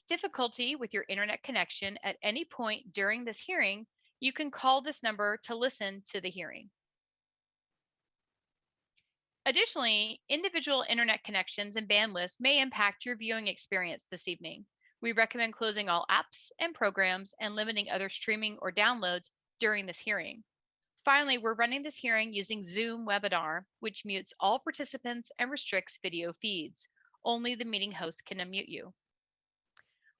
difficulty with your internet connection at any point during this hearing, you can call this number to listen to the hearing. Additionally, individual internet connections and bandwidths may impact your viewing experience this evening. We recommend closing all apps and programs and limiting other streaming or downloads during this hearing. Finally, we're running this hearing using Zoom webinar, which mutes all participants and restricts video feeds. Only the meeting host can unmute you.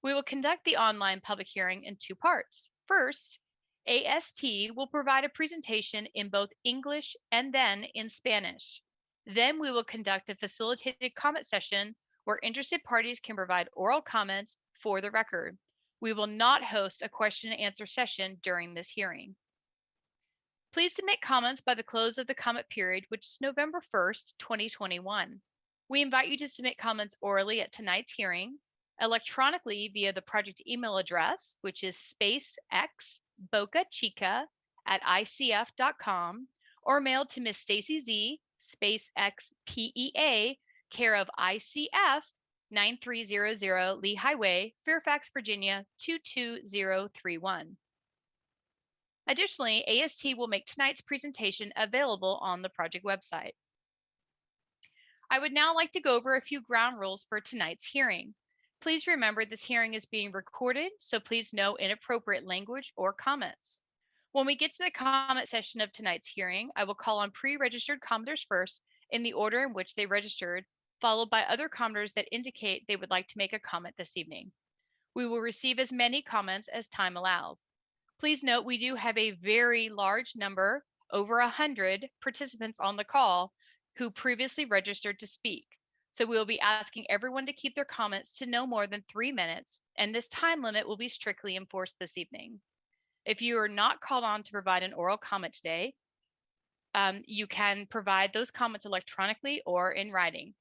We will conduct the online public hearing in two parts. First, AST will provide a presentation in both English and then in Spanish. Then we will conduct a facilitated comment session where interested parties can provide oral comments for the record. We will not host a question and answer session during this hearing. Please submit comments by the close of the comment period, which is November 1st, 2021. We invite you to submit comments orally at tonight's hearing, electronically via the project email address, which is spacexbocachica@icf.com, or mailed to Ms. Stacy Z, SpaceX PEA, care of ICF, 9300 Lee Highway, Fairfax, Virginia, 22031. Additionally, AST will make tonight's presentation available on the project website. I would now like to go over a few ground rules for tonight's hearing. Please remember this hearing is being recorded, so please no inappropriate language or comments. When we get to the comment session of tonight's hearing, I will call on pre-registered commenters first in the order in which they registered, followed by other commenters that indicate they would like to make a comment this evening. We will receive as many comments as time allows. Please note we do have a very large number, over 100 participants on the call who previously registered to speak. So we will be asking everyone to keep their comments to no more than 3 minutes, and this time limit will be strictly enforced this evening. If you are not called on to provide an oral comment today, you can provide those comments electronically or in writing.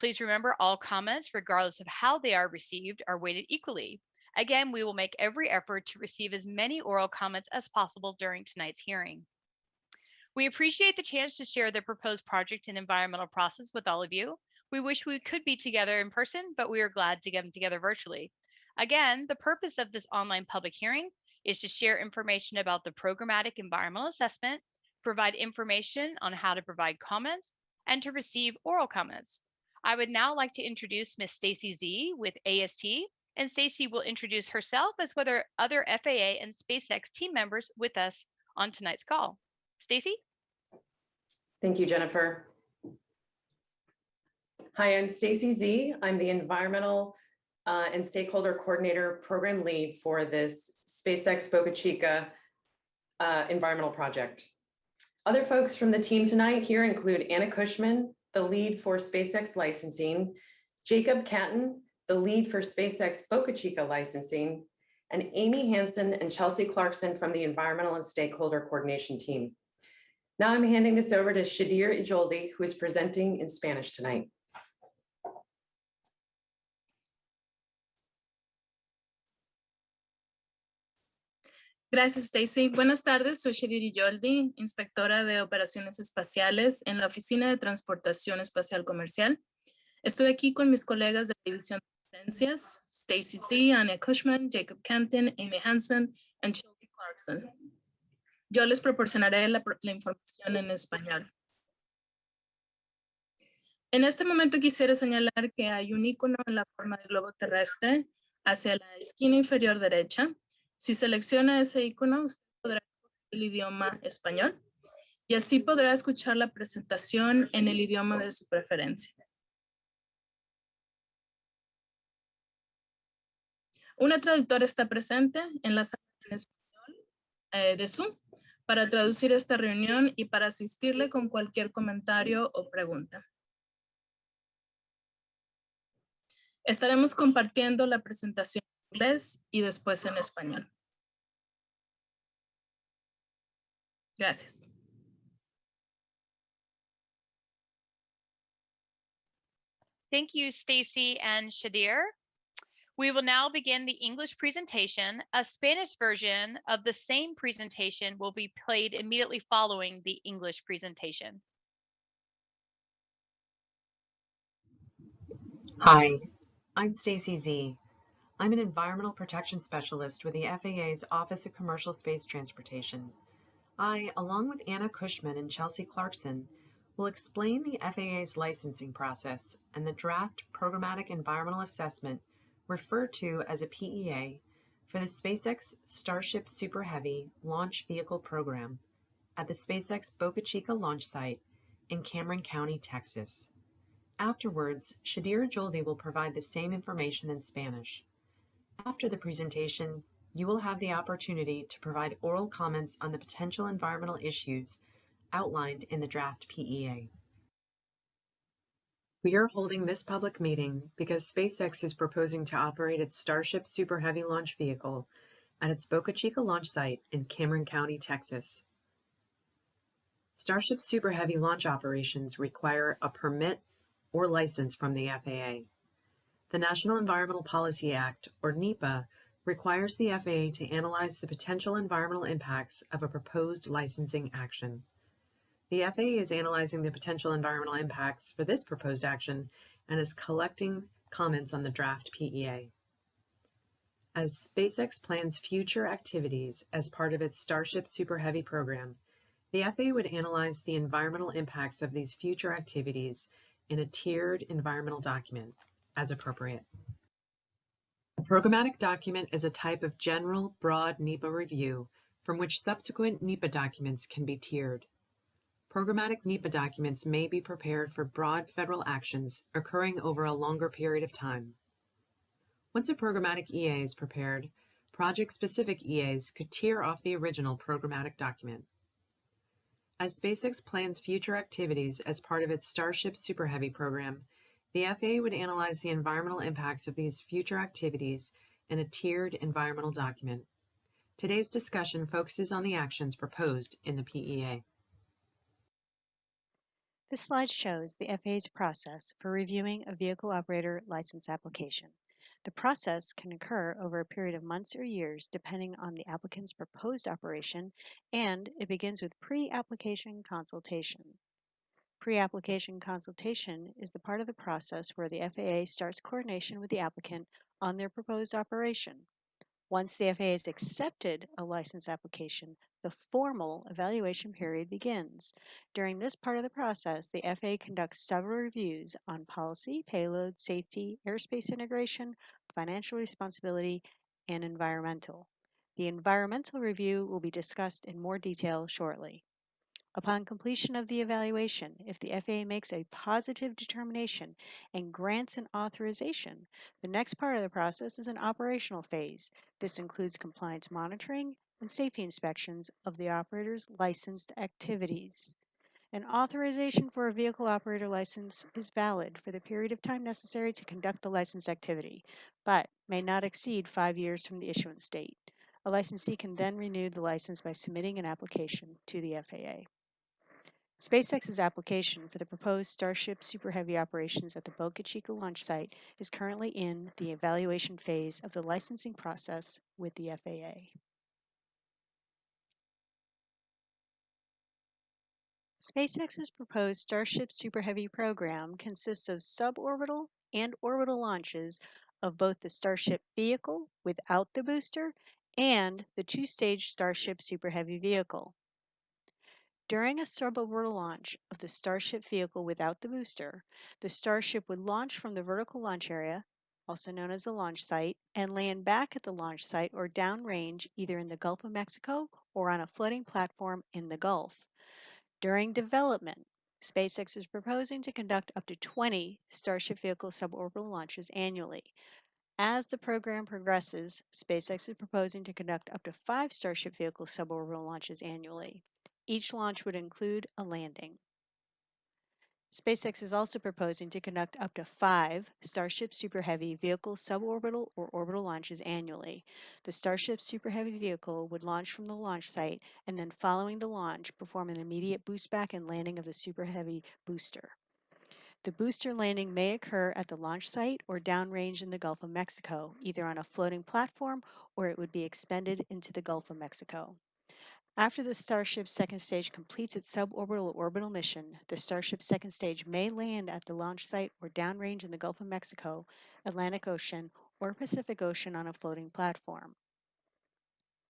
Please remember all comments, regardless of how they are received, are weighted equally. Again, we will make every effort to receive as many oral comments as possible during tonight's hearing. We appreciate the chance to share the proposed project and environmental process with all of you. We wish we could be together in person, but we are glad to get them together virtually. Again, the purpose of this online public hearing is to share information about the programmatic environmental assessment, provide information on how to provide comments, and to receive oral comments. I would now like to introduce Ms. Stacy Z with AST, and Stacy will introduce herself as well as other FAA and SpaceX team members with us on tonight's call. Stacy? Thank you, Jennifer. Hi, I'm Stacy Z. I'm the Environmental and Stakeholder Coordinator Program Lead for this SpaceX Boca Chica environmental project. Other folks from the team tonight here include Anna Cushman, the lead for SpaceX licensing, Jacob Catton, the lead for SpaceX Boca Chica licensing, and Amy Hansen and Chelsea Clarkson from the Environmental and Stakeholder Coordination team. Now I'm handing this over to Shadir Ijoldi, who is presenting in Spanish tonight. Gracias, Stacy. Buenas tardes, soy Shadir Ijoldi, inspectora de operaciones espaciales en la Oficina de Transportación Espacial Comercial. Estoy aquí con mis colegas de la División de Licencias, Stacy Z, Anya Cushman, Jacob Canton, Amy Hansen, and Chelsea Clarkson. Yo les proporcionaré la información en español. En este momento quisiera señalar que hay un icono en la forma de globo terrestre hacia la esquina inferior derecha. Si selecciona ese icono, usted podrá escoger el idioma español y así podrá escuchar la presentación en el idioma de su preferencia. Una traductora está presente en la sala en español de Zoom para traducir esta reunión y para asistirle con cualquier comentario o pregunta. Estaremos compartiendo la presentación en inglés y después en español. Gracias. Thank you, Stacy and Shadir. We will now begin the English presentation. A Spanish version of the same presentation will be played immediately following the English presentation. Hi, I'm Stacy Z. I'm an environmental protection specialist with the FAA's Office of Commercial Space Transportation. I, along with Anna Cushman and Chelsea Clarkson, will explain the FAA's licensing process and the draft Programmatic Environmental Assessment, referred to as a PEA, for the SpaceX Starship Super Heavy launch vehicle program at the SpaceX Boca Chica launch site in Cameron County, Texas. Afterwards, Shadira Joldi will provide the same information in Spanish. After the presentation, you will have the opportunity to provide oral comments on the potential environmental issues outlined in the draft PEA. We are holding this public meeting because SpaceX is proposing to operate its Starship Super Heavy launch vehicle at its Boca Chica launch site in Cameron County, Texas. Starship Super Heavy launch operations require a permit or license from the FAA. The National Environmental Policy Act, or NEPA, requires the FAA to analyze the potential environmental impacts of a proposed licensing action. The FAA is analyzing the potential environmental impacts for this proposed action and is collecting comments on the draft PEA. As SpaceX plans future activities as part of its Starship Super Heavy program, the FAA would analyze the environmental impacts of these future activities in a tiered environmental document, as appropriate. A programmatic document is a type of general, broad NEPA review from which subsequent NEPA documents can be tiered. Programmatic NEPA documents may be prepared for broad federal actions occurring over a longer period of time. Once a programmatic EA is prepared, project-specific EAs could tier off the original programmatic document. As SpaceX plans future activities as part of its Starship Super Heavy program, the FAA would analyze the environmental impacts of these future activities in a tiered environmental document. Today's discussion focuses on the actions proposed in the PEA. This slide shows the FAA's process for reviewing a vehicle operator license application. The process can occur over a period of months or years depending on the applicant's proposed operation, and it begins with pre-application consultation. Pre-application consultation is the part of the process where the FAA starts coordination with the applicant on their proposed operation. Once the FAA has accepted a license application, the formal evaluation period begins. During this part of the process, the FAA conducts several reviews on policy, payload, safety, airspace integration, financial responsibility, and environmental. The environmental review will be discussed in more detail shortly. Upon completion of the evaluation, if the FAA makes a positive determination and grants an authorization, the next part of the process is an operational phase. This includes compliance monitoring and safety inspections of the operator's licensed activities. An authorization for a vehicle operator license is valid for the period of time necessary to conduct the licensed activity, but may not exceed 5 years from the issuance date. A licensee can then renew the license by submitting an application to the FAA. SpaceX's application for the proposed Starship Super Heavy operations at the Boca Chica launch site is currently in the evaluation phase of the licensing process with the FAA. SpaceX's proposed Starship Super Heavy program consists of suborbital and orbital launches of both the Starship vehicle without the booster and the two-stage Starship Super Heavy vehicle. During a suborbital launch of the Starship vehicle without the booster, the Starship would launch from the vertical launch area, also known as the launch site, and land back at the launch site or downrange either in the Gulf of Mexico or on a floating platform in the Gulf. During development, SpaceX is proposing to conduct up to 20 Starship vehicle suborbital launches annually. As the program progresses, SpaceX is proposing to conduct up to 5 Starship vehicle suborbital launches annually. Each launch would include a landing. SpaceX is also proposing to conduct up to 5 Starship Super Heavy vehicle suborbital or orbital launches annually. The Starship Super Heavy vehicle would launch from the launch site and then following the launch perform an immediate boost back and landing of the Super Heavy booster. The booster landing may occur at the launch site or downrange in the Gulf of Mexico, either on a floating platform or it would be expended into the Gulf of Mexico. After the Starship second stage completes its suborbital or orbital mission, the Starship second stage may land at the launch site or downrange in the Gulf of Mexico, Atlantic Ocean, or Pacific Ocean on a floating platform.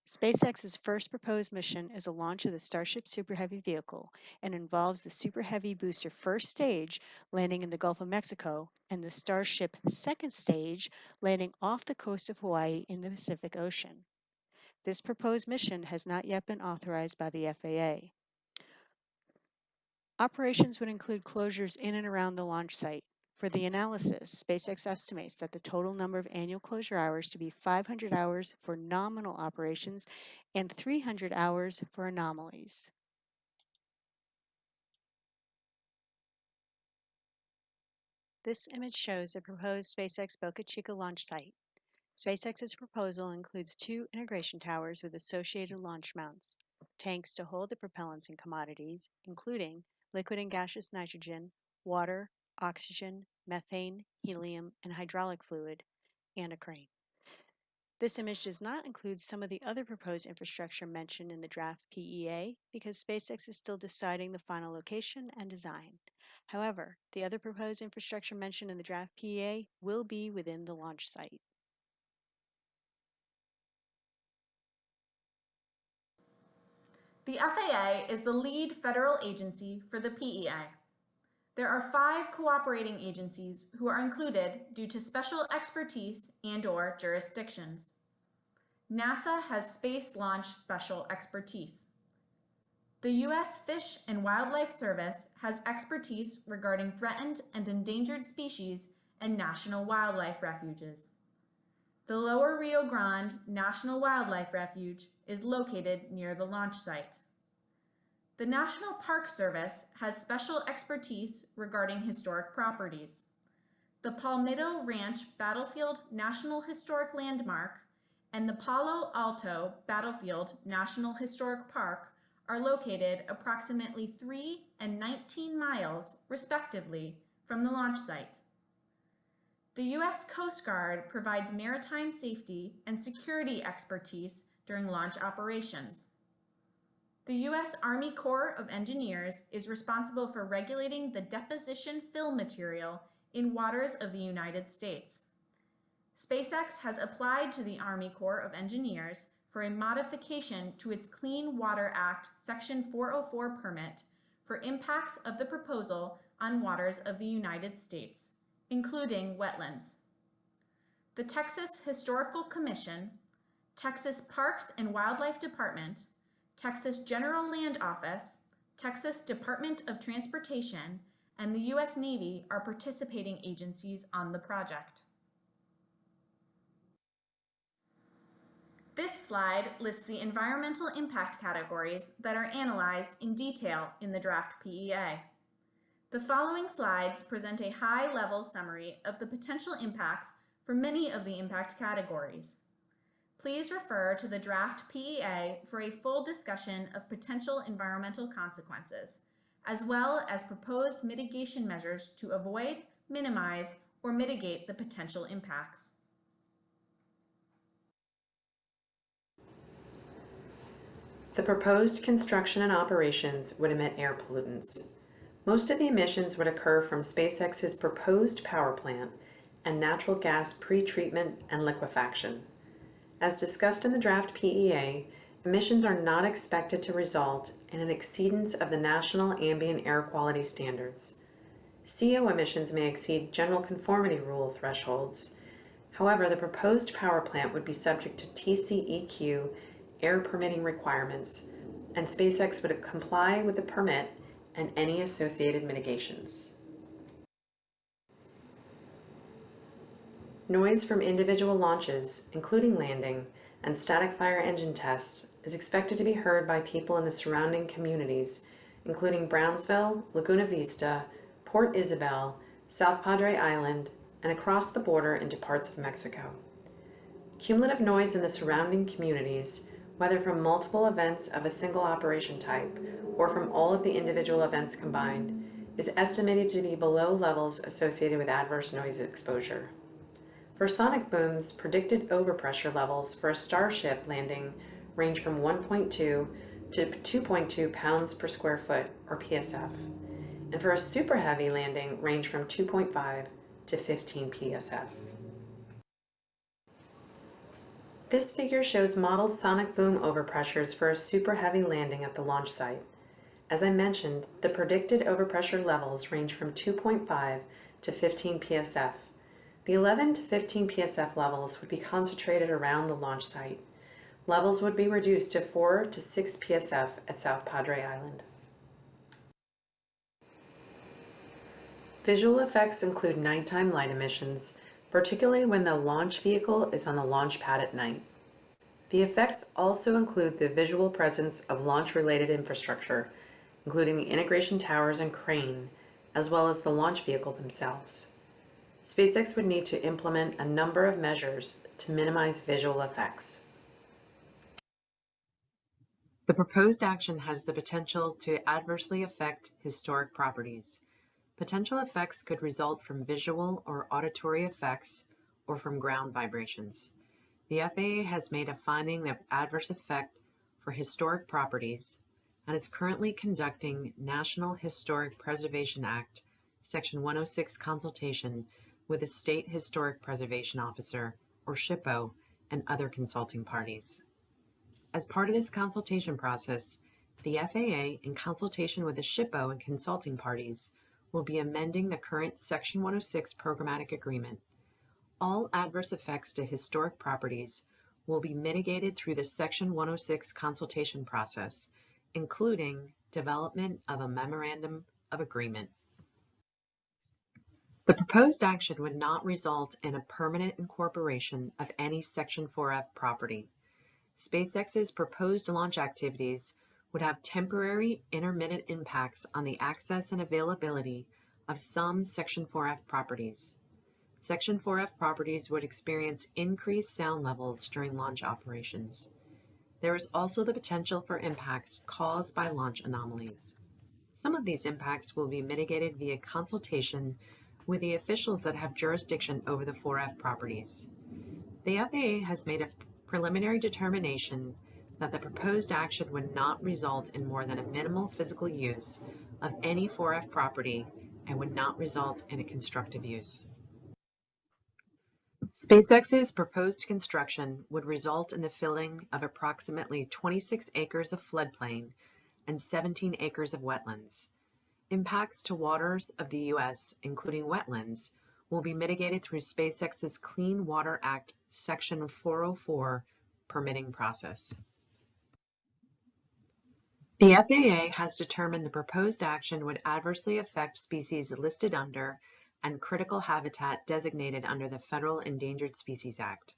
SpaceX's first proposed mission is a launch of the Starship Super Heavy vehicle and involves the Super Heavy booster first stage landing in the Gulf of Mexico and the Starship second stage landing off the coast of Hawaii in the Pacific Ocean. This proposed mission has not yet been authorized by the FAA. Operations would include closures in and around the launch site. For the analysis, SpaceX estimates that the total number of annual closure hours to be 500 hours for nominal operations and 300 hours for anomalies. This image shows the proposed SpaceX Boca Chica launch site. SpaceX's proposal includes 2 integration towers with associated launch mounts, tanks to hold the propellants and commodities, including liquid and gaseous nitrogen, water, oxygen, methane, helium, and hydraulic fluid, and a crane. This image does not include some of the other proposed infrastructure mentioned in the draft PEA because SpaceX is still deciding the final location and design. However, the other proposed infrastructure mentioned in the draft PEA will be within the launch site. The FAA is the lead federal agency for the PEA. There are 5 cooperating agencies who are included due to special expertise and/or jurisdictions. NASA has space launch special expertise. The U.S. Fish and Wildlife Service has expertise regarding threatened and endangered species and national wildlife refuges. The Lower Rio Grande National Wildlife Refuge is located near the launch site. The National Park Service has special expertise regarding historic properties. The Palmito Ranch Battlefield National Historic Landmark and the Palo Alto Battlefield National Historic Park are located approximately 3 and 19 miles, respectively, from the launch site. The U.S. Coast Guard provides maritime safety and security expertise during launch operations. The U.S. Army Corps of Engineers is responsible for regulating the deposition fill material in waters of the United States. SpaceX has applied to the Army Corps of Engineers for a modification to its Clean Water Act Section 404 permit for impacts of the proposal on waters of the United States, including wetlands. The Texas Historical Commission, Texas Parks and Wildlife Department, Texas General Land Office, Texas Department of Transportation, and the U.S. Navy are participating agencies on the project. This slide lists the environmental impact categories that are analyzed in detail in the draft PEA. The following slides present a high-level summary of the potential impacts for many of the impact categories. Please refer to the draft PEA for a full discussion of potential environmental consequences, as well as proposed mitigation measures to avoid, minimize, or mitigate the potential impacts. The proposed construction and operations would emit air pollutants. Most of the emissions would occur from SpaceX's proposed power plant and natural gas pretreatment and liquefaction. As discussed in the draft PEA, emissions are not expected to result in an exceedance of the national ambient air quality standards. CO emissions may exceed general conformity rule thresholds. However, the proposed power plant would be subject to TCEQ air permitting requirements, and SpaceX would comply with the permit and any associated mitigations. Noise from individual launches, including landing, and static fire engine tests is expected to be heard by people in the surrounding communities, including Brownsville, Laguna Vista, Port Isabel, South Padre Island, and across the border into parts of Mexico. Cumulative noise in the surrounding communities, whether from multiple events of a single operation type or from all of the individual events combined, is estimated to be below levels associated with adverse noise exposure. For sonic booms, predicted overpressure levels for a Starship landing range from 1.2 to 2.2 pounds per square foot, or PSF, and for a Super Heavy landing range from 2.5 to 15 PSF. This figure shows modeled sonic boom overpressures for a super heavy landing at the launch site. As I mentioned, the predicted overpressure levels range from 2.5 to 15 psf. The 11 to 15 psf levels would be concentrated around the launch site. Levels would be reduced to 4 to 6 psf at South Padre Island. Visual effects include nighttime light emissions, particularly when the launch vehicle is on the launch pad at night. The effects also include the visual presence of launch-related infrastructure, including the integration towers and crane, as well as the launch vehicle themselves. SpaceX would need to implement a number of measures to minimize visual effects. The proposed action has the potential to adversely affect historic properties. Potential effects could result from visual or auditory effects or from ground vibrations. The FAA has made a finding of adverse effect for historic properties and is currently conducting National Historic Preservation Act Section 106 consultation with the State Historic Preservation Officer, or SHPO, and other consulting parties. As part of this consultation process, the FAA, in consultation with the SHPO and consulting parties, will be amending the current Section 106 programmatic agreement. All adverse effects to historic properties will be mitigated through the Section 106 consultation process, including development of a memorandum of agreement. The proposed action would not result in a permanent incorporation of any Section 4F property. SpaceX's proposed launch activities would have temporary intermittent impacts on the access and availability of some Section 4F properties. Section 4F properties would experience increased sound levels during launch operations. There is also the potential for impacts caused by launch anomalies. Some of these impacts will be mitigated via consultation with the officials that have jurisdiction over the 4F properties. The FAA has made a preliminary determination that the proposed action would not result in more than a minimal physical use of any 4F property and would not result in a constructive use. SpaceX's proposed construction would result in the filling of approximately 26 acres of floodplain and 17 acres of wetlands. Impacts to waters of the U.S., including wetlands, will be mitigated through SpaceX's Clean Water Act Section 404 permitting process. The FAA has determined the proposed action would adversely affect species listed under and critical habitat designated under the Federal Endangered Species Act.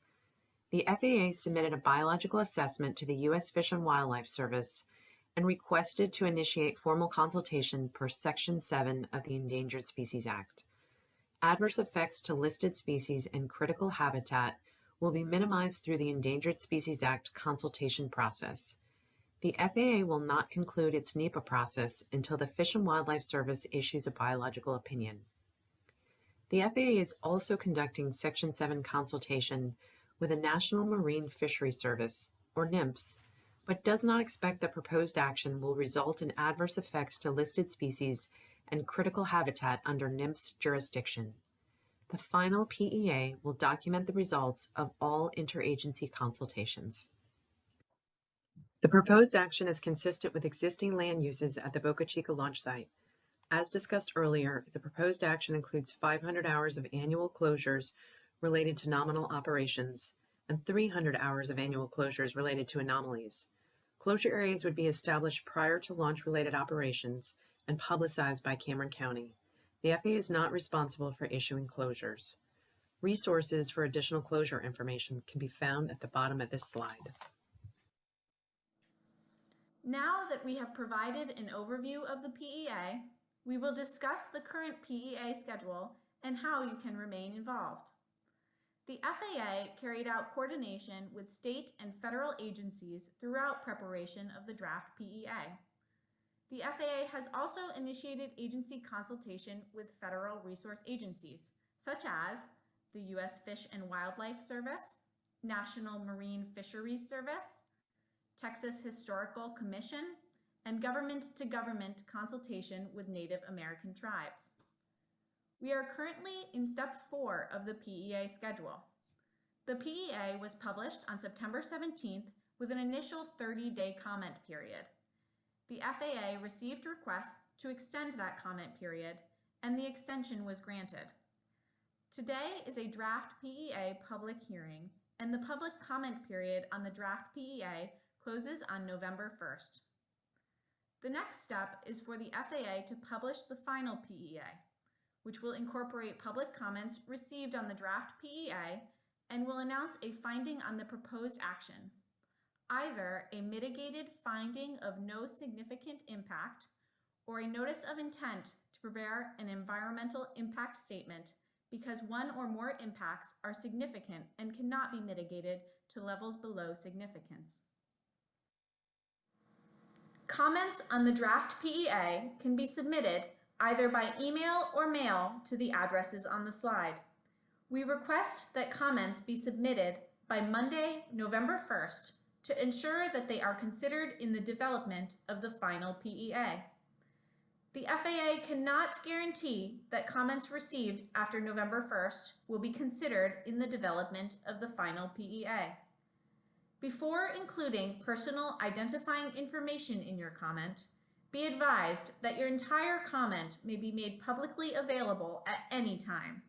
The FAA submitted a biological assessment to the U.S. Fish and Wildlife Service and requested to initiate formal consultation per Section 7 of the Endangered Species Act. Adverse effects to listed species and critical habitat will be minimized through the Endangered Species Act consultation process. The FAA will not conclude its NEPA process until the Fish and Wildlife Service issues a biological opinion. The FAA is also conducting Section 7 consultation with the National Marine Fisheries Service, or NMFS, but does not expect the proposed action will result in adverse effects to listed species and critical habitat under NMFS jurisdiction. The final PEA will document the results of all interagency consultations. The proposed action is consistent with existing land uses at the Boca Chica launch site. As discussed earlier, the proposed action includes 500 hours of annual closures related to nominal operations and 300 hours of annual closures related to anomalies. Closure areas would be established prior to launch-related operations and publicized by Cameron County. The FAA is not responsible for issuing closures. Resources for additional closure information can be found at the bottom of this slide. Now that we have provided an overview of the PEA, we will discuss the current PEA schedule and how you can remain involved. The FAA carried out coordination with state and federal agencies throughout preparation of the draft PEA. The FAA has also initiated agency consultation with federal resource agencies, such as the U.S. Fish and Wildlife Service, National Marine Fisheries Service, Texas Historical Commission, and government-to-government consultation with Native American tribes. We are currently in step 4 of the PEA schedule. The PEA was published on September 17th with an initial 30-day comment period. The FAA received requests to extend that comment period, and the extension was granted. Today is a draft PEA public hearing, and the public comment period on the draft PEA closes on November 1st. The next step is for the FAA to publish the final PEA, which will incorporate public comments received on the draft PEA and will announce a finding on the proposed action, either a mitigated finding of no significant impact or a notice of intent to prepare an environmental impact statement because one or more impacts are significant and cannot be mitigated to levels below significance. Comments on the draft PEA can be submitted either by email or mail to the addresses on the slide. We request that comments be submitted by Monday, November 1st to ensure that they are considered in the development of the final PEA. The FAA cannot guarantee that comments received after November 1st will be considered in the development of the final PEA. Before including personal identifying information in your comment, be advised that your entire comment may be made publicly available at any time.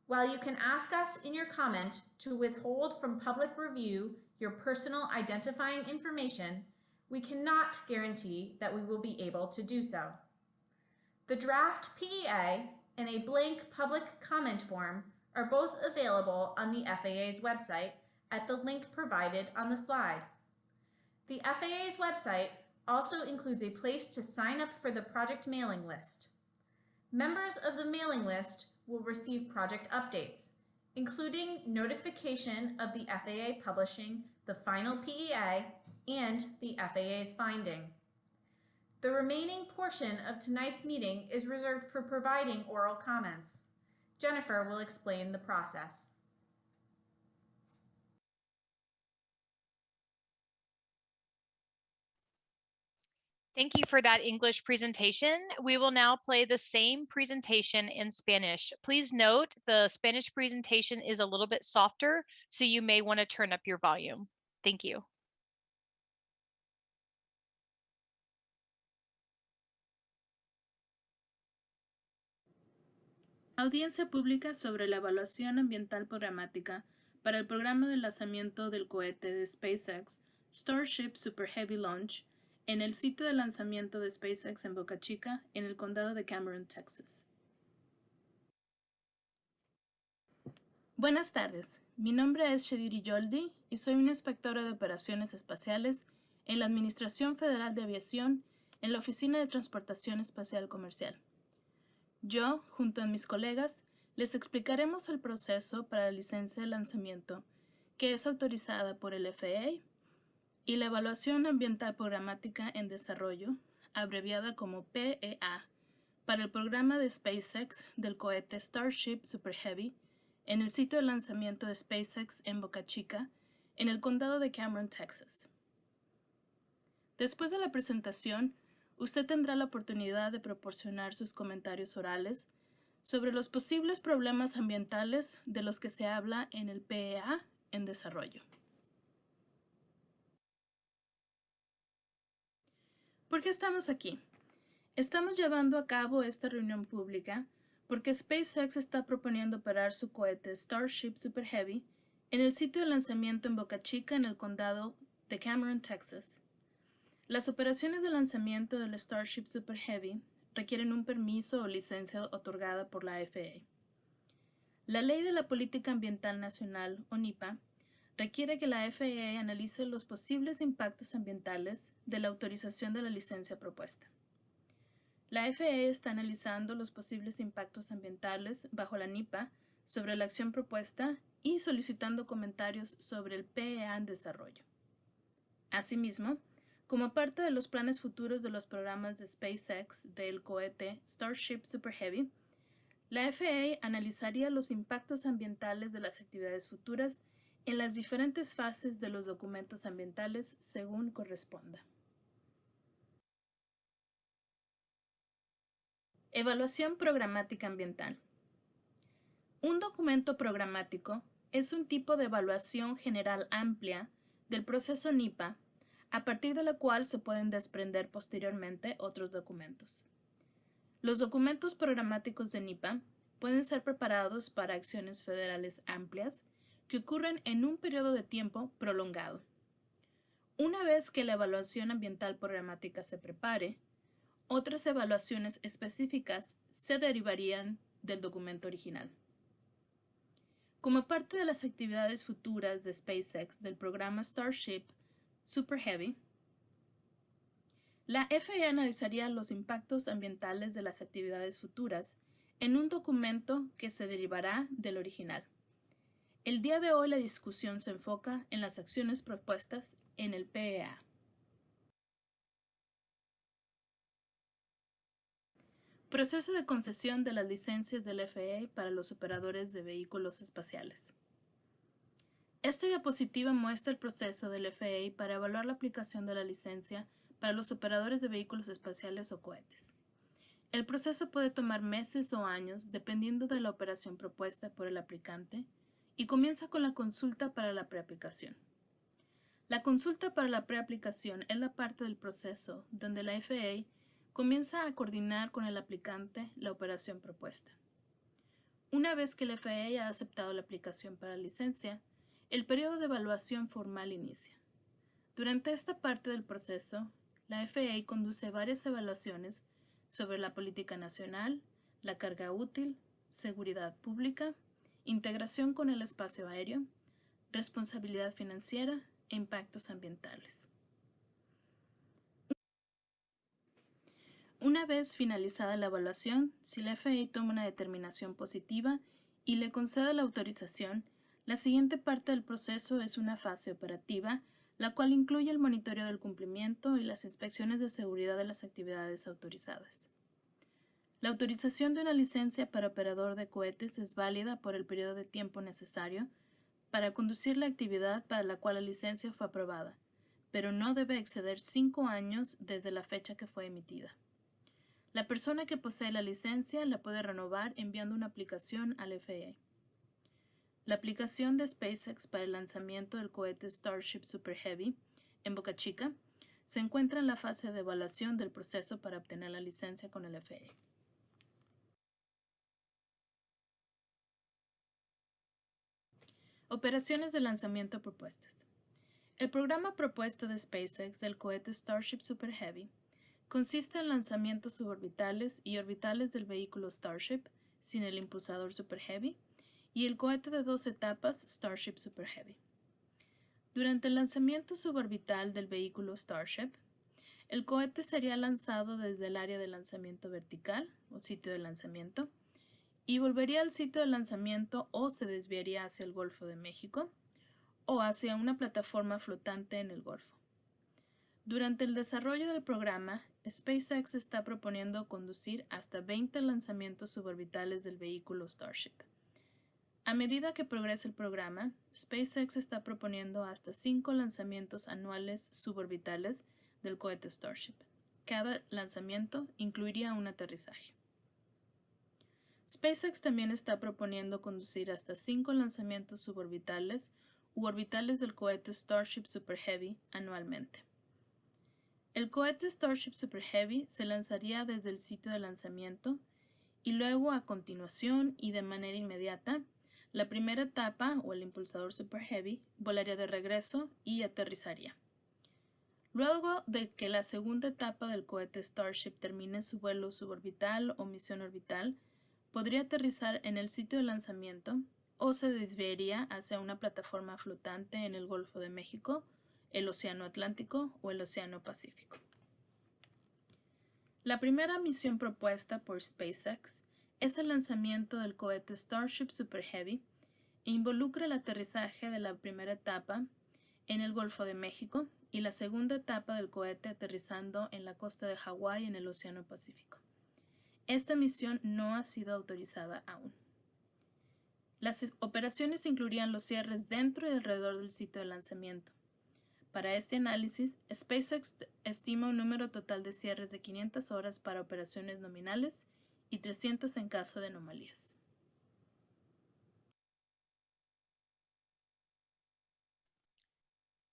While you can ask us in your comment to withhold from public review your personal identifying information, we cannot guarantee that we will be able to do so. The draft PEA and a blank public comment form are both available on the FAA's website at the link provided on the slide. The FAA's website also includes a place to sign up for the project mailing list. Members of the mailing list will receive project updates, including notification of the FAA publishing the final PEA and the FAA's finding. The remaining portion of tonight's meeting is reserved for providing oral comments. Jennifer will explain the process. Thank you for that English presentation. We will now play the same presentation in Spanish. Please note the Spanish presentation is a little bit softer, so you may want to turn up your volume. Thank you. Audiencia pública sobre la evaluación ambiental programática para el programa de lanzamiento del cohete de SpaceX Starship Super Heavy Launch en el sitio de lanzamiento de SpaceX en Boca Chica, en el condado de Cameron, Texas. Buenas tardes, mi nombre es Shediri Yoldi y soy una inspectora de operaciones espaciales en la Administración Federal de Aviación en la Oficina de Transportación Espacial Comercial. Yo, junto a mis colegas, les explicaremos el proceso para la licencia de lanzamiento, que es autorizada por el FAA, y la evaluación ambiental programática en desarrollo, abreviada como PEA, para el programa de SpaceX del cohete Starship Super Heavy en el sitio de lanzamiento de SpaceX en Boca Chica, en el condado de Cameron, Texas. Después de la presentación, usted tendrá la oportunidad de proporcionar sus comentarios orales sobre los posibles problemas ambientales de los que se habla en el PEA en desarrollo. ¿Por qué estamos aquí? Estamos llevando a cabo esta reunión pública porque SpaceX está proponiendo operar su cohete Starship Super Heavy en el sitio de lanzamiento en Boca Chica en el condado de Cameron, Texas. Las operaciones de lanzamiento del Starship Super Heavy requieren un permiso o licencia otorgada por la FAA. La Ley de la Política Ambiental Nacional, o NIPA, requiere que la FAA analice los posibles impactos ambientales de la autorización de la licencia propuesta. La FAA está analizando los posibles impactos ambientales bajo la NIPA sobre la acción propuesta y solicitando comentarios sobre el PEA en desarrollo. Asimismo, como parte de los planes futuros de los programas de SpaceX del cohete Starship Super Heavy, la FAA analizaría los impactos ambientales de las actividades futuras en las diferentes fases de los documentos ambientales según corresponda. Evaluación programática ambiental. Un documento programático es un tipo de evaluación general amplia del proceso NIPA, a partir de la cual se pueden desprender posteriormente otros documentos. Los documentos programáticos de NIPA pueden ser preparados para acciones federales amplias que ocurren en un periodo de tiempo prolongado. Una vez que la evaluación ambiental programática se prepare, otras evaluaciones específicas se derivarían del documento original. Como parte de las actividades futuras de SpaceX del programa Starship Super Heavy, la FAA analizaría los impactos ambientales de las actividades futuras en un documento que se derivará del original. El día de hoy la discusión se enfoca en las acciones propuestas en el PEA. Proceso de concesión de las licencias del FAA para los operadores de vehículos espaciales. Esta diapositiva muestra el proceso del FAA para evaluar la aplicación de la licencia para los operadores de vehículos espaciales o cohetes. El proceso puede tomar meses o años dependiendo de la operación propuesta por el aplicante y comienza con la consulta para la preaplicación. La consulta para la preaplicación es la parte del proceso donde la FAA comienza a coordinar con el aplicante la operación propuesta. Una vez que la FAA ha aceptado la aplicación para la licencia, el periodo de evaluación formal inicia. Durante esta parte del proceso, la FAA conduce varias evaluaciones sobre la política nacional, la carga útil, seguridad pública, integración con el espacio aéreo, responsabilidad financiera e impactos ambientales. Una vez finalizada la evaluación, si la FAA toma una determinación positiva y le concede la autorización, la siguiente parte del proceso es una fase operativa, la cual incluye el monitoreo del cumplimiento y las inspecciones de seguridad de las actividades autorizadas. La autorización de una licencia para operador de cohetes es válida por el periodo de tiempo necesario para conducir la actividad para la cual la licencia fue aprobada, pero no debe exceder 5 años desde la fecha que fue emitida. La persona que posee la licencia la puede renovar enviando una aplicación al FAA. La aplicación de SpaceX para el lanzamiento del cohete Starship Super Heavy en Boca Chica se encuentra en la fase de evaluación del proceso para obtener la licencia con el FAA. Operaciones de lanzamiento propuestas. El programa propuesto de SpaceX del cohete Starship Super Heavy consiste en lanzamientos suborbitales y orbitales del vehículo Starship sin el impulsador Super Heavy y el cohete de 2 etapas Starship Super Heavy. Durante el lanzamiento suborbital del vehículo Starship, el cohete sería lanzado desde el área de lanzamiento vertical o sitio de lanzamiento y volvería al sitio de lanzamiento o se desviaría hacia el Golfo de México o hacia una plataforma flotante en el Golfo. Durante el desarrollo del programa, SpaceX está proponiendo conducir hasta 20 lanzamientos suborbitales del vehículo Starship. A medida que progresa el programa, SpaceX está proponiendo hasta 5 lanzamientos anuales suborbitales del cohete Starship. Cada lanzamiento incluiría un aterrizaje. SpaceX también está proponiendo conducir hasta 5 lanzamientos suborbitales u orbitales del cohete Starship Super Heavy anualmente. El cohete Starship Super Heavy se lanzaría desde el sitio de lanzamiento y luego a continuación y de manera inmediata, la primera etapa o el impulsador Super Heavy volaría de regreso y aterrizaría. Luego de que la segunda etapa del cohete Starship termine su vuelo suborbital o misión orbital, podría aterrizar en el sitio de lanzamiento o se desviaría hacia una plataforma flotante en el Golfo de México, el Océano Atlántico o el Océano Pacífico. La primera misión propuesta por SpaceX es el lanzamiento del cohete Starship Super Heavy e involucra el aterrizaje de la primera etapa en el Golfo de México y la segunda etapa del cohete aterrizando en la costa de Hawái en el Océano Pacífico. Esta misión no ha sido autorizada aún. Las operaciones incluirían los cierres dentro y alrededor del sitio de lanzamiento. Para este análisis, SpaceX estima un número total de cierres de 500 horas para operaciones nominales y 300 en caso de anomalías.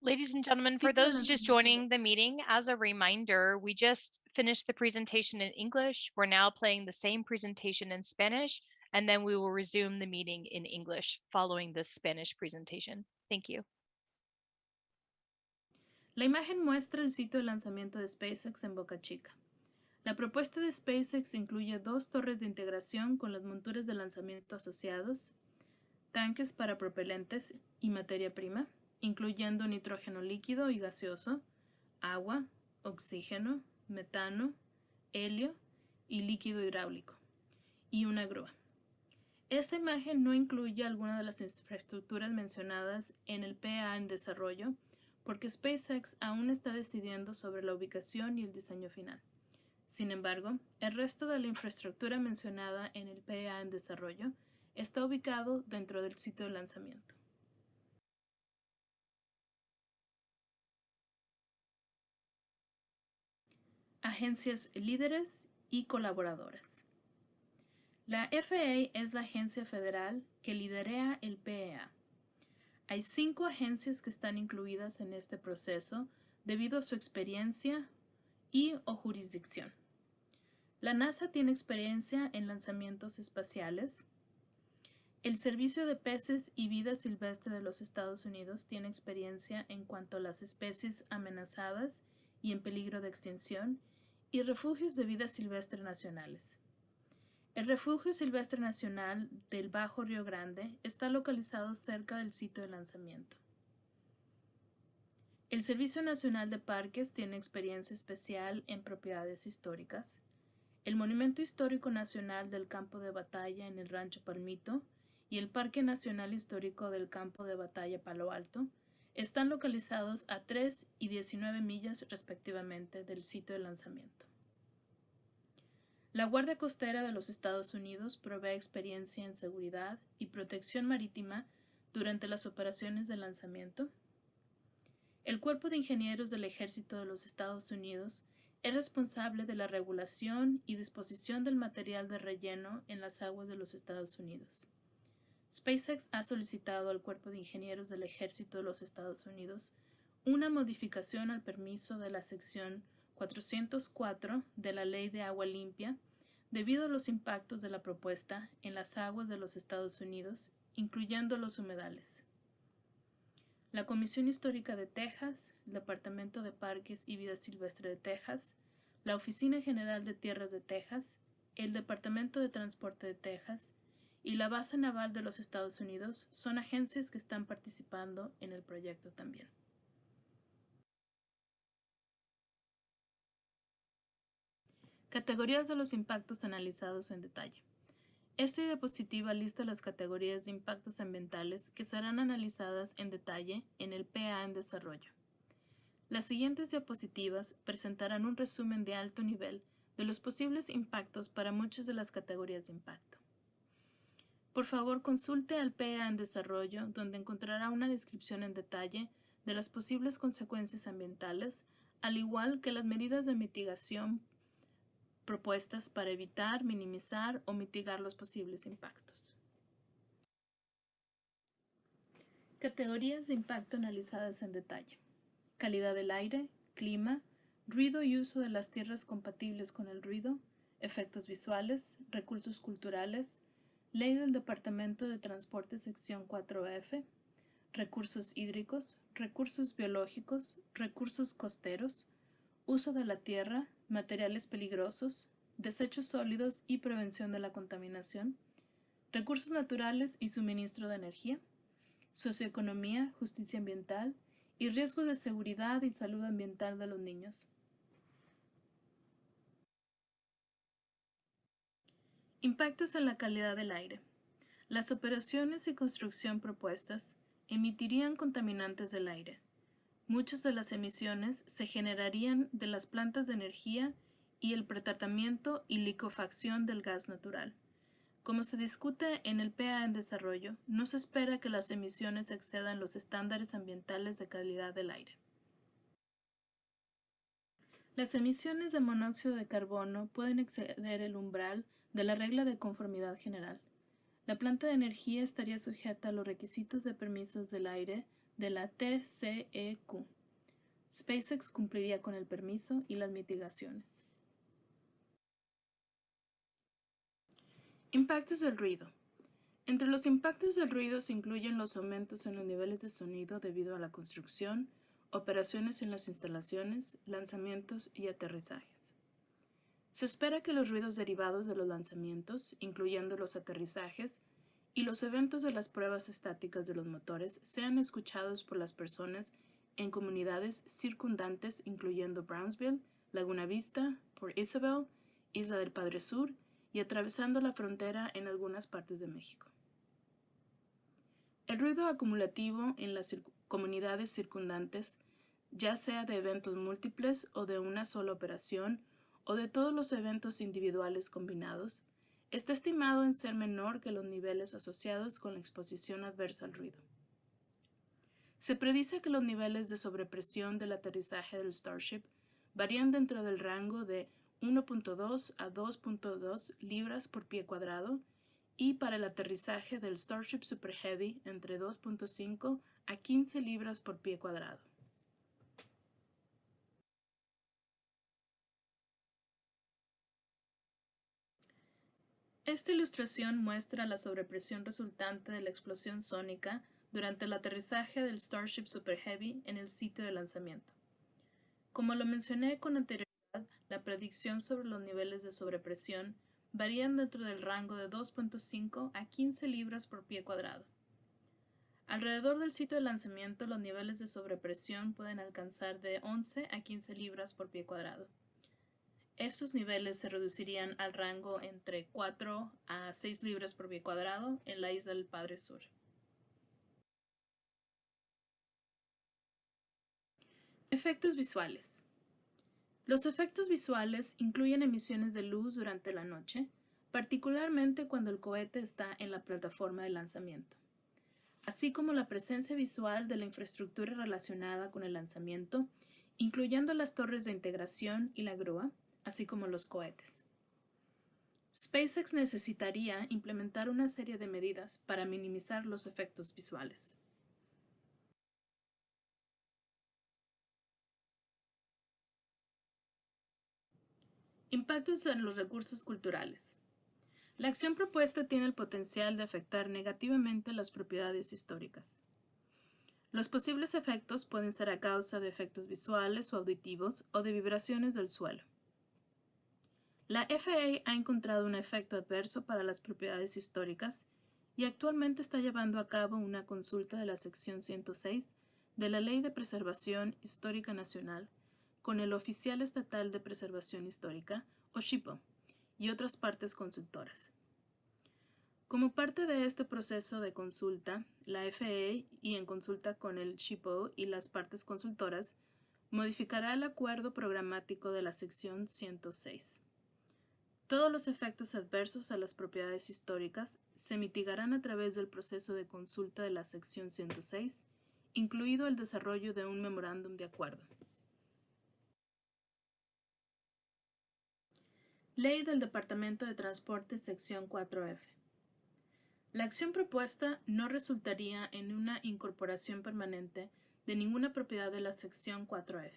Ladies and gentlemen, for Ciclo de those just lanzamiento. joining the meeting, as a reminder, we just finished the presentation in English. We're now playing the same presentation in Spanish, and then we will resume the meeting in English following this Spanish presentation. Thank you. La imagen muestra el sitio de lanzamiento de SpaceX en Boca Chica. La propuesta de SpaceX incluye 2 torres de integración con las monturas de lanzamiento asociados, tanques para propelentes y materia prima, incluyendo nitrógeno líquido y gaseoso, agua, oxígeno, metano, helio y líquido hidráulico, y una grúa. Esta imagen no incluye alguna de las infraestructuras mencionadas en el FAA en desarrollo, porque SpaceX aún está decidiendo sobre la ubicación y el diseño final. Sin embargo, el resto de la infraestructura mencionada en el FAA en desarrollo está ubicado dentro del sitio de lanzamiento. Agencias líderes y colaboradoras. La FAA es la agencia federal que lidera el FAA. Hay 5 agencias que están incluidas en este proceso debido a su experiencia o jurisdicción. La NASA tiene experiencia en lanzamientos espaciales. El Servicio de Peces y Vida Silvestre de los Estados Unidos tiene experiencia en cuanto a las especies amenazadas y en peligro de extinción y refugios de vida silvestre nacionales. El Refugio Silvestre Nacional del Bajo Río Grande está localizado cerca del sitio de lanzamiento. El Servicio Nacional de Parques tiene experiencia especial en propiedades históricas. El Monumento Histórico Nacional del Campo de Batalla en el Rancho Palmito y el Parque Nacional Histórico del Campo de Batalla Palo Alto están localizados a 3 y 19 millas respectivamente del sitio de lanzamiento. La Guardia Costera de los Estados Unidos provee experiencia en seguridad y protección marítima durante las operaciones de lanzamiento. El Cuerpo de Ingenieros del Ejército de los Estados Unidos es responsable de la regulación y disposición del material de relleno en las aguas de los Estados Unidos. SpaceX ha solicitado al Cuerpo de Ingenieros del Ejército de los Estados Unidos una modificación al permiso de la sección 404 de la Ley de Agua Limpia debido a los impactos de la propuesta en las aguas de los Estados Unidos, incluyendo los humedales. La Comisión Histórica de Texas, el Departamento de Parques y Vida Silvestre de Texas, la Oficina General de Tierras de Texas, el Departamento de Transporte de Texas y la Base Naval de los Estados Unidos son agencias que están participando en el proyecto también. Categorías de los impactos analizados en detalle. Esta diapositiva lista las categorías de impactos ambientales que serán analizadas en detalle en el FAA en desarrollo. Las siguientes diapositivas presentarán un resumen de alto nivel de los posibles impactos para muchas de las categorías de impacto. Por favor, consulte al FAA en desarrollo, donde encontrará una descripción en detalle de las posibles consecuencias ambientales, al igual que las medidas de mitigación propuestas para evitar, minimizar o mitigar los posibles impactos. Categorías de impacto analizadas en detalle. Calidad del aire, clima, ruido y uso de las tierras compatibles con el ruido, efectos visuales, recursos culturales, ley del Departamento de Transporte sección 4F, recursos hídricos, recursos biológicos, recursos costeros, uso de la tierra, materiales peligrosos, desechos sólidos y prevención de la contaminación, recursos naturales y suministro de energía, socioeconomía, justicia ambiental y riesgos de seguridad y salud ambiental de los niños. Impactos en la calidad del aire. Las operaciones y construcción propuestas emitirían contaminantes del aire. Muchas de las emisiones se generarían de las plantas de energía y el pretratamiento y licuefacción del gas natural. Como se discute en el FAA en desarrollo, no se espera que las emisiones excedan los estándares ambientales de calidad del aire. Las emisiones de monóxido de carbono pueden exceder el umbral de la regla de conformidad general. La planta de energía estaría sujeta a los requisitos de permisos del aire de la TCEQ. SpaceX cumpliría con el permiso y las mitigaciones. Impactos del ruido. Entre los impactos del ruido se incluyen los aumentos en los niveles de sonido debido a la construcción, operaciones en las instalaciones, lanzamientos y aterrizajes. Se espera que los ruidos derivados de los lanzamientos, incluyendo los aterrizajes, y los eventos de las pruebas estáticas de los motores sean escuchados por las personas en comunidades circundantes, incluyendo Brownsville, Laguna Vista, Port Isabel, Isla del Padre Sur y atravesando la frontera en algunas partes de México. El ruido acumulativo en las comunidades circundantes, ya sea de eventos múltiples o de una sola operación, o de todos los eventos individuales combinados, está estimado en ser menor que los niveles asociados con la exposición adversa al ruido. Se predice que los niveles de sobrepresión del aterrizaje del Starship varían dentro del rango de 1.2 a 2.2 libras por pie cuadrado y para el aterrizaje del Starship Super Heavy entre 2.5 a 15 libras por pie cuadrado. Esta ilustración muestra la sobrepresión resultante de la explosión sónica durante el aterrizaje del Starship Super Heavy en el sitio de lanzamiento. Como lo mencioné con anterioridad, la predicción sobre los niveles de sobrepresión varían dentro del rango de 2.5 a 15 libras por pie cuadrado. Alrededor del sitio de lanzamiento, los niveles de sobrepresión pueden alcanzar de 11 a 15 libras por pie cuadrado. Estos niveles se reducirían al rango entre 4 a 6 libras por pie cuadrado en la Isla del Padre Sur. Efectos visuales. Los efectos visuales incluyen emisiones de luz durante la noche, particularmente cuando el cohete está en la plataforma de lanzamiento, así como la presencia visual de la infraestructura relacionada con el lanzamiento, incluyendo las torres de integración y la grúa, así como los cohetes. SpaceX necesitaría implementar una serie de medidas para minimizar los efectos visuales. Impactos en los recursos culturales. La acción propuesta tiene el potencial de afectar negativamente las propiedades históricas. Los posibles efectos pueden ser a causa de efectos visuales o auditivos o de vibraciones del suelo. La FAA ha encontrado un efecto adverso para las propiedades históricas y actualmente está llevando a cabo una consulta de la sección 106 de la Ley de Preservación Histórica Nacional con el Oficial Estatal de Preservación Histórica, o SHPO, y otras partes consultoras. Como parte de este proceso de consulta, la FAA, y en consulta con el SHPO y las partes consultoras, modificará el acuerdo programático de la sección 106. Todos los efectos adversos a las propiedades históricas se mitigarán a través del proceso de consulta de la sección 106, incluido el desarrollo de un memorándum de acuerdo. Ley del Departamento de Transporte, sección 4F. La acción propuesta no resultaría en una incorporación permanente de ninguna propiedad de la sección 4F.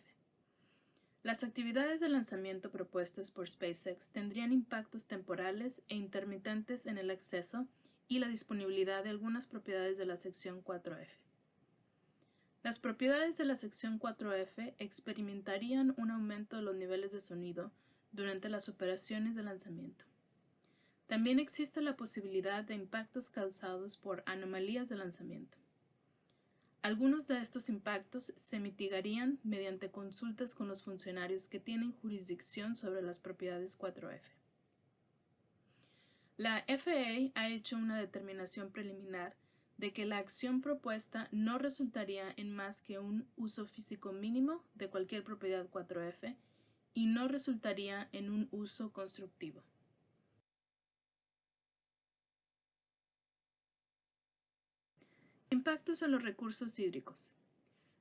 Las actividades de lanzamiento propuestas por SpaceX tendrían impactos temporales e intermitentes en el acceso y la disponibilidad de algunas propiedades de la sección 4F. Las propiedades de la sección 4F experimentarían un aumento de los niveles de sonido durante las operaciones de lanzamiento. También existe la posibilidad de impactos causados por anomalías de lanzamiento. Algunos de estos impactos se mitigarían mediante consultas con los funcionarios que tienen jurisdicción sobre las propiedades 4F. La FAA ha hecho una determinación preliminar de que la acción propuesta no resultaría en más que un uso físico mínimo de cualquier propiedad 4F y no resultaría en un uso constructivo. Impactos en los recursos hídricos.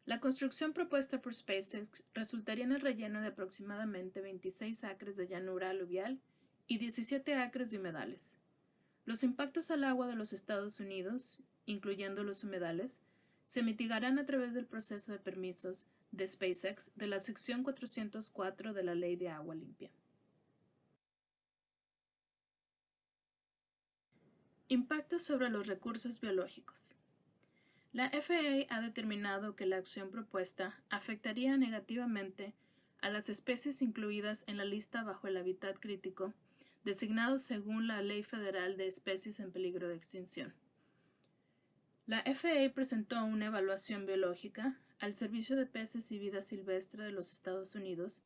La construcción propuesta por SpaceX resultaría en el relleno de aproximadamente 26 acres de llanura aluvial y 17 acres de humedales. Los impactos al agua de los Estados Unidos, incluyendo los humedales, se mitigarán a través del proceso de permisos de SpaceX de la sección 404 de la Ley de Agua Limpia. Impactos sobre los recursos biológicos. La FAA ha determinado que la acción propuesta afectaría negativamente a las especies incluidas en la lista bajo el hábitat crítico, designados según la Ley Federal de Especies en Peligro de Extinción. La FAA presentó una evaluación biológica al Servicio de Peces y Vida Silvestre de los Estados Unidos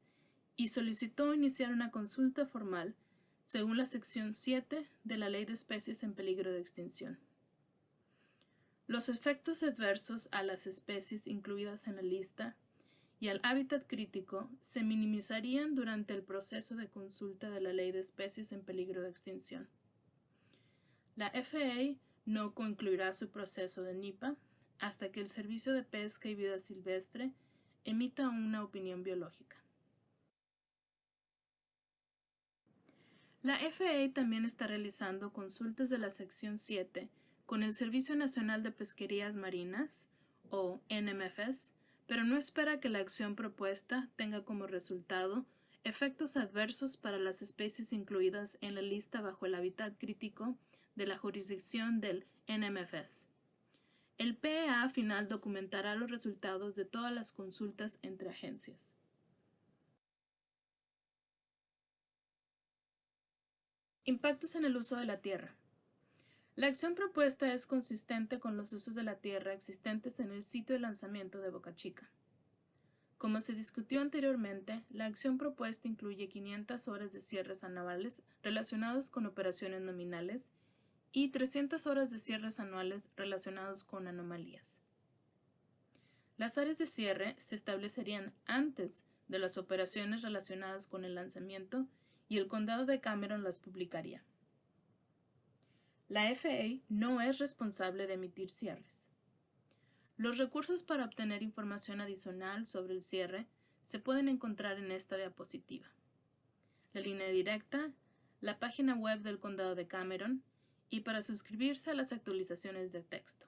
y solicitó iniciar una consulta formal según la sección 7 de la Ley de Especies en Peligro de Extinción. Los efectos adversos a las especies incluidas en la lista y al hábitat crítico se minimizarían durante el proceso de consulta de la Ley de Especies en Peligro de Extinción. La FAA no concluirá su proceso de NIPA hasta que el Servicio de Pesca y Vida Silvestre emita una opinión biológica. La FAA también está realizando consultas de la sección 7 con el Servicio Nacional de Pesquerías Marinas, o NMFS, pero no espera que la acción propuesta tenga como resultado efectos adversos para las especies incluidas en la lista bajo el hábitat crítico de la jurisdicción del NMFS. El PEA final documentará los resultados de todas las consultas entre agencias. Impactos en el uso de la tierra. La acción propuesta es consistente con los usos de la tierra existentes en el sitio de lanzamiento de Boca Chica. Como se discutió anteriormente, la acción propuesta incluye 500 horas de cierres anuales relacionados con operaciones nominales y 300 horas de cierres anuales relacionados con anomalías. Las áreas de cierre se establecerían antes de las operaciones relacionadas con el lanzamiento y el condado de Cameron las publicaría. La FAA no es responsable de emitir cierres. Los recursos para obtener información adicional sobre el cierre se pueden encontrar en esta diapositiva. La línea directa, la página web del condado de Cameron y para suscribirse a las actualizaciones de texto.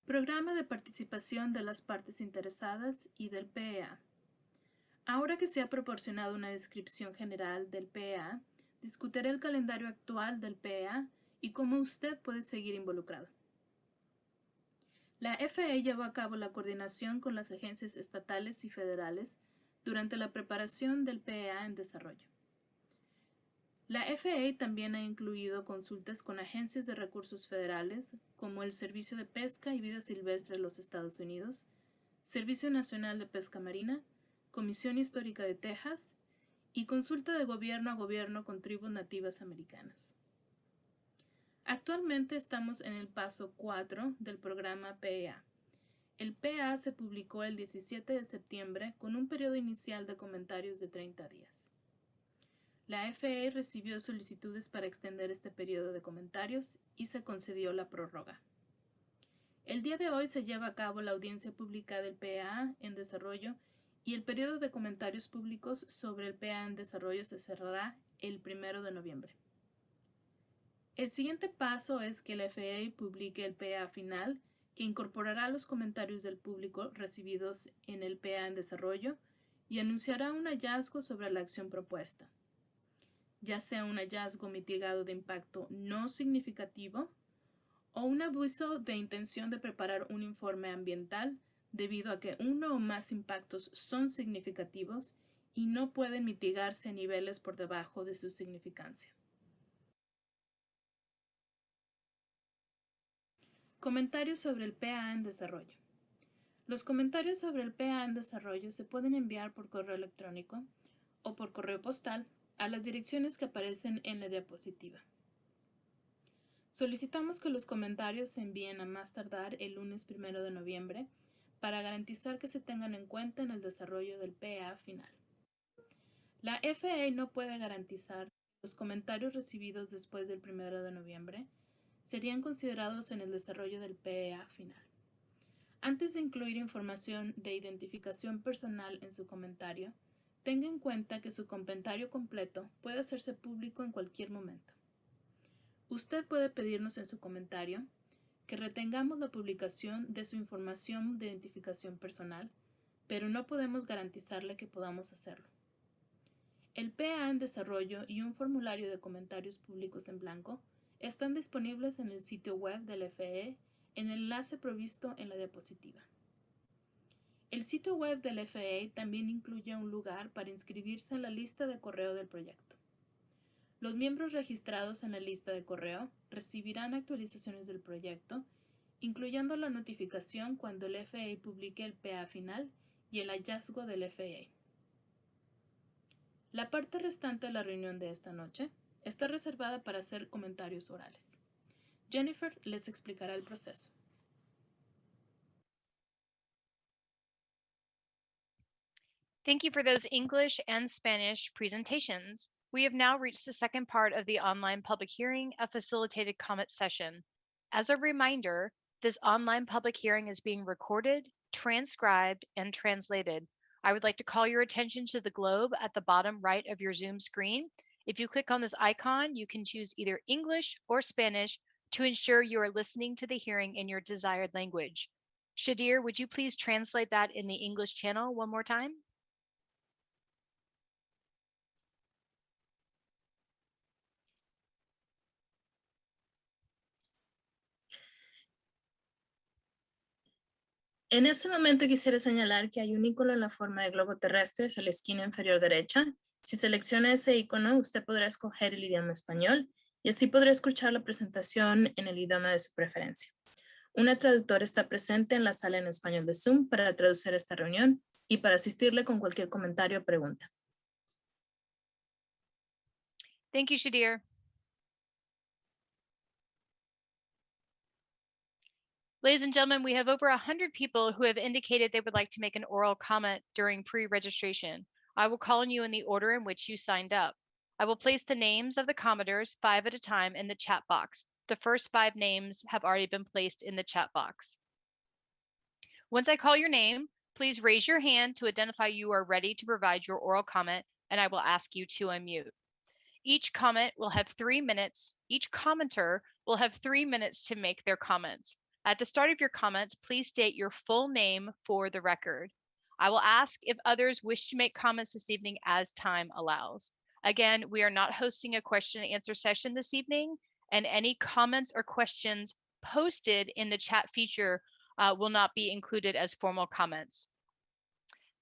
Programa de participación de las partes interesadas y del PEA. Ahora que se ha proporcionado una descripción general del PEA, discutiré el calendario actual del PEA y cómo usted puede seguir involucrado. La FAA llevó a cabo la coordinación con las agencias estatales y federales durante la preparación del PEA en desarrollo. La FAA también ha incluido consultas con agencias de recursos federales como el Servicio de Pesca y Vida Silvestre de los Estados Unidos, Servicio Nacional de Pesca Marina, Comisión Histórica de Texas y consulta de gobierno a gobierno con tribus nativas americanas. Actualmente estamos en el paso 4 del programa PEA. El PEA se publicó el 17 de septiembre con un periodo inicial de comentarios de 30 días. La FAA recibió solicitudes para extender este periodo de comentarios y se concedió la prórroga. El día de hoy se lleva a cabo la audiencia pública del PEA en desarrollo y el periodo de comentarios públicos sobre el PEA en desarrollo se cerrará el 1 de noviembre. El siguiente paso es que la FAA publique el PEA final, que incorporará los comentarios del público recibidos en el PEA en desarrollo y anunciará un hallazgo sobre la acción propuesta, ya sea un hallazgo mitigado de impacto no significativo o un aviso de intención de preparar un informe ambiental debido a que uno o más impactos son significativos y no pueden mitigarse a niveles por debajo de su significancia. Comentarios sobre el PEA en desarrollo. Los comentarios sobre el PEA en desarrollo se pueden enviar por correo electrónico o por correo postal a las direcciones que aparecen en la diapositiva. Solicitamos que los comentarios se envíen a más tardar el lunes 1 de noviembre para garantizar que se tengan en cuenta en el desarrollo del PEA final. La FAA no puede garantizar que los comentarios recibidos después del 1 de noviembre serían considerados en el desarrollo del PEA final. Antes de incluir información de identificación personal en su comentario, tenga en cuenta que su comentario completo puede hacerse público en cualquier momento. Usted puede pedirnos en su comentario que retengamos la publicación de su información de identificación personal, pero no podemos garantizarle que podamos hacerlo. El PA en desarrollo y un formulario de comentarios públicos en blanco están disponibles en el sitio web del FAA en el enlace provisto en la diapositiva. El sitio web del FAA también incluye un lugar para inscribirse en la lista de correo del proyecto. Los miembros registrados en la lista de correo recibirán actualizaciones del proyecto, incluyendo la notificación cuando el FAA publique el PA final y el hallazgo del FAA. La parte restante de la reunión de esta noche está reservada para hacer comentarios orales. Jennifer les explicará el proceso. Thank you for those English and Spanish presentations. We have now reached the second part of the online public hearing, a facilitated comment session. As a reminder, this online public hearing is being recorded, transcribed, and translated. I would like to call your attention to the globe at the bottom right of your Zoom screen. If you click on this icon, you can choose either English or Spanish to ensure you are listening to the hearing in your desired language. Shadir, would you please translate that in the English channel one more time? En este momento quisiera señalar que hay un icono en la forma de globo terrestre a la esquina inferior derecha. Si selecciona ese icono, usted podrá escoger el idioma español y así podrá escuchar la presentación en el idioma de su preferencia. Una traductora está presente en la sala en español de Zoom para traducir esta reunión y para asistirle con cualquier comentario o pregunta. Thank you, Shadir. Ladies and gentlemen, we have over 100 people who have indicated they would like to make an oral comment during pre-registration. I will call on you in the order in which you signed up. I will place the names of the commenters 5 at a time in the chat box. The first 5 names have already been placed in the chat box. Once I call your name, please raise your hand to identify you are ready to provide your oral comment, and I will ask you to unmute. Each comment will have 3 minutes. Each commenter will have 3 minutes to make their comments. At the start of your comments, please state your full name for the record. I will ask if others wish to make comments this evening as time allows. Again, we are not hosting a question and answer session this evening, and any comments or questions posted in the chat feature will not be included as formal comments.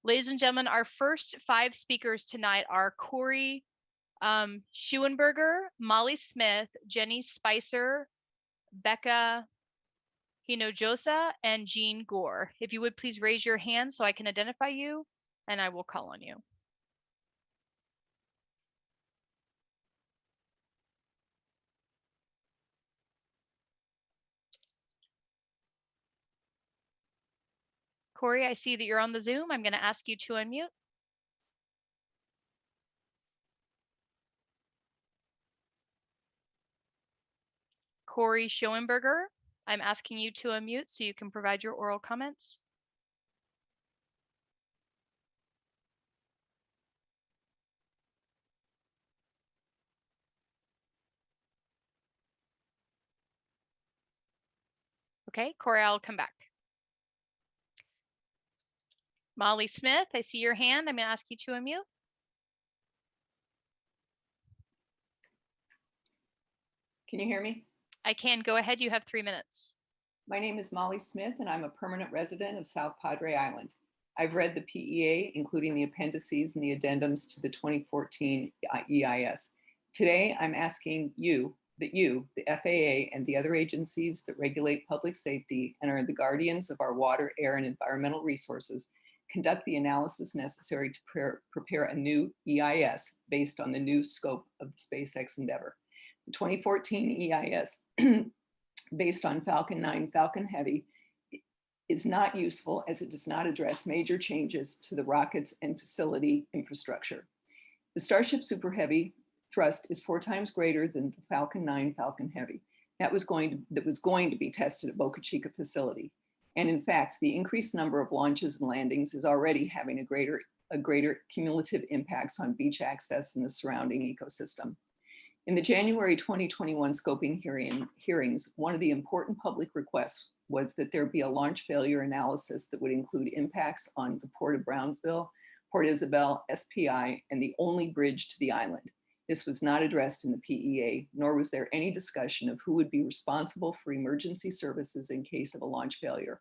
Ladies and gentlemen, our first 5 speakers tonight are Corey Schuenberger, Molly Smith, Jenny Spicer, Becca Hinojosa, and Jean Gore. If you would please raise your hand so I can identify you, and I will call on you. Corey, I see that you're on the Zoom. I'm going to ask you to unmute. Corey Schoenberger, I'm asking you to unmute so you can provide your oral comments. Okay, Corey, I'll come back. Molly Smith, I see your hand. I'm going to ask you to unmute. Can you hear me? I can. Go ahead. You have 3 minutes. My name is Molly Smith, and I'm a permanent resident of South Padre Island. I've read the PEA, including the appendices and the addendums to the 2014 EIS. Today, I'm asking you, the FAA, and the other agencies that regulate public safety and are the guardians of our water, air, and environmental resources, conduct the analysis necessary to prepare a new EIS based on the new scope of the SpaceX endeavor. The 2014 EIS, based on Falcon 9 Falcon Heavy, is not useful as it does not address major changes to the rockets and facility infrastructure. The Starship Super Heavy thrust is 4 times greater than the Falcon 9 Falcon Heavy. That was going to be tested at Boca Chica facility. And in fact, the increased number of launches and landings is already having a greater cumulative impacts on beach access and the surrounding ecosystem. In the January 2021 scoping hearings, one of the important public requests was that there be a launch failure analysis that would include impacts on the Port of Brownsville, Port Isabel, SPI, and the only bridge to the island. This was not addressed in the PEA, nor was there any discussion of who would be responsible for emergency services in case of a launch failure.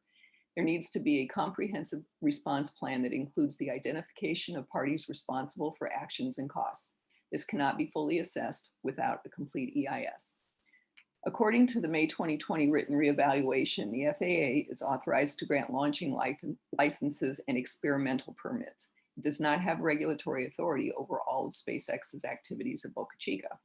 There needs to be a comprehensive response plan that includes the identification of parties responsible for actions and costs. This cannot be fully assessed without a complete EIS. According to the May 2020 written reevaluation, the FAA is authorized to grant launching licenses and experimental permits. It does not have regulatory authority over all of SpaceX's activities at Boca Chica.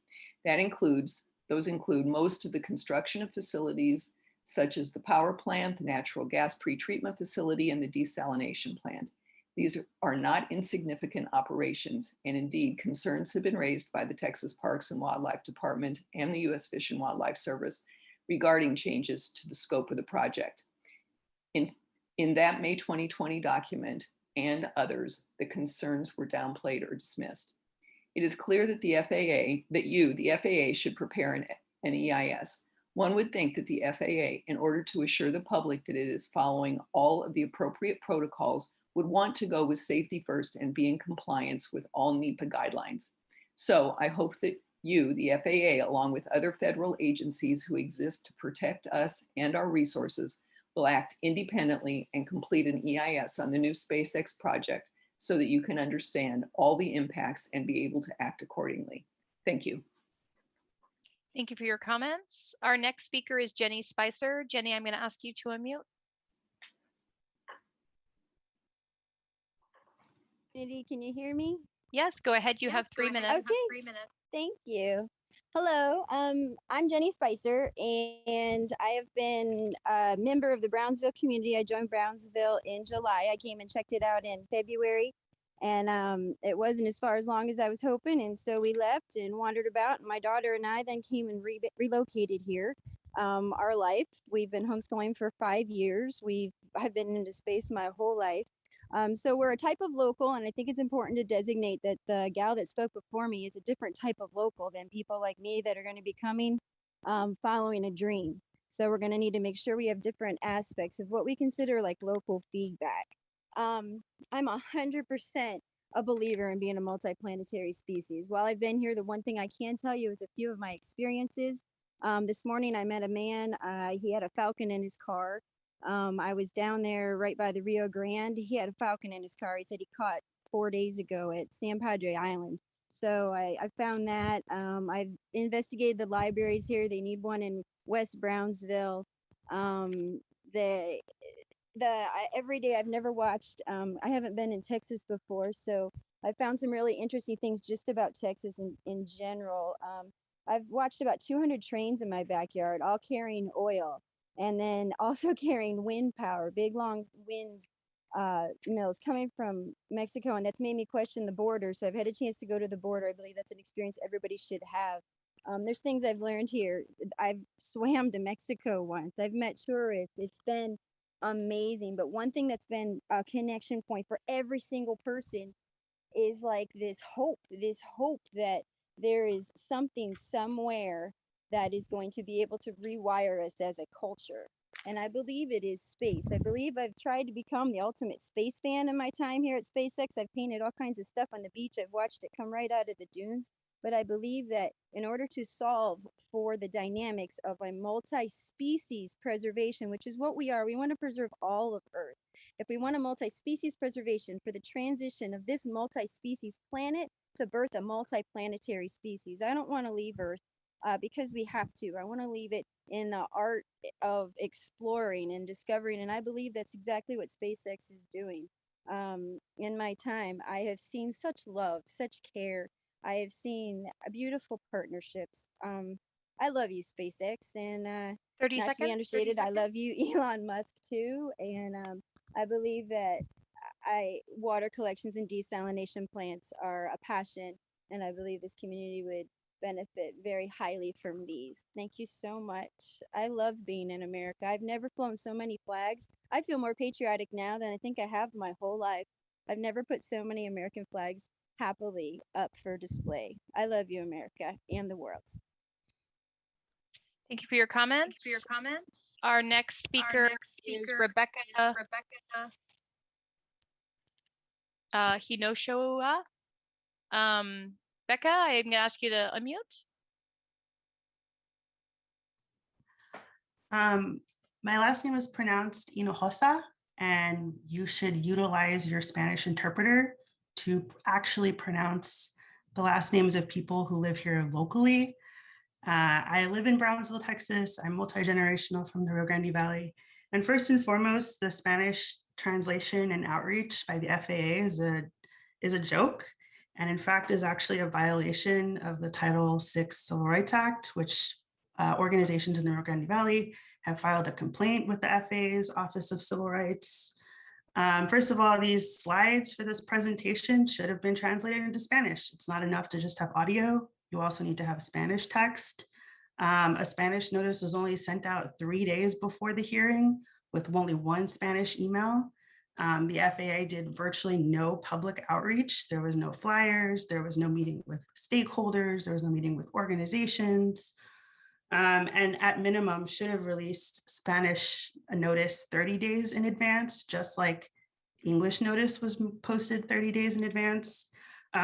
Those include most of the construction of facilities, such as the power plant, the natural gas pretreatment facility, and the desalination plant. These are not insignificant operations, and indeed, concerns have been raised by the Texas Parks and Wildlife Department and the U.S. Fish and Wildlife Service regarding changes to the scope of the project. In that May 2020 document and others, the concerns were downplayed or dismissed. It is clear that the FAA, should prepare an EIS. One would think that the FAA, in order to assure the public that it is following all of the appropriate protocols, would want to go with safety first and be in compliance with all NEPA guidelines. So I hope that you, the FAA, along with other federal agencies who exist to protect us and our resources, will act independently and complete an EIS on the new SpaceX project so that you can understand all the impacts and be able to act accordingly. Thank you. Thank you for your comments. Our next speaker is Jenny Spicer. Jenny, I'm going to ask you to unmute. Can you hear me? Yes, go ahead. You have 3 minutes. Okay. Thank you. Hello, I'm Jenny Spicer, and I have been a member of the Brownsville community. I joined Brownsville in July. I came and checked it out in February, and it wasn't as far as long as I was hoping, and so we left and wandered about. My daughter and I then came and relocated here. Our life, we've been homeschooling for 5 years. I've been into space my whole life. So we're a type of local, and I think it's important to designate that the gal that spoke before me is a different type of local than people like me that are going to be coming following a dream. So we're going to need to make sure we have different aspects of what we consider like local feedback. I'm 100% a believer in being a multiplanetary species. While I've been here, the one thing I can tell you is a few of my experiences. This morning I met a man, he had a falcon in his car. I was down there right by the Rio Grande. He had a falcon in his car. He said he caught 4 days ago at San Padre Island. So I found that. I've investigated the libraries here. They need one in West Brownsville. Every day I've never watched. I haven't been in Texas before, so I found some really interesting things just about Texas in general. I've watched about 200 trains in my backyard, all carrying oil. And then also carrying wind power, big long wind mills coming from Mexico, and that's made me question the border. So I've had a chance to go to the border. I believe that's an experience everybody should have. There's things I've learned here. I've swam to Mexico once. I've met tourists. It's been amazing. But one thing that's been a connection point for every single person is like this hope that there is something somewhere that is going to be able to rewire us as a culture. And I believe it is space. I believe I've tried to become the ultimate space fan in my time here at SpaceX. I've painted all kinds of stuff on the beach. I've watched it come right out of the dunes. But I believe that in order to solve for the dynamics of a multi-species preservation, which is what we are, we want to preserve all of Earth. If we want a multi-species preservation for the transition of this multi-species planet to birth a multi-planetary species, I don't want to leave Earth because we have to. I want to leave it in the art of exploring and discovering, and I believe that's exactly what SpaceX is doing. In my time, I have seen such love, such care. I have seen beautiful partnerships. I love you, SpaceX, and 30 not seconds. to be understated, I love you, Elon Musk, too. And I believe that water collections and desalination plants are a passion, and I believe this community would benefit very highly from these. Thank you so much. I love being in America. I've never flown so many flags. I feel more patriotic now than I think I have my whole life. I've never put so many American flags happily up for display. I love you, America, and the world. Thank you for your comments. Our next speaker is Rebecca Hinoshoa. Becca, I'm going to ask you to unmute. My last name is pronounced Hinojosa, and you should utilize your Spanish interpreter to actually pronounce the last names of people who live here locally. I live in Brownsville, Texas. I'm multi-generational from the Rio Grande Valley. And first and foremost, the Spanish translation and outreach by the FAA is a joke, and in fact is actually a violation of the Title VI Civil Rights Act, which organizations in the Rio Grande Valley have filed a complaint with the FAA's Office of Civil Rights. First of all, these slides for this presentation should have been translated into Spanish. It's not enough to just have audio. You also need to have Spanish text. A Spanish notice was only sent out 3 days before the hearing with only one Spanish email. The FAA did virtually no public outreach. There was no flyers. There was no meeting with stakeholders. There was no meeting with organizations. And at minimum should have released Spanish notice 30 days in advance, just like English notice was posted 30 days in advance.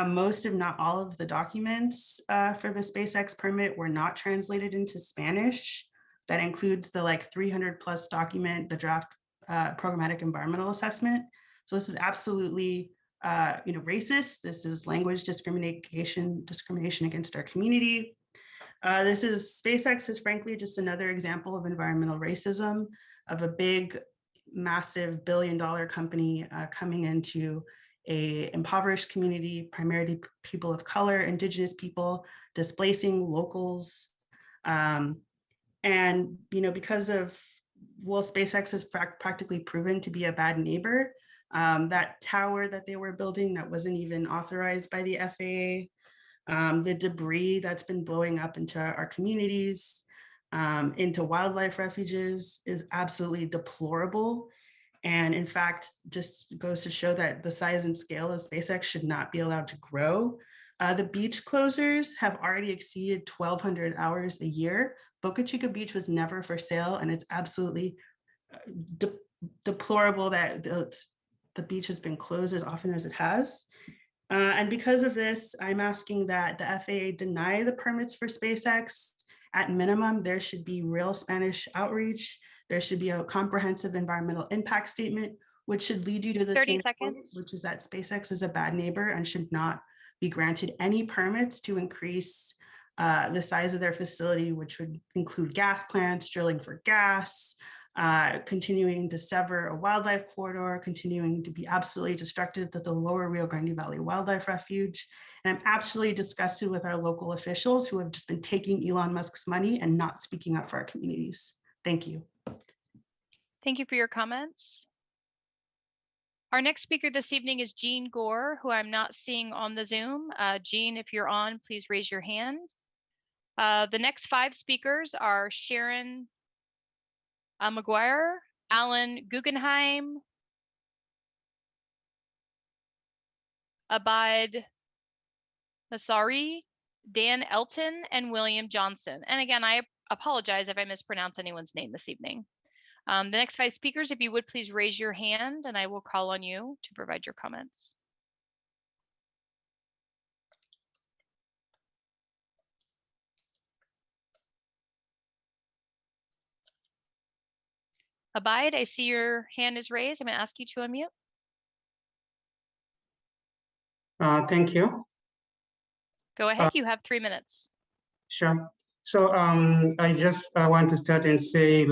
Most, if not all, of the documents for the SpaceX permit were not translated into Spanish. That includes the 300 plus document, the draft programmatic environmental assessment. So this is absolutely racist. This is language discrimination against our community. SpaceX is frankly just another example of environmental racism, of a big, massive billion-dollar company coming into a impoverished community, primarily people of color, indigenous people, displacing locals. And because of, SpaceX has practically proven to be a bad neighbor. That tower that they were building that wasn't even authorized by the FAA, the debris that's been blowing up into our communities, into wildlife refuges is absolutely deplorable. And in fact, just goes to show that the size and scale of SpaceX should not be allowed to grow. The beach closures have already exceeded 1,200 hours a year. Boca Chica Beach was never for sale, and it's absolutely deplorable that the beach has been closed as often as it has. And because of this, I'm asking that the FAA deny the permits for SpaceX. At minimum, there should be real Spanish outreach. There should be a comprehensive environmental impact statement, which should lead you to the 30 same seconds. point, which is that SpaceX is a bad neighbor and should not be granted any permits to increase the size of their facility, which would include gas plants, drilling for gas, continuing to sever a wildlife corridor, continuing to be absolutely destructive to the lower Rio Grande Valley Wildlife Refuge. And I'm absolutely disgusted with our local officials who have just been taking Elon Musk's money and not speaking up for our communities. Thank you. Thank you for your comments. Our next speaker this evening is Jean Gore, who I'm not seeing on the Zoom. Jean, if you're on, please raise your hand. The next 5 speakers are Sharon McGuire, Alan Guggenheim, Abid Masari, Dan Elton, and William Johnson. And again, I apologize if I mispronounce anyone's name this evening. The next 5 speakers, if you would please raise your hand and I will call on you to provide your comments. Abid, I see your hand is raised. I'm going to ask you to unmute. Thank you. Go ahead, you have 3 minutes. Sure. So I just want to start and say,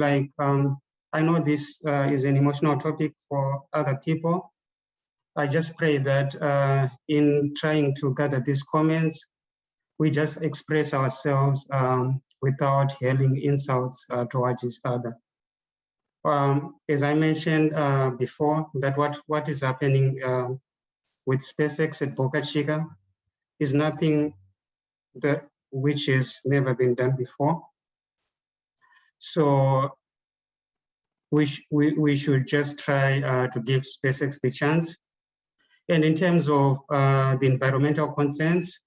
I know this is an emotional topic for other people. I just pray that in trying to gather these comments, we just express ourselves without hurling insults towards each other. As I mentioned before, that what is happening with SpaceX at Boca Chica is nothing which has never been done before. So we should just try to give SpaceX the chance. And in terms of the environmental concerns,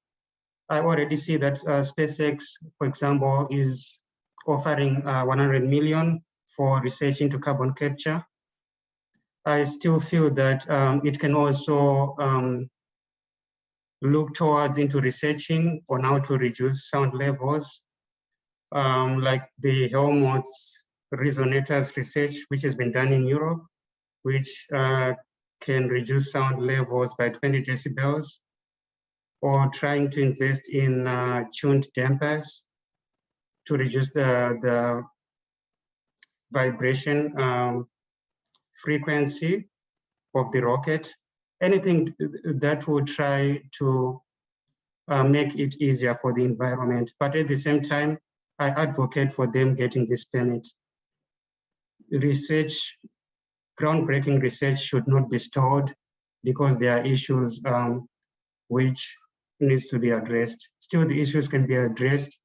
I already see that SpaceX, for example, is offering 100 million for research into carbon capture. I still feel that it can also look towards into researching on how to reduce sound levels, like the Helmholtz resonators research, which has been done in Europe, which can reduce sound levels by 20 decibels, or trying to invest in tuned dampers to reduce the vibration frequency of the rocket. Anything that would try to make it easier for the environment. But at the same time, I advocate for them getting this permit. Research, groundbreaking research should not be stalled because there are issues which needs to be addressed. Still, the issues can be addressed,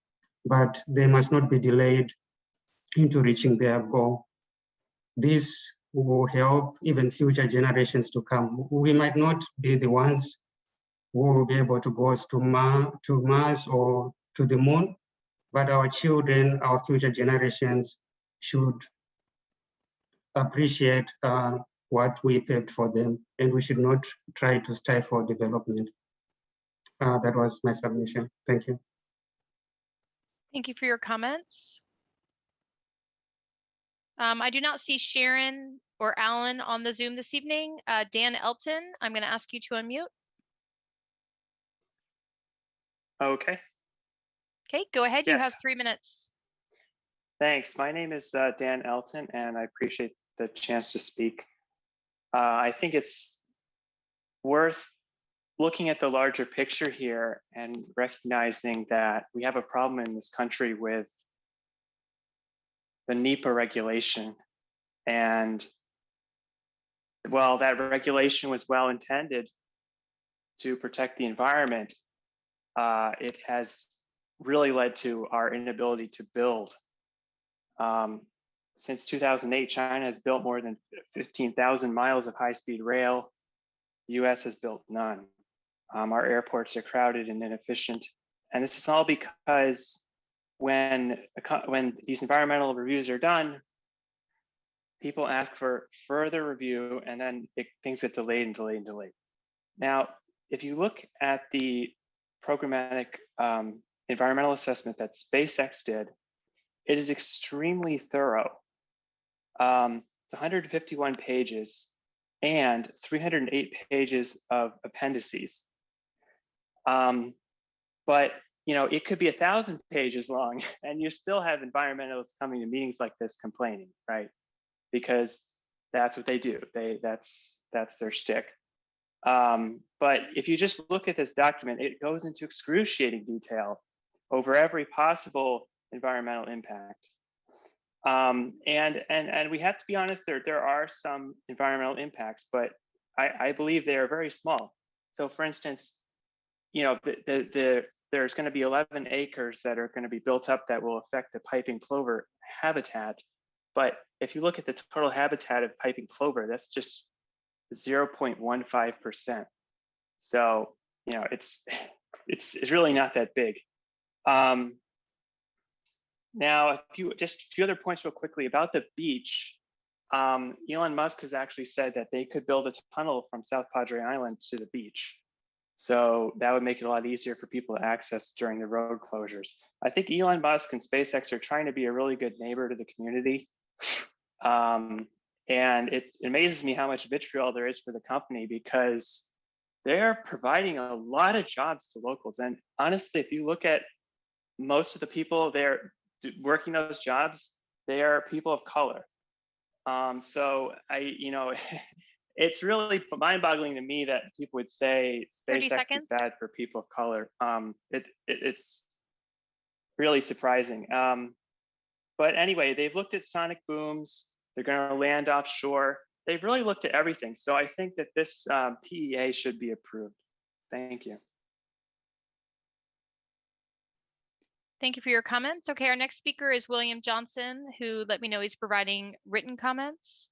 but they must not be delayed into reaching their goal. This will help even future generations to come. We might not be the ones who will be able to go to Mars or to the moon, but our children, our future generations should appreciate what we paid for them, and we should not try to stifle development. That was my submission. Thank you. Thank you for your comments. I do not see Sharon or Alan on the Zoom this evening. Dan Elton, I'm going to ask you to unmute. Okay. Okay, go ahead. You Yes. have 3 minutes. Thanks. My name is Dan Elton, and I appreciate the chance to speak. I think it's worth looking at the larger picture here and recognizing that we have a problem in this country with the NEPA regulation. And while that regulation was well intended to protect the environment, it has really led to our inability to build. Since 2008, China has built more than 15,000 miles of high-speed rail. The US has built none. Our airports are crowded and inefficient. And this is all because when these environmental reviews are done, people ask for further review, and then things get delayed and delayed and delayed. Now, if you look at the programmatic environmental assessment that SpaceX did, it is extremely thorough. It's 151 pages and 308 pages of appendices. But it could be 1,000 pages long, and you still have environmentalists coming to meetings like this complaining, right? Because that's what they do. That's their shtick. But if you just look at this document, it goes into excruciating detail over every possible environmental impact. And we have to be honest, there are some environmental impacts, but I believe they are very small. So for instance, there's going to be 11 acres that are going to be built up that will affect the piping plover habitat. But if you look at the total habitat of piping plover, that's just 0.15%. So it's really not that big. Now, a few other points real quickly about the beach. Elon Musk has actually said that they could build a tunnel from South Padre Island to the beach. So that would make it a lot easier for people to access during the road closures. I think Elon Musk and SpaceX are trying to be a really good neighbor to the community. And it amazes me how much vitriol there is for the company, because they're providing a lot of jobs to locals. And honestly, if you look at most of the people there working those jobs, they are people of color. So it's really mind-boggling to me that people would say SpaceX is bad for people of color. It's really surprising. But anyway, they've looked at sonic booms. They're going to land offshore. They've really looked at everything. So I think that this PEA should be approved. Thank you. Thank you for your comments. Okay, our next speaker is William Johnson, who let me know he's providing written comments.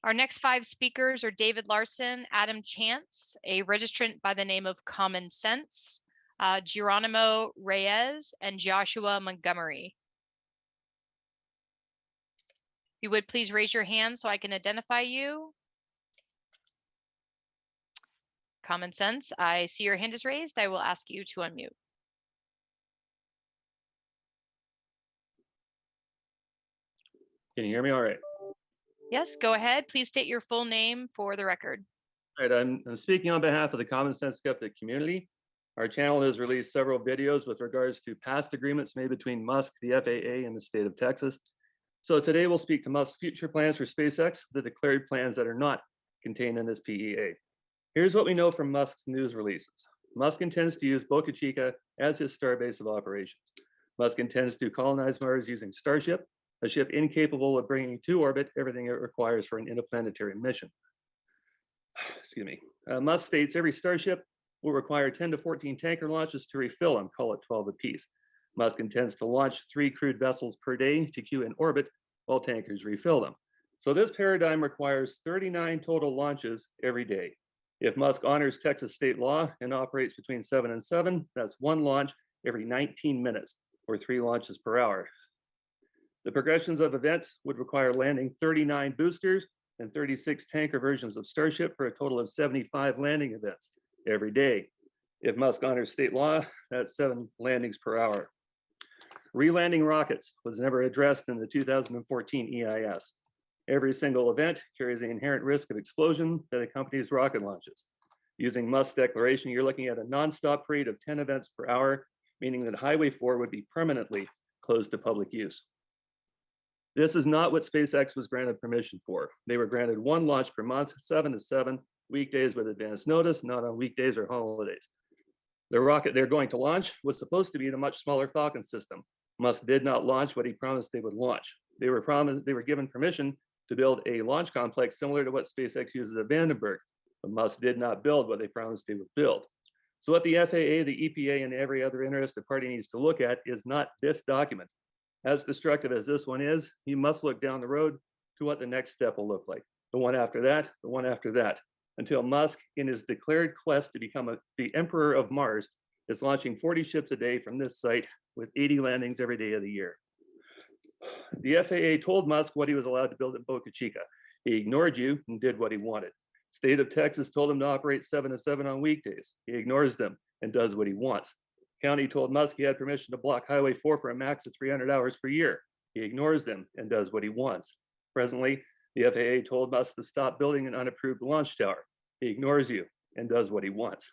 Our next 5 speakers are David Larson, Adam Chance, a registrant by the name of Common Sense, Geronimo Reyes, and Joshua Montgomery. If you would please raise your hand so I can identify you. Common Sense, I see your hand is raised. I will ask you to unmute. Can you hear me all right? Yes, go ahead. Please state your full name for the record. All right, I'm speaking on behalf of the Common Sense Skeptic community. Our channel has released several videos with regards to past agreements made between Musk, the FAA, and the state of Texas. So today we'll speak to Musk's future plans for SpaceX, the declared plans that are not contained in this PEA. Here's what we know from Musk's news releases. Musk intends to use Boca Chica as his starbase of operations. Musk intends to colonize Mars using Starship, a ship incapable of bringing to orbit everything it requires for an interplanetary mission. Excuse me. Musk states every Starship will require 10 to 14 tanker launches to refill them, call it 12 apiece. Musk intends to launch 3 crewed vessels per day to queue in orbit while tankers refill them. So this paradigm requires 39 total launches every day. If Musk honors Texas state law and operates between 7 and 7, that's 1 launch every 19 minutes, or 3 launches per hour. The progressions of events would require landing 39 boosters and 36 tanker versions of Starship for a total of 75 landing events every day. If Musk honors state law, that's 7 landings per hour. Re-landing rockets was never addressed in the 2014 EIS. Every single event carries the inherent risk of explosion that accompanies rocket launches. Using Musk's declaration, you're looking at a nonstop rate of 10 events per hour, meaning that Highway 4 would be permanently closed to public use. This is not what SpaceX was granted permission for. They were granted 1 launch per month, 7 to 7, weekdays with advance notice, not on weekdays or holidays. The rocket they're going to launch was supposed to be the much smaller Falcon system. Musk did not launch what he promised they would launch. They were given permission to build a launch complex similar to what SpaceX uses at Vandenberg, but Musk did not build what they promised they would build. So what the FAA, the EPA, and every other interested party needs to look at is not this document. As destructive as this one is, you must look down the road to what the next step will look like. The one after that, the one after that, until Musk, in his declared quest to become the emperor of Mars, is launching 40 ships a day from this site with 80 landings every day of the year. The FAA told Musk what he was allowed to build at Boca Chica. He ignored you and did what he wanted. State of Texas told him to operate 7 to 7 on weekdays. He ignores them and does what he wants. County told Musk he had permission to block Highway 4 for a max of 300 hours per year. He ignores them and does what he wants. Presently, the FAA told Musk to stop building an unapproved launch tower. He ignores you and does what he wants.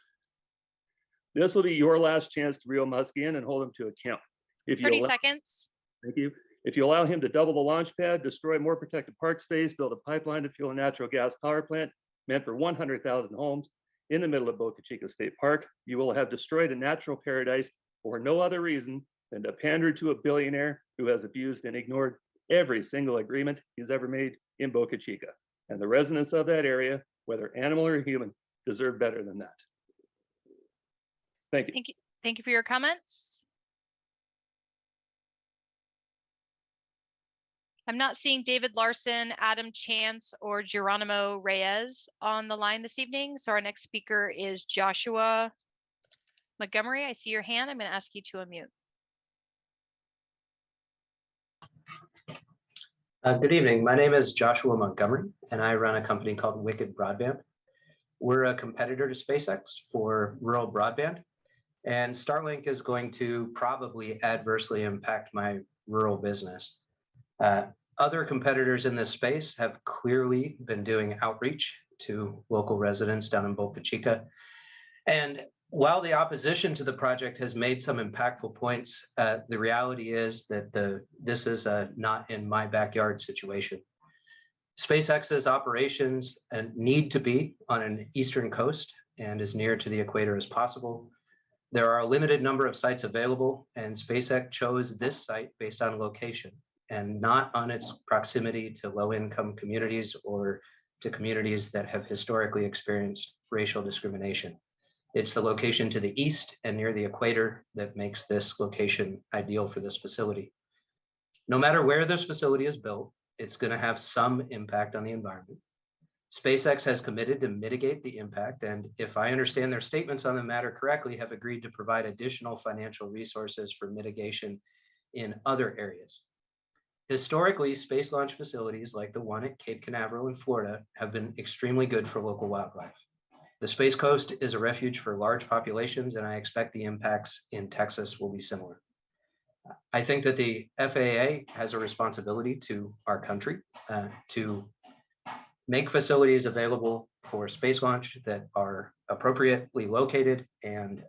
This will be your last chance to reel Musk in and hold him to account. If you 30 seconds. Thank you. If you allow him to double the launch pad, destroy more protected park space, build a pipeline to fuel a natural gas power plant meant for 100,000 homes in the middle of Boca Chica State Park, you will have destroyed a natural paradise for no other reason than to pander to a billionaire who has abused and ignored every single agreement he's ever made in Boca Chica. And the residents of that area, whether animal or human, deserve better than that. Thank you. Thank you for your comments. I'm not seeing David Larson, Adam Chance, or Geronimo Reyes on the line this evening. So our next speaker is Joshua Montgomery. I see your hand. I'm going to ask you to unmute. Good evening. My name is Joshua Montgomery, and I run a company called Wicked Broadband. We're a competitor to SpaceX for rural broadband, and Starlink is going to probably adversely impact my rural business. Other competitors in this space have clearly been doing outreach to local residents down in Boca Chica. And while the opposition to the project has made some impactful points, the reality is that this is a not in my backyard situation. SpaceX's operations need to be on an eastern coast and as near to the equator as possible. There are a limited number of sites available, and SpaceX chose this site based on location and not on its proximity to low-income communities or to communities that have historically experienced racial discrimination. It's the location to the east and near the equator that makes this location ideal for this facility. No matter where this facility is built, it's going to have some impact on the environment. SpaceX has committed to mitigate the impact, and if I understand their statements on the matter correctly, have agreed to provide additional financial resources for mitigation in other areas. Historically, space launch facilities like the one at Cape Canaveral in Florida have been extremely good for local wildlife. The Space Coast is a refuge for large populations, and I expect the impacts in Texas will be similar. I think that the FAA has a responsibility to our country to make facilities available for space launch that are appropriately located and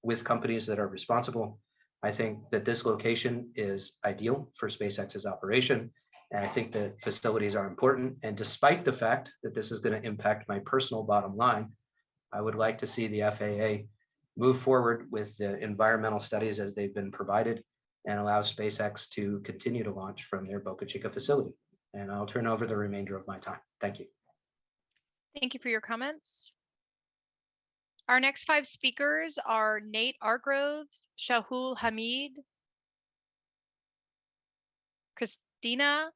with companies that are responsible. I think that this location is ideal for SpaceX's operation, and I think that facilities are important. And despite the fact that this is going to impact my personal bottom line, I would like to see the FAA move forward with the environmental studies as they've been provided and allow SpaceX to continue to launch from their Boca Chica facility. And I'll turn over the remainder of my time. Thank you. Thank you for your comments. Our next 5 speakers are Nate Argroves, Shahul Hamid, Christina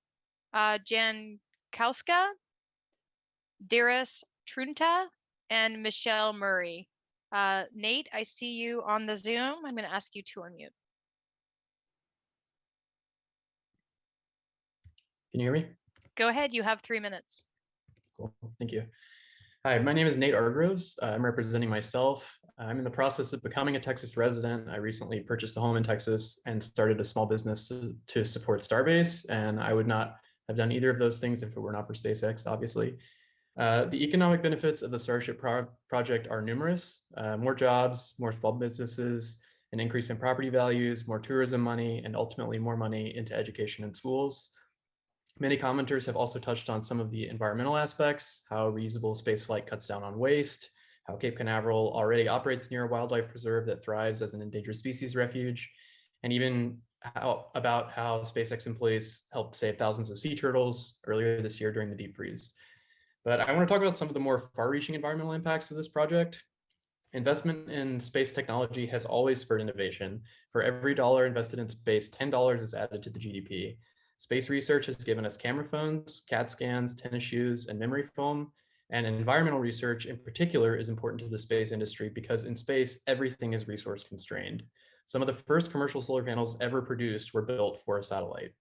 Jankowska, Darius Trunta, and Michelle Murray. Nate, I see you on the Zoom. I'm going to ask you to unmute. Can you hear me? Go ahead. You have 3 minutes. Cool. Thank you. Hi, my name is Nate Argroves. I'm representing myself. I'm in the process of becoming a Texas resident. I recently purchased a home in Texas and started a small business to support Starbase, and I would not have done either of those things if it were not for SpaceX, obviously. The economic benefits of the Starship project are numerous. More jobs, more small businesses, an increase in property values, more tourism money, and ultimately more money into education and schools. Many commenters have also touched on some of the environmental aspects, how reusable spaceflight cuts down on waste, how Cape Canaveral already operates near a wildlife preserve that thrives as an endangered species refuge, and even about how SpaceX employees helped save thousands of sea turtles earlier this year during the deep freeze. But I want to talk about some of the more far-reaching environmental impacts of this project. Investment in space technology has always spurred innovation. For every dollar invested in space, $10 is added to the GDP. Space research has given us camera phones, CAT scans, tennis shoes, and memory foam. And environmental research in particular is important to the space industry because in space, everything is resource constrained. Some of the first commercial solar panels ever produced were built for a satellite.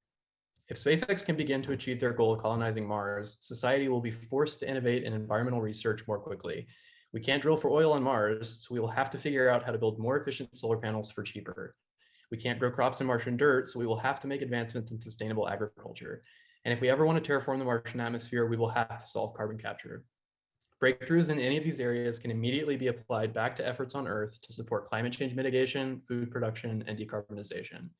If SpaceX can begin to achieve their goal of colonizing Mars, society will be forced to innovate in environmental research more quickly. We can't drill for oil on Mars, so we will have to figure out how to build more efficient solar panels for cheaper. We can't grow crops in Martian dirt, so we will have to make advancements in sustainable agriculture. And if we ever want to terraform the Martian atmosphere, we will have to solve carbon capture. Breakthroughs in any of these areas can immediately be applied back to efforts on Earth to support climate change mitigation, food production, and decarbonization.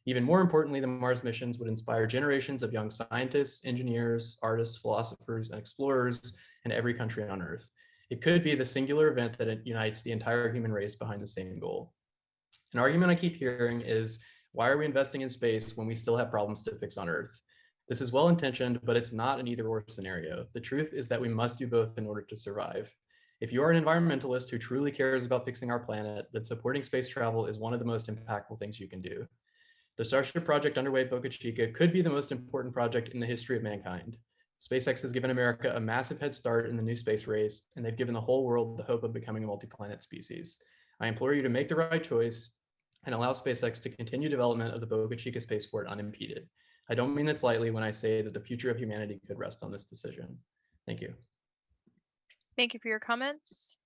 Even more importantly, the Mars missions would inspire generations of young scientists, engineers, artists, philosophers, and explorers in every country on Earth. It could be the singular event that unites the entire human race behind the same goal. An argument I keep hearing is, why are we investing in space when we still have problems to fix on Earth? This is well-intentioned, but it's not an either-or scenario. The truth is that we must do both in order to survive. If you are an environmentalist who truly cares about fixing our planet, then supporting space travel is one of the most impactful things you can do. The Starship project underway at Boca Chica could be the most important project in the history of mankind. SpaceX has given America a massive head start in the new space race, and they've given the whole world the hope of becoming a multi-planet species. I implore you to make the right choice and allow SpaceX to continue development of the Boca Chica spaceport unimpeded. I don't mean this lightly when I say that the future of humanity could rest on this decision. Thank you. Thank you for your comments.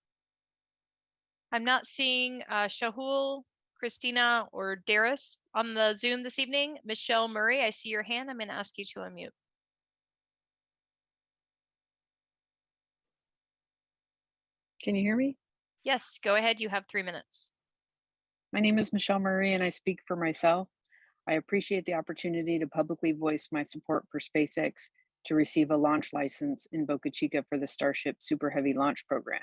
I'm not seeing Shahul, Christina, or Darius on the Zoom this evening. Michelle Murray, I see your hand. I'm going to ask you to unmute. Can you hear me? Yes, go ahead. You have 3 minutes. My name is Michelle Murray and I speak for myself. I appreciate the opportunity to publicly voice my support for SpaceX to receive a launch license in Boca Chica for the Starship Super Heavy launch program.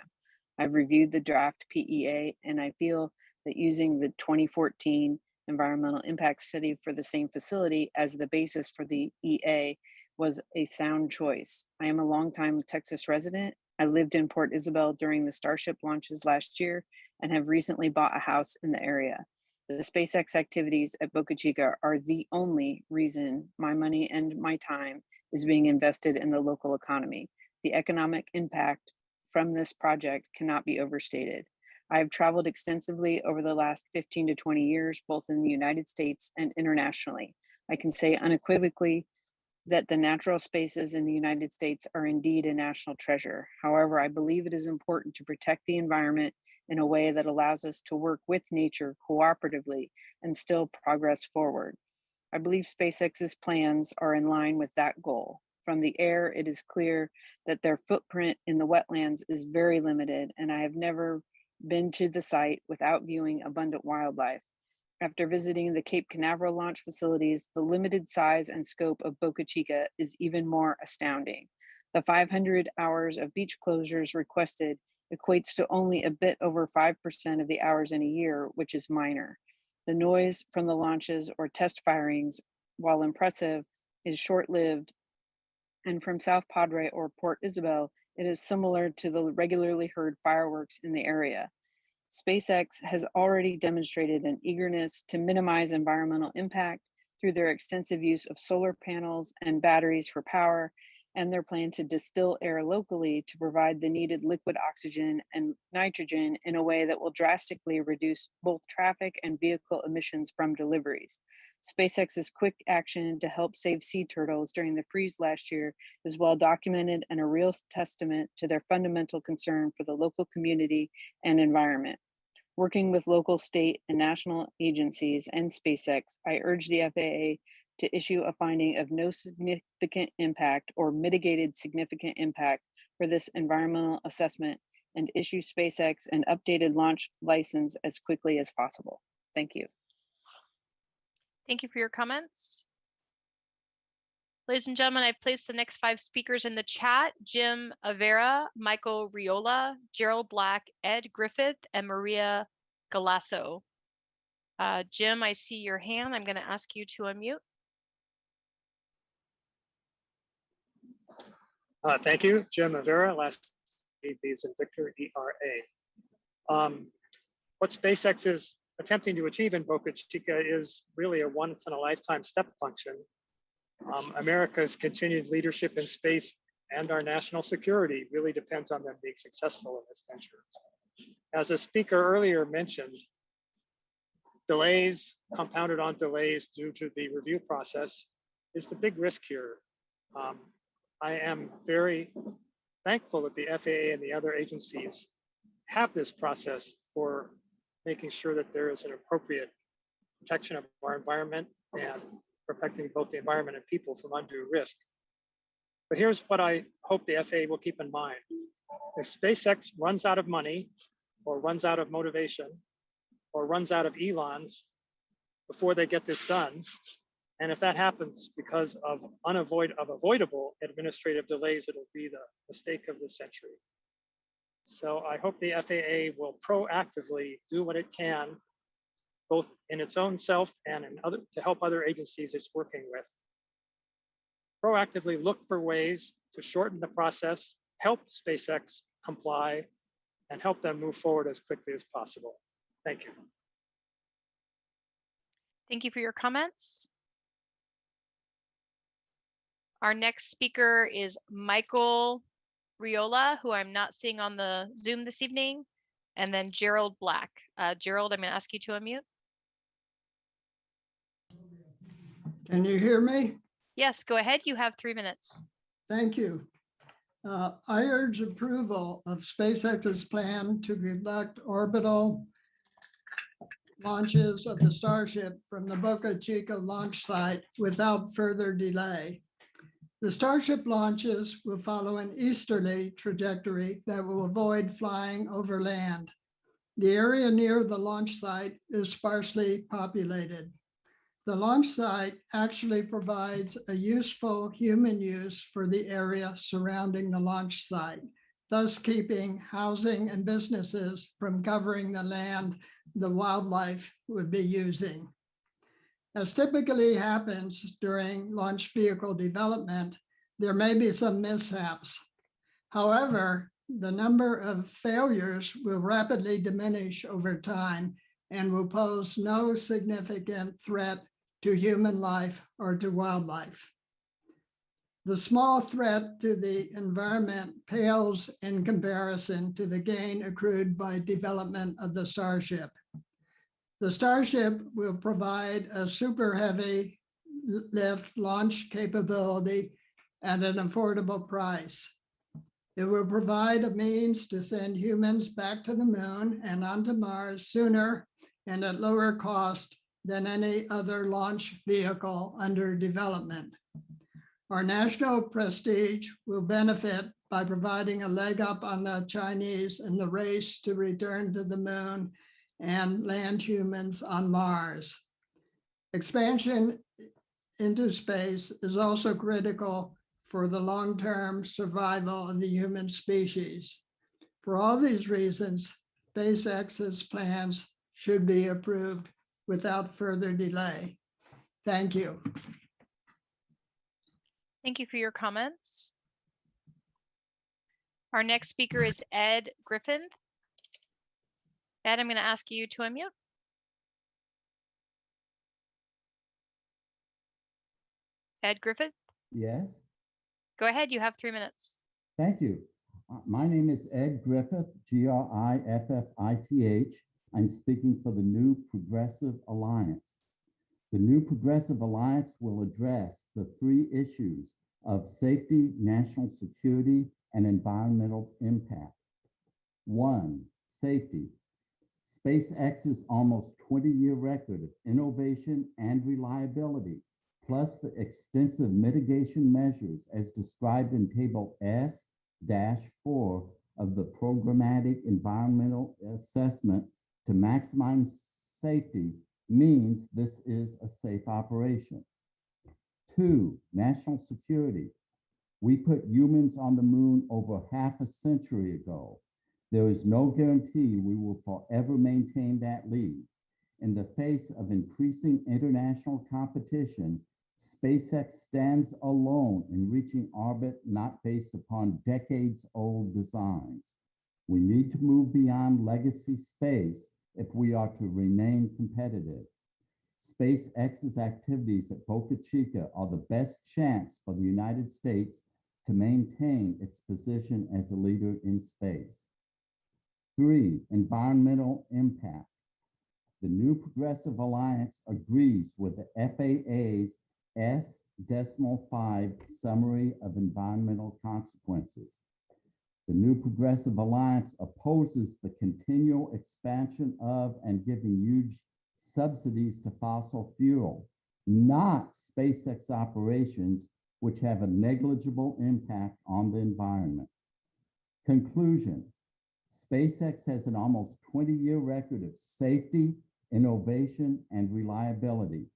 I've reviewed the draft PEA and I feel that using the 2014 environmental impact study for the same facility as the basis for the EA was a sound choice. I am a longtime Texas resident. I lived in Port Isabel during the Starship launches last year and have recently bought a house in the area. The SpaceX activities at Boca Chica are the only reason my money and my time is being invested in the local economy. the economic impact from this project cannot be overstated. I have traveled extensively over the last 15 to 20 years, both in the United States and internationally. I can say unequivocally that the natural spaces in the United States are indeed a national treasure. However, I believe it is important to protect the environment in a way that allows us to work with nature cooperatively and still progress forward. I believe SpaceX's plans are in line with that goal. From the air, it is clear that their footprint in the wetlands is very limited, and I have never been to the site without viewing abundant wildlife. After visiting the Cape Canaveral launch facilities, the limited size and scope of Boca Chica is even more astounding. The 500 hours of beach closures requested equates to only a bit over 5% of the hours in a year, which is minor. The noise from the launches or test firings, while impressive, is short-lived, and from South Padre or Port Isabel, it is similar to the regularly heard fireworks in the area. SpaceX has already demonstrated an eagerness to minimize environmental impact through their extensive use of solar panels and batteries for power, and their plan to distill air locally to provide the needed liquid oxygen and nitrogen in a way that will drastically reduce both traffic and vehicle emissions from deliveries. SpaceX's quick action to help save sea turtles during the freeze last year is well documented and a real testament to their fundamental concern for the local community and environment. Working with local, state, and national agencies and SpaceX, I urge the FAA to issue a finding of no significant impact or mitigated significant impact for this environmental assessment and issue SpaceX an updated launch license as quickly as possible. Thank you. Thank you for your comments. Ladies and gentlemen, I've placed the next 5 speakers in the chat: Jim Avera, Michael Riola, Gerald Black, Ed Griffith, and Maria Galasso. Jim, I see your hand. I'm going to ask you to unmute. Thank you, Jim Avera, last V's and Victor, ERA. What SpaceX is attempting to achieve in Boca Chica is really a once-in-a-lifetime step function. America's continued leadership in space and our national security really depends on them being successful in this venture. As a speaker earlier mentioned, delays compounded on delays due to the review process is the big risk here. I am very thankful that the FAA and the other agencies have this process for making sure that there is an appropriate protection of our environment and protecting both the environment and people from undue risk. But here's what I hope the FAA will keep in mind. If SpaceX runs out of money or runs out of motivation or runs out of Elons before they get this done, and if that happens because of avoidable administrative delays, it'll be the mistake of the century. So I hope the FAA will proactively do what it can, both in its own self and to help other agencies it's working with. Proactively look for ways to shorten the process, help SpaceX comply, and help them move forward as quickly as possible. Thank you. Thank you for your comments. Our next speaker is Michael Riola, who I'm not seeing on the Zoom this evening, and then Gerald Black. Gerald, I'm going to ask you to unmute. Can you hear me? Yes, go ahead. You have 3 minutes. Thank you. I urge approval of SpaceX's plan to conduct orbital launches of the Starship from the Boca Chica launch site without further delay. The Starship launches will follow an easterly trajectory that will avoid flying over land. The area near the launch site is sparsely populated. The launch site actually provides a useful human use for the area surrounding the launch site, thus keeping housing and businesses from covering the land the wildlife would be using. As typically happens during launch vehicle development, there may be some mishaps. However, the number of failures will rapidly diminish over time and will pose no significant threat to human life or to wildlife. The small threat to the environment pales in comparison to the gain accrued by development of the Starship. The Starship will provide a super heavy lift launch capability at an affordable price. It will provide a means to send humans back to the moon and onto Mars sooner and at lower cost than any other launch vehicle under development. Our national prestige will benefit by providing a leg up on the Chinese in the race to return to the moon and land humans on Mars. Expansion into space is also critical for the long-term survival of the human species. For all these reasons, SpaceX's plans should be approved without further delay. Thank you. Thank you for your comments. Our next speaker is Ed Griffin. Ed, I'm going to ask you to unmute. Ed Griffith? Yes. Go ahead, you have 3 minutes. Thank you. My name is Ed Griffith, Griffith. I'm speaking for the New Progressive Alliance. The New Progressive Alliance will address the 3 issues of safety, national security, and environmental impact. 1, safety. SpaceX's almost 20-year record of innovation and reliability, plus the extensive mitigation measures as described in Table S-4 of the Programmatic Environmental Assessment to maximize safety means this is a safe operation. 2, national security. We put humans on the moon over half a century ago. There is no guarantee we will forever maintain that lead. In the face of increasing international competition, SpaceX stands alone in reaching orbit not based upon decades-old designs. We need to move beyond legacy space if we are to remain competitive. SpaceX's activities at Boca Chica are the best chance for the United States to maintain its position as a leader in space. 3, environmental impact. The New Progressive Alliance agrees with the FAA's S-5 summary of environmental consequences. The New Progressive Alliance opposes the continual expansion of and giving huge subsidies to fossil fuel, not SpaceX operations, which have a negligible impact on the environment. Conclusion: SpaceX has an almost 20-year record of safety, innovation, and reliability.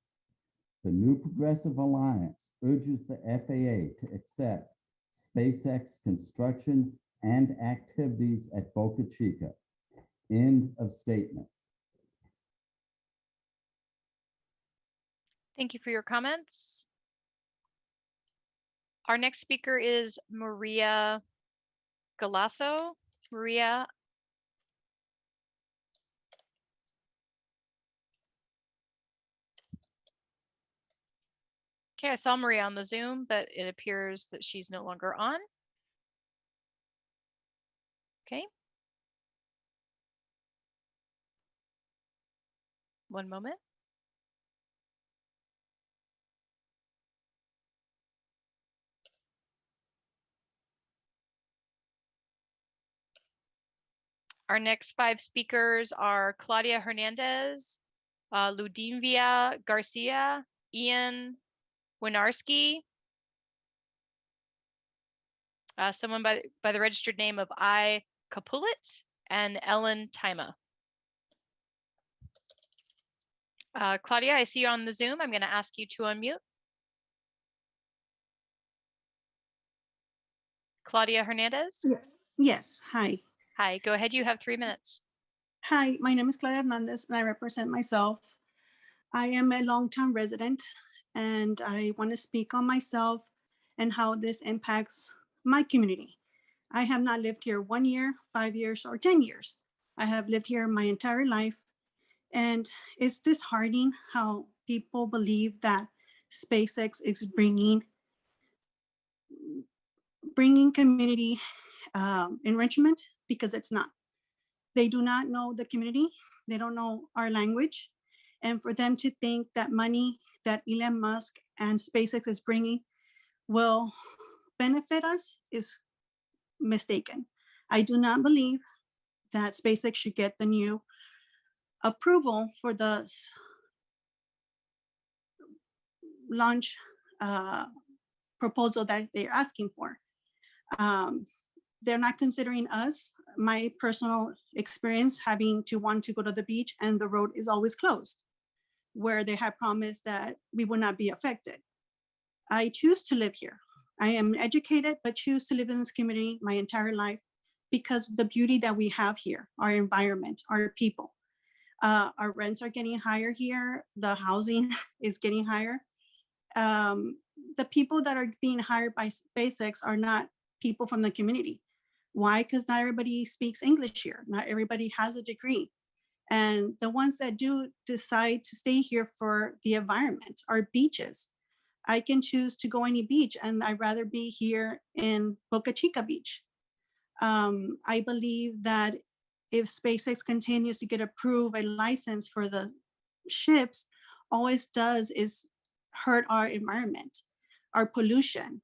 The New Progressive Alliance urges the FAA to accept SpaceX construction and activities at Boca Chica. End of statement. Thank you for your comments. Our next speaker is Maria Galasso. Maria. Okay, I saw Maria on the Zoom, but it appears that she's no longer on. Okay. One moment. Our next 5 speakers are Claudia Hernandez, Ludivia Garcia, Ian Winarski, someone by the registered name of I. Capulet, and Ellen Tima. Claudia, I see you on the Zoom. I'm going to ask you to unmute. Claudia Hernandez? Yes, hi. Hi, go ahead. You have 3 minutes. Hi, my name is Claudia Hernandez and I represent myself. I am a long-term resident and I want to speak on myself and how this impacts my community. I have not lived here 1 year, 5 years, or 10 years. I have lived here my entire life. And it's disheartening how people believe that SpaceX is bringing bringing community enrichment, because it's not. They do not know the community. They don't know our language. And for them to think that money that Elon Musk and SpaceX is bringing will benefit us is mistaken. I do not believe that SpaceX should get the new approval for the launch proposal that they're asking for. They're not considering us. My personal experience having to want to go to the beach and the road is always closed, where they have promised that we will not be affected. I choose to live here. I am educated, but choose to live in this community my entire life because of the beauty that we have here, our environment, our people. Our rents are getting higher here. The housing is getting higher. The people that are being hired by SpaceX are not people from the community. Why? Because not everybody speaks English here. Not everybody has a degree. And the ones that do decide to stay here for the environment, our beaches. I can choose to go any beach, and I'd rather be here in Boca Chica Beach. I believe that if SpaceX continues to get approved a license for the ships, all it does is hurt our environment, our pollution.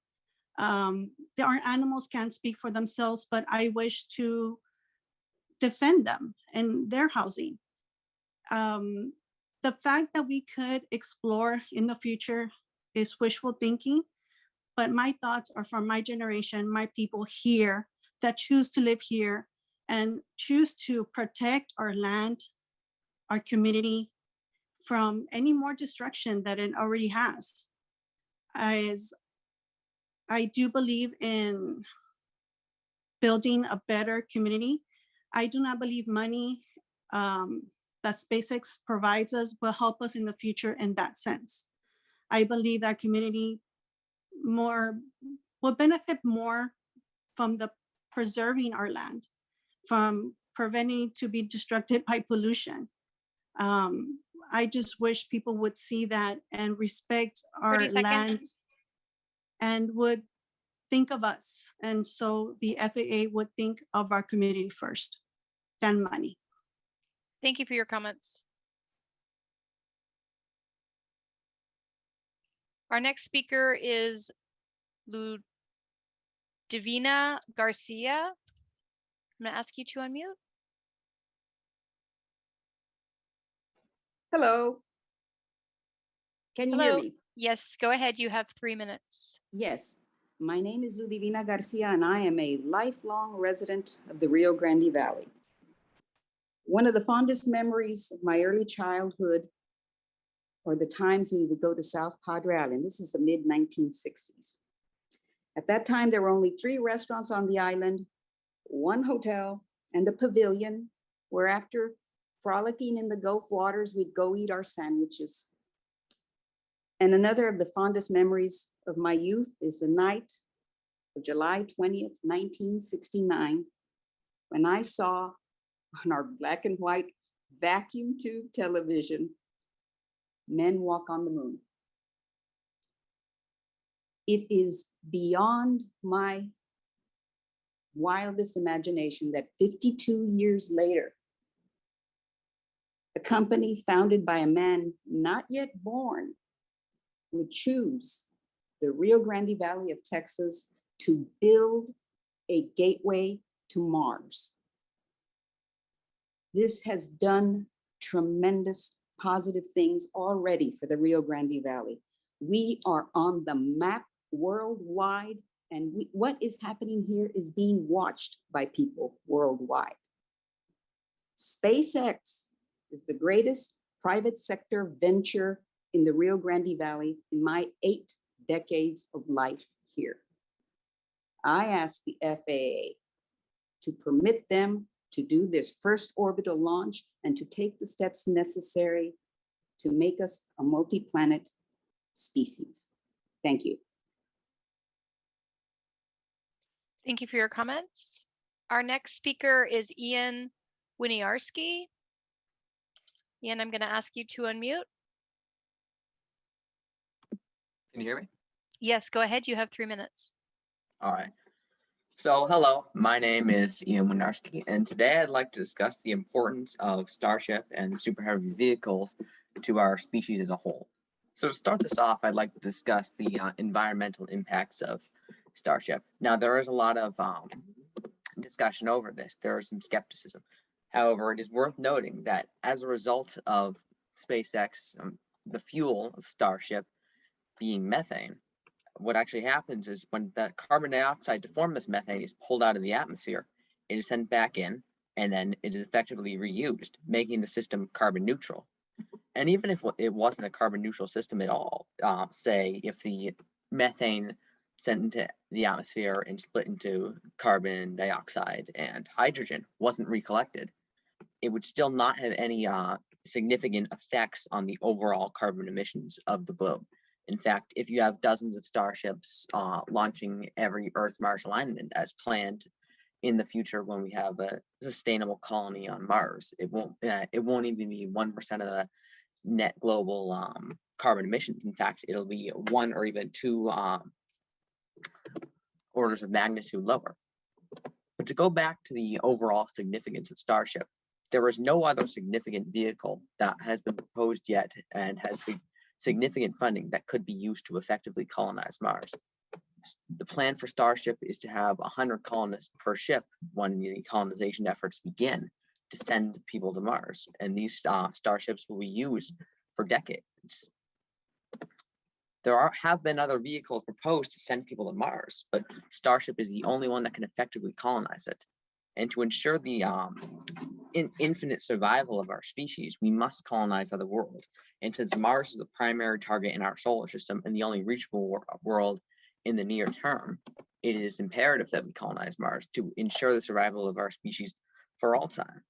Our animals can't speak for themselves, but I wish to defend them and their housing. The fact that we could explore in the future is wishful thinking, but my thoughts are from my generation, my people here that choose to live here and choose to protect our land, our community from any more destruction that it already has. As I do believe in building a better community. I do not believe money that SpaceX provides us will help us in the future in that sense. I believe that community will benefit more from the preserving our land, from preventing to be destructed by pollution. I just wish people would see that and respect our land and would think of us. And so the FAA would think of our community first than money. Thank you for your comments. Our next speaker is Ludivina Garcia. I'm going to ask you to unmute. Hello. Can you hear me? Yes, go ahead. You have 3 minutes. Yes. My name is Ludivina Garcia, and I am a lifelong resident of the Rio Grande Valley. One of the fondest memories of my early childhood are the times we would go to South Padre Island. This is the mid-1960s. At that time, there were only 3 restaurants on the island, 1 hotel, and the pavilion, where after frolicking in the Gulf waters, we'd go eat our sandwiches. And another of the fondest memories of my youth is the night of July 20th, 1969, when I saw on our black and white vacuum tube television, men walk on the moon. It is beyond my wildest imagination that 52 years later, a company founded by a man not yet born would choose the Rio Grande Valley of Texas to build a gateway to Mars. This has done tremendous positive things already for the Rio Grande Valley. We are on the map worldwide, and what is happening here is being watched by people worldwide. SpaceX is the greatest private sector venture in the Rio Grande Valley in my 8 decades of life here. I asked the FAA to permit them to do this first orbital launch and to take the steps necessary to make us a multi-planet species. Thank you. Thank you for your comments. Our next speaker is Ian Winiarski. Ian, I'm going to ask you to unmute. Can you hear me? Yes, go ahead. You have 3 minutes. All right. So, hello, my name is Ian Winarski, and today I'd like to discuss the importance of Starship and the Super Heavy vehicles to our species as a whole. So, to start this off, I'd like to discuss the environmental impacts of Starship. Now, there is a lot of discussion over this. There is some skepticism. However, it is worth noting that as a result of SpaceX, the fuel of Starship being methane, what actually happens is when the carbon dioxide to form this methane is pulled out of the atmosphere, it is sent back in, and then it is effectively reused, making the system carbon neutral. And even if it wasn't a carbon neutral system at all, say if the methane sent into the atmosphere and split into carbon dioxide and hydrogen wasn't recollected, it would still not have any significant effects on the overall carbon emissions of the globe. In fact, if you have dozens of starships launching every Earth-Mars alignment as planned in the future, when we have a sustainable colony on Mars, it won't even be 1% of the net global carbon emissions. In fact, it'll be 1 or even 2 orders of magnitude lower. But to go back to the overall significance of Starship, there is no other significant vehicle that has been proposed yet and has significant funding that could be used to effectively colonize Mars. The plan for Starship is to have 100 colonists per ship when the colonization efforts begin to send people to Mars, and these starships will be used for decades. There have been other vehicles proposed to send people to Mars, but Starship is the only one that can effectively colonize it. And to ensure the infinite survival of our species, we must colonize other worlds. And since Mars is the primary target in our solar system and the only reachable world in the near term, it is imperative that we colonize Mars to ensure the survival of our species for all time.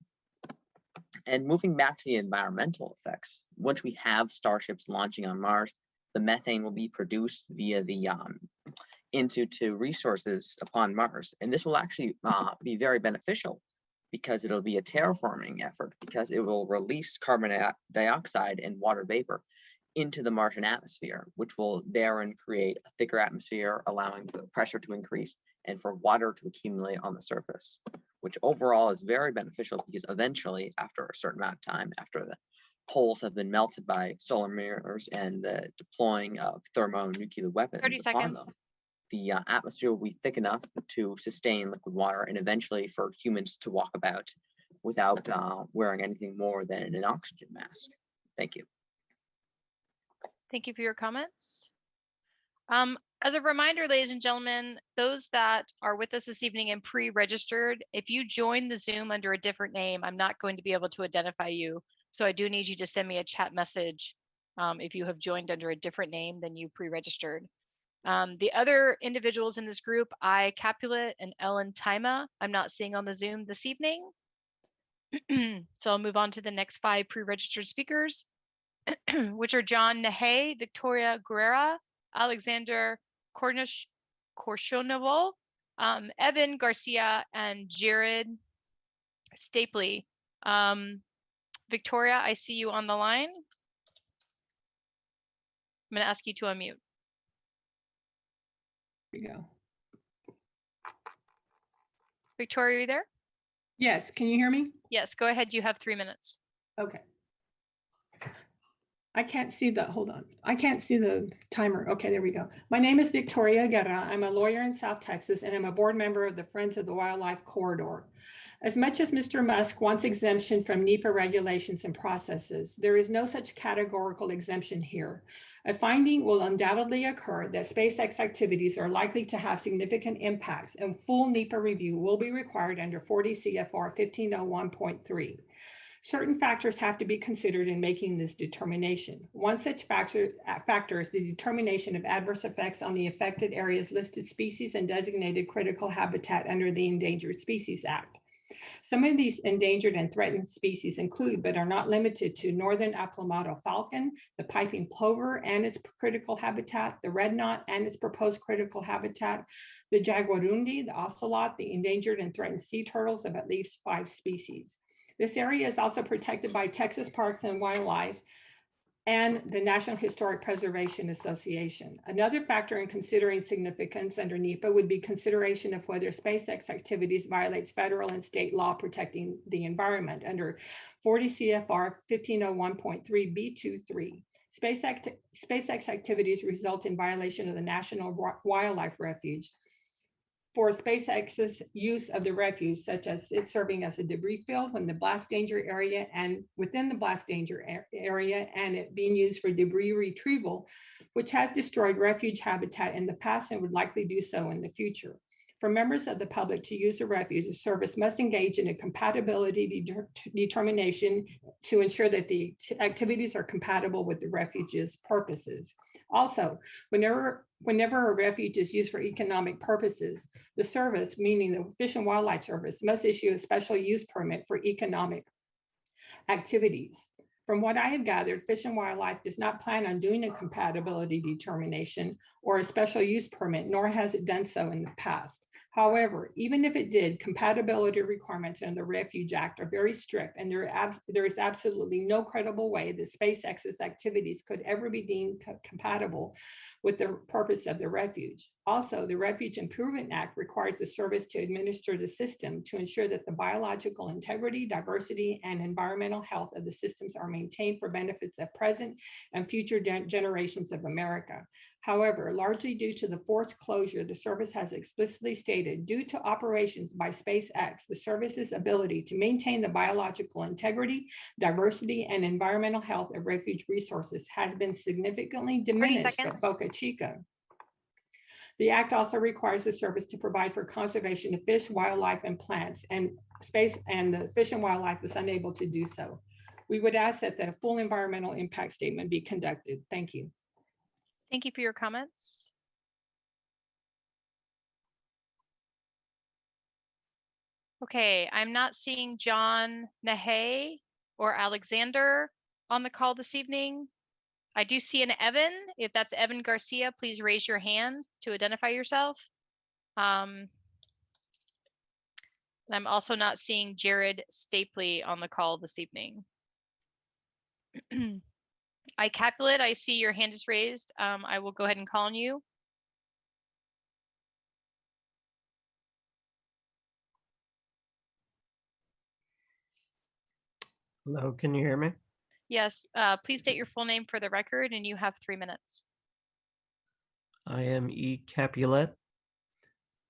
And moving back to the environmental effects, once we have starships launching on Mars, the methane will be produced via the into resources upon Mars. And this will actually be very beneficial because it'll be a terraforming effort, because it will release carbon dioxide and water vapor into the Martian atmosphere, which will therein create a thicker atmosphere, allowing the pressure to increase and for water to accumulate on the surface, which overall is very beneficial because eventually, after a certain amount of time, after the poles have been melted by solar mirrors and the deploying of thermonuclear weapons upon them, the atmosphere will be thick enough to sustain liquid water and eventually for humans to walk about without wearing anything more than an oxygen mask. Thank you. Thank you for your comments. As a reminder, ladies and gentlemen, those that are with us this evening and pre-registered, if you join the Zoom under a different name, I'm not going to be able to identify you. So I do need you to send me a chat message if you have joined under a different name than you pre-registered. The other individuals in this group, I, Capulet, and Ellen Tima, I'm not seeing on the Zoom this evening. So I'll move on to the next 5 pre-registered speakers, which are John Nahay, Victoria Guerrera, Alexander Korshonovo, Evan Garcia, and Jared Stapley. Victoria, I see you on the line. I'm going to ask you to unmute. There you go. Victoria, are you there? Yes, can you hear me? Yes, go ahead. You have 3 minutes. Okay. I can't see the, hold on. I can't see the timer. Okay, there we go. My name is Victoria Guerra. I'm a lawyer in South Texas, and I'm a board member of the Friends of the Wildlife Corridor. As much as Mr. Musk wants exemption from NEPA regulations and processes, there is no such categorical exemption here. A finding will undoubtedly occur that SpaceX activities are likely to have significant impacts, and full NEPA review will be required under 40 CFR 1501.3. Certain factors have to be considered in making this determination. One such factor is the determination of adverse effects on the affected area's listed species and designated critical habitat under the Endangered Species Act. Some of these endangered and threatened species include, but are not limited to, northern Aplomado falcon, the piping plover and its critical habitat, the red knot and its proposed critical habitat, the jaguarundi, the ocelot, the endangered and threatened sea turtles of at least 5 species. This area is also protected by Texas Parks and Wildlife and the National Historic Preservation Association. Another factor in considering significance under NEPA would be consideration of whether SpaceX activities violates federal and state law protecting the environment under 40 CFR 1501.3 B23. SpaceX activities result in violation of the National Wildlife Refuge. For SpaceX's use of the refuge, such as it serving as a debris field when the blast danger area and within the blast danger area, and it being used for debris retrieval, which has destroyed refuge habitat in the past and would likely do so in the future. For members of the public to use the refuge, the service must engage in a compatibility determination to ensure that the activities are compatible with the refuge's purposes. Also, whenever a refuge is used for economic purposes, the service, meaning the Fish and Wildlife Service, must issue a special use permit for economic activities. From what I have gathered, Fish and Wildlife does not plan on doing a compatibility determination or a special use permit, nor has it done so in the past. However, even if it did, compatibility requirements in the Refuge Act are very strict, and there is absolutely no credible way that SpaceX's activities could ever be deemed compatible with the purpose of the refuge. Also, the Refuge Improvement Act requires the service to administer the system to ensure that the biological integrity, diversity, and environmental health of the systems are maintained for benefits of present and future generations of America. However, largely due to the forced closure, the service has explicitly stated, due to operations by SpaceX, the service's ability to maintain the biological integrity, diversity, and environmental health of refuge resources has been significantly diminished at Boca Chica. The Act also requires the service to provide for conservation of fish, wildlife, and plants, and the Fish and Wildlife is unable to do so. We would ask that the full environmental impact statement be conducted. Thank you. Thank you for your comments. Okay, I'm not seeing John Nahay or Alexander on the call this evening. I do see an Evan. If that's Evan Garcia, please raise your hand to identify yourself. And I'm also not seeing Jared Stapley on the call this evening. Capulet, I see your hand is raised. I will go ahead and call on you. Hello, can you hear me? Yes, please state your full name for the record, and you have 3 minutes. I am E. Capulet.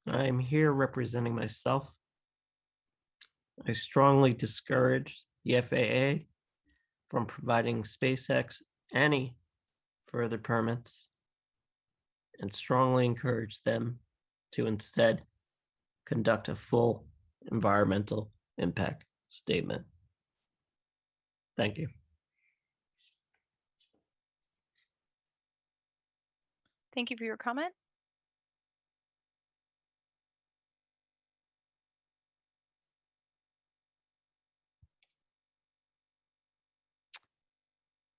I'm here representing myself. I strongly discourage the FAA from providing SpaceX any further permits and strongly encourage them to instead conduct a full environmental impact statement. Thank you. Thank you for your comment.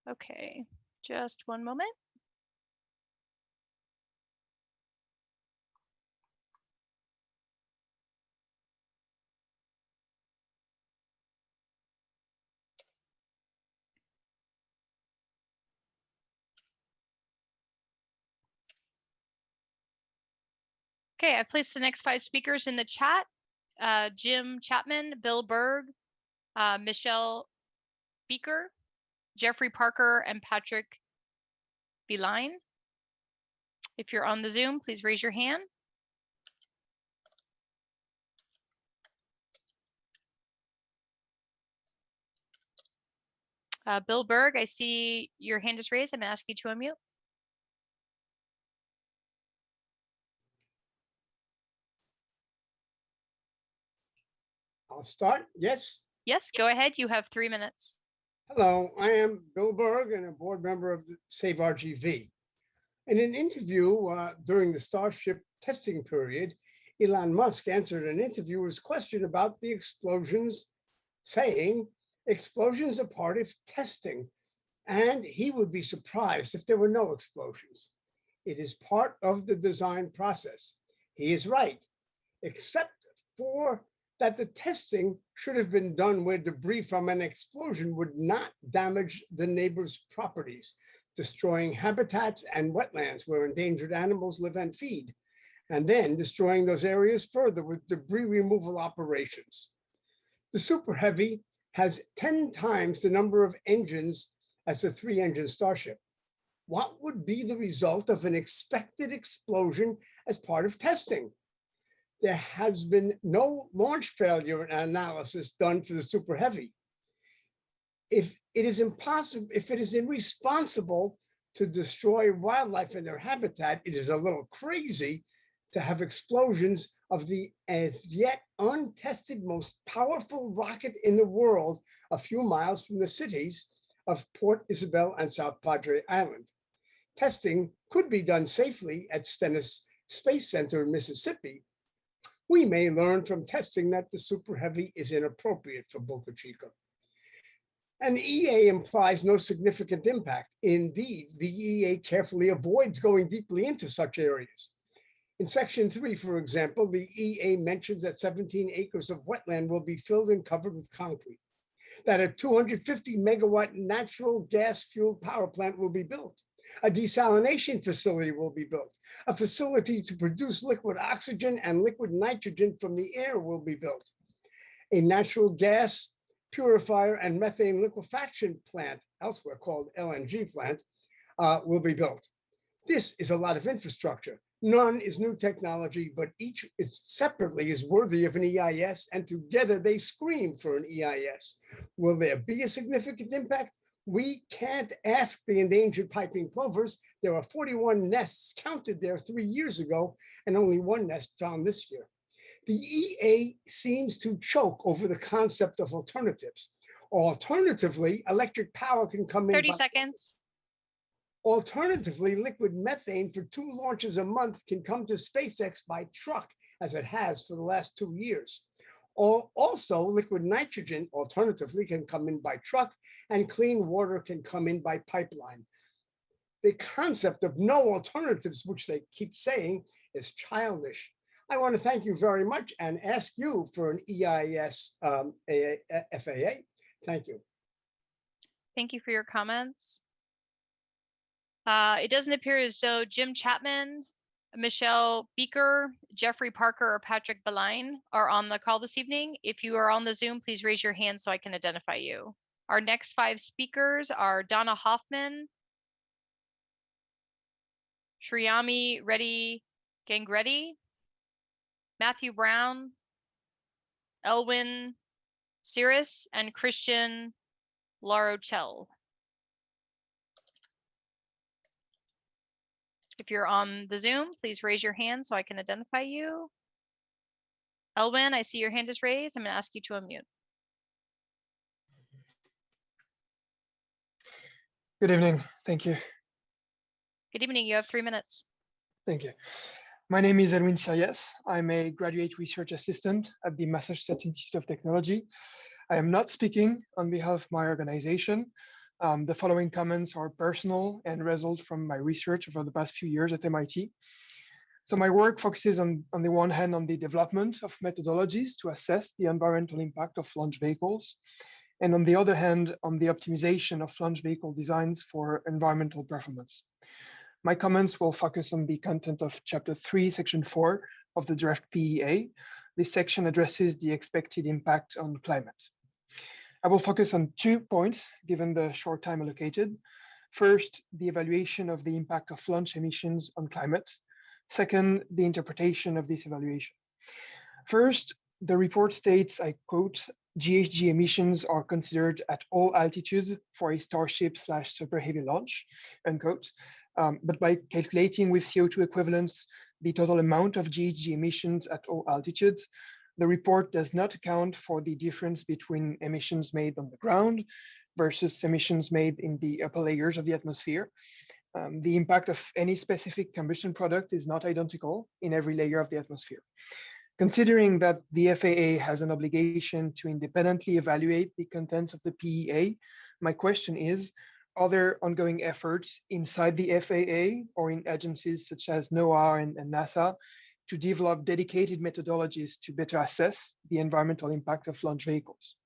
Okay, just one moment. Okay, I placed the next 5 speakers in the chat. Jim Chapman, Bill Berg, Michelle Beaker, Jeffrey Parker, and Patrick Beeline. If you're on the Zoom, please raise your hand. Bill Berg, I see your hand is raised. I'm gonna ask you to unmute. I'll start. Yes. Yes, go ahead. You have 3 minutes. Hello, I am Bill Berg and a board member of the Save RGV. In an interview during the Starship testing period, Elon Musk answered an interviewer's question about the explosions, saying, "Explosions are part of testing, and he would be surprised if there were no explosions. It is part of the design process." He is right, except for that the testing should have been done where debris from an explosion would not damage the neighbor's properties, destroying habitats and wetlands where endangered animals live and feed, and then destroying those areas further with debris removal operations. The Super Heavy has 10 times the number of engines as the 3-engine Starship. What would be the result of an expected explosion as part of testing? There has been no launch failure analysis done for the Super Heavy. If it is irresponsible to destroy wildlife and their habitat, it is a little crazy to have explosions of the as yet untested most powerful rocket in the world a few miles from the cities of Port Isabel and South Padre Island. Testing could be done safely at Stennis Space Center in Mississippi. We may learn from testing that the Super Heavy is inappropriate for Boca Chica. An EA implies no significant impact. Indeed, the EA carefully avoids going deeply into such areas. In Section 3, for example, the EA mentions that 17 acres of wetland will be filled and covered with concrete, that a 250 megawatt natural gas fueled power plant will be built, a desalination facility will be built, a facility to produce liquid oxygen and liquid nitrogen from the air will be built, a natural gas purifier and methane liquefaction plant, elsewhere called LNG plant, will be built. This is a lot of infrastructure. None is new technology, but each separately is worthy of an EIS, and together they scream for an EIS. Will there be a significant impact? We can't ask the endangered piping plovers. There are 41 nests counted there 3 years ago, and only 1 nest found this year. The EA seems to choke over the concept of alternatives. Alternatively, electric power can come in. 30 seconds. Alternatively, liquid methane for 2 launches a month can come to SpaceX by truck, as it has for the last 2 years. Also, liquid nitrogen, alternatively, can come in by truck, and clean water can come in by pipeline. The concept of no alternatives, which they keep saying, is childish. I want to thank you very much and ask you for an EIS FAA. Thank you. Thank you for your comments. It doesn't appear as though Jim Chapman, Michelle Beaker, Jeffrey Parker, or Patrick Beline are on the call this evening. If you are on the Zoom, please raise your hand so I can identify you. Our next 5 speakers are Donna Hoffman, Shriyami Reddy Gangreddy, Matthew Brown, Elwin Cirrus, and Christian Larochelle. If you're on the Zoom, please raise your hand so I can identify you. Elwin, I see your hand is raised. I'm going to ask you to unmute. Good evening. Thank you. Good evening. You have 3 minutes. Thank you. My name is Elwin Cirrus. I'm a graduate research assistant at the Massachusetts Institute of Technology. I am not speaking on behalf of my organization. The following comments are personal and result from my research over the past few years at MIT. So my work focuses on the one hand on the development of methodologies to assess the environmental impact of launch vehicles, and on the other hand, on the optimization of launch vehicle designs for environmental performance. My comments will focus on the content of Chapter 3, Section 4 of the draft PEA. This section addresses the expected impact on climate. I will focus on 2 points, given the short time allocated. First, the evaluation of the impact of launch emissions on climate. Second, the interpretation of this evaluation. First, the report states, I quote, GHG emissions are considered at all altitudes for a Starship / Super Heavy launch, unquote. But by calculating with CO2 equivalents the total amount of GHG emissions at all altitudes, the report does not account for the difference between emissions made on the ground versus emissions made in the upper layers of the atmosphere. The impact of any specific combustion product is not identical in every layer of the atmosphere. Considering that the FAA has an obligation to independently evaluate the contents of the PEA, my question is, are there ongoing efforts inside the FAA or in agencies such as NOAA and NASA to develop dedicated methodologies to better assess the environmental impact of launch vehicles.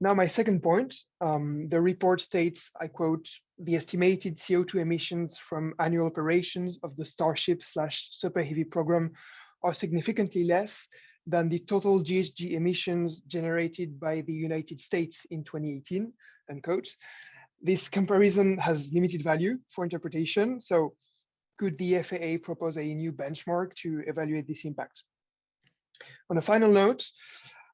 Now, my second point, the report states, I quote, the estimated CO2 emissions from annual operations of the Starship/Super Heavy program are significantly less than the total GHG emissions generated by the United States in 2018, unquote. This comparison has limited value for interpretation. So could the FAA propose a new benchmark to evaluate this impact? On a final note,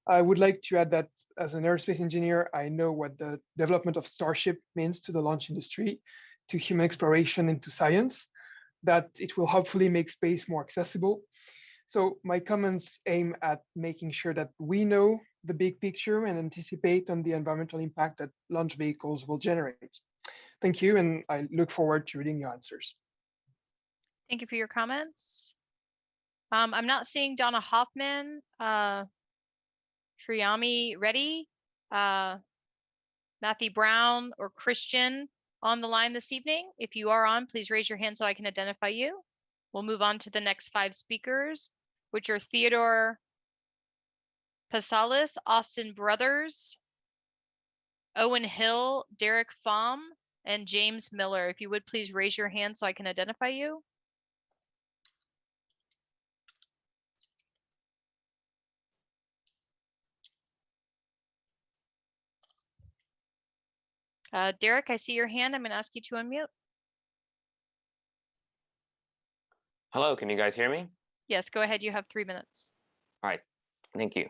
I would like to add that as an aerospace engineer, I know what the development of Starship means to the launch industry, to human exploration and to science, that it will hopefully make space more accessible. So my comments aim at making sure that we know the big picture and anticipate on the environmental impact that launch vehicles will generate. Thank you, and I look forward to reading your answers. Thank you for your comments. I'm not seeing Donna Hoffman, Shriyami Reddy, Matthew Brown, or Christian on the line this evening. If you are on, please raise your hand so I can identify you. We'll move on to the next 5 speakers, which are Theodore Pasalis, Austin Brothers, Owen Hill, Derek Pham, and James Miller. If you would please raise your hand so I can identify you. Derek, I see your hand. I'm going to ask you to unmute. Hello, can you guys hear me? Yes, go ahead. You have 3 minutes. All right, thank you.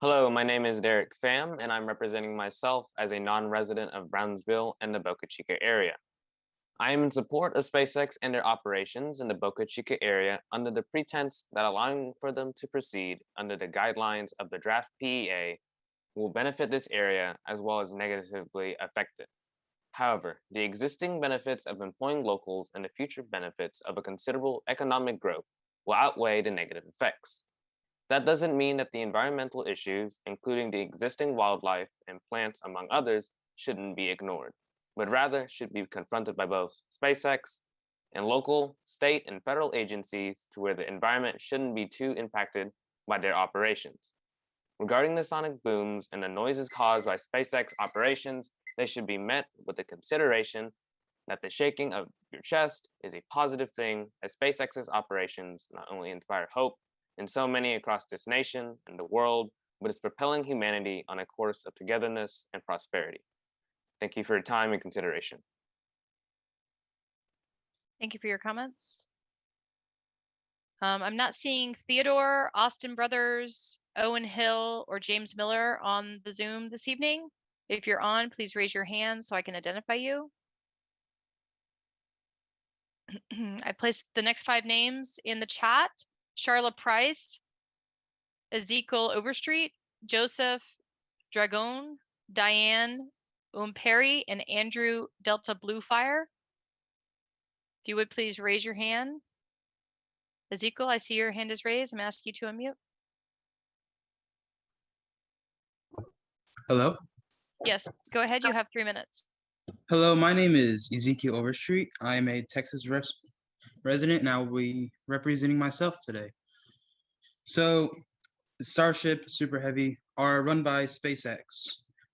Hello, my name is Derek Pham, and I'm representing myself as a non-resident of Brownsville and the Boca Chica area. I am in support of SpaceX and their operations in the Boca Chica area under the pretense that allowing for them to proceed under the guidelines of the draft PEA will benefit this area as well as negatively affect it. However, the existing benefits of employing locals and the future benefits of a considerable economic growth will outweigh the negative effects. That doesn't mean that the environmental issues, including the existing wildlife and plants among others, shouldn't be ignored, but rather should be confronted by both SpaceX and local, state, and federal agencies to where the environment shouldn't be too impacted by their operations. Regarding the sonic booms and the noises caused by SpaceX operations, they should be met with the consideration that the shaking of your chest is a positive thing, as SpaceX's operations not only inspire hope in so many across this nation and the world, but is propelling humanity on a course of togetherness and prosperity. Thank you for your time and consideration. Thank you for your comments. I'm not seeing Theodore, Austin Brothers, Owen Hill, or James Miller on the Zoom this evening. If you're on, please raise your hand so I can identify you. I placed the next 5 names in the chat. Charlotte Price, Ezekiel Overstreet, Joseph Dragon, Diane Perry, and Andrew Delta Bluefire. If you would please raise your hand. Ezekiel, I see your hand is raised. I'm asking you to unmute. Hello. Yes, go ahead. You have 3 minutes. Hello, my name is Ezekiel Overstreet. I am a Texas resident and I will be representing myself today. So, the Starship Super Heavy are run by SpaceX.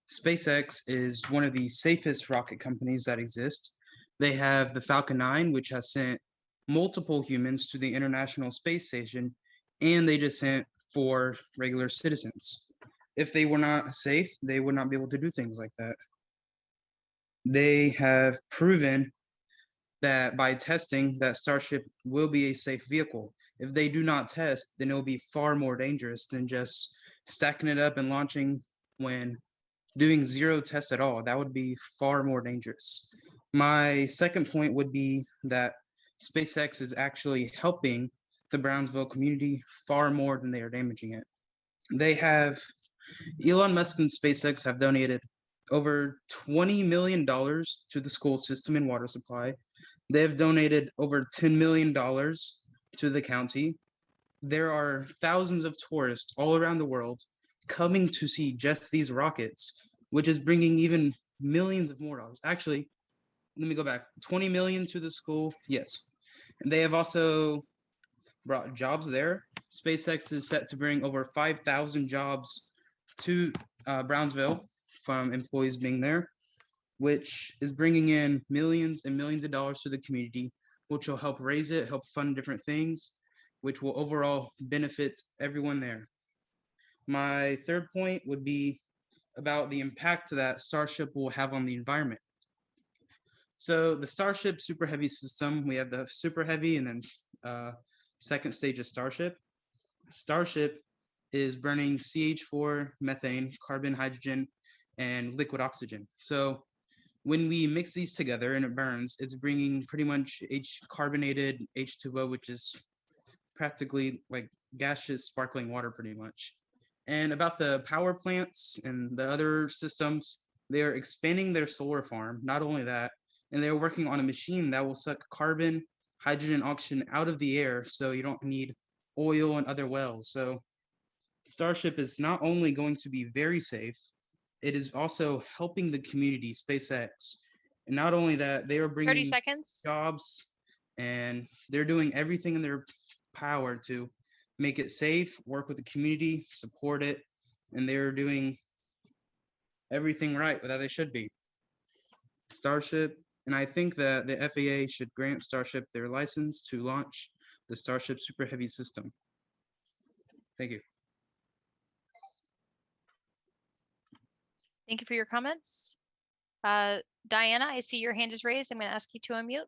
SpaceX is one of the safest rocket companies that exist. They have the Falcon 9, which has sent multiple humans to the International Space Station, and they just sent 4 regular citizens. If they were not safe, they would not be able to do things like that. They have proven that by testing that Starship will be a safe vehicle. If they do not test, then it will be far more dangerous than just stacking it up and launching when doing 0 tests at all. That would be far more dangerous. My second point would be that SpaceX is actually helping the Brownsville community far more than they are damaging it. Elon Musk and SpaceX have donated over $20 million to the school system and water supply. They have donated over $10 million to the county. There are thousands of tourists all around the world coming to see just these rockets, which is bringing even millions of more dollars. Actually, let me go back. 20 million to the school, yes. And they have also brought jobs there. SpaceX is set to bring over 5,000 jobs to Brownsville from employees being there, which is bringing in millions and millions of dollars to the community, which will help raise it, help fund different things, which will overall benefit everyone there. My third point would be about the impact that Starship will have on the environment. So the Starship Super Heavy system, we have the Super Heavy and then second stage of Starship. Starship is burning CH4, methane, carbon, hydrogen, and liquid oxygen. So when we mix these together and it burns, it's bringing pretty much carbonated H2O, which is practically like gaseous sparkling water pretty much. And about the power plants and the other systems, they're expanding their solar farm. Not only that, and they're working on a machine that will suck carbon, hydrogen, and oxygen out of the air, so you don't need oil and other wells. So Starship is not only going to be very safe, it is also helping the community, SpaceX. And not only that, they are 30 bringing seconds. jobs, and they're doing everything in their power to make it safe, work with the community, support it, and they're doing everything right that they should be. Starship, and I think that the FAA should grant Starship their license to launch the Starship Super Heavy system. Thank you. Thank you for your comments. Diana, I see your hand is raised. I'm going to ask you to unmute.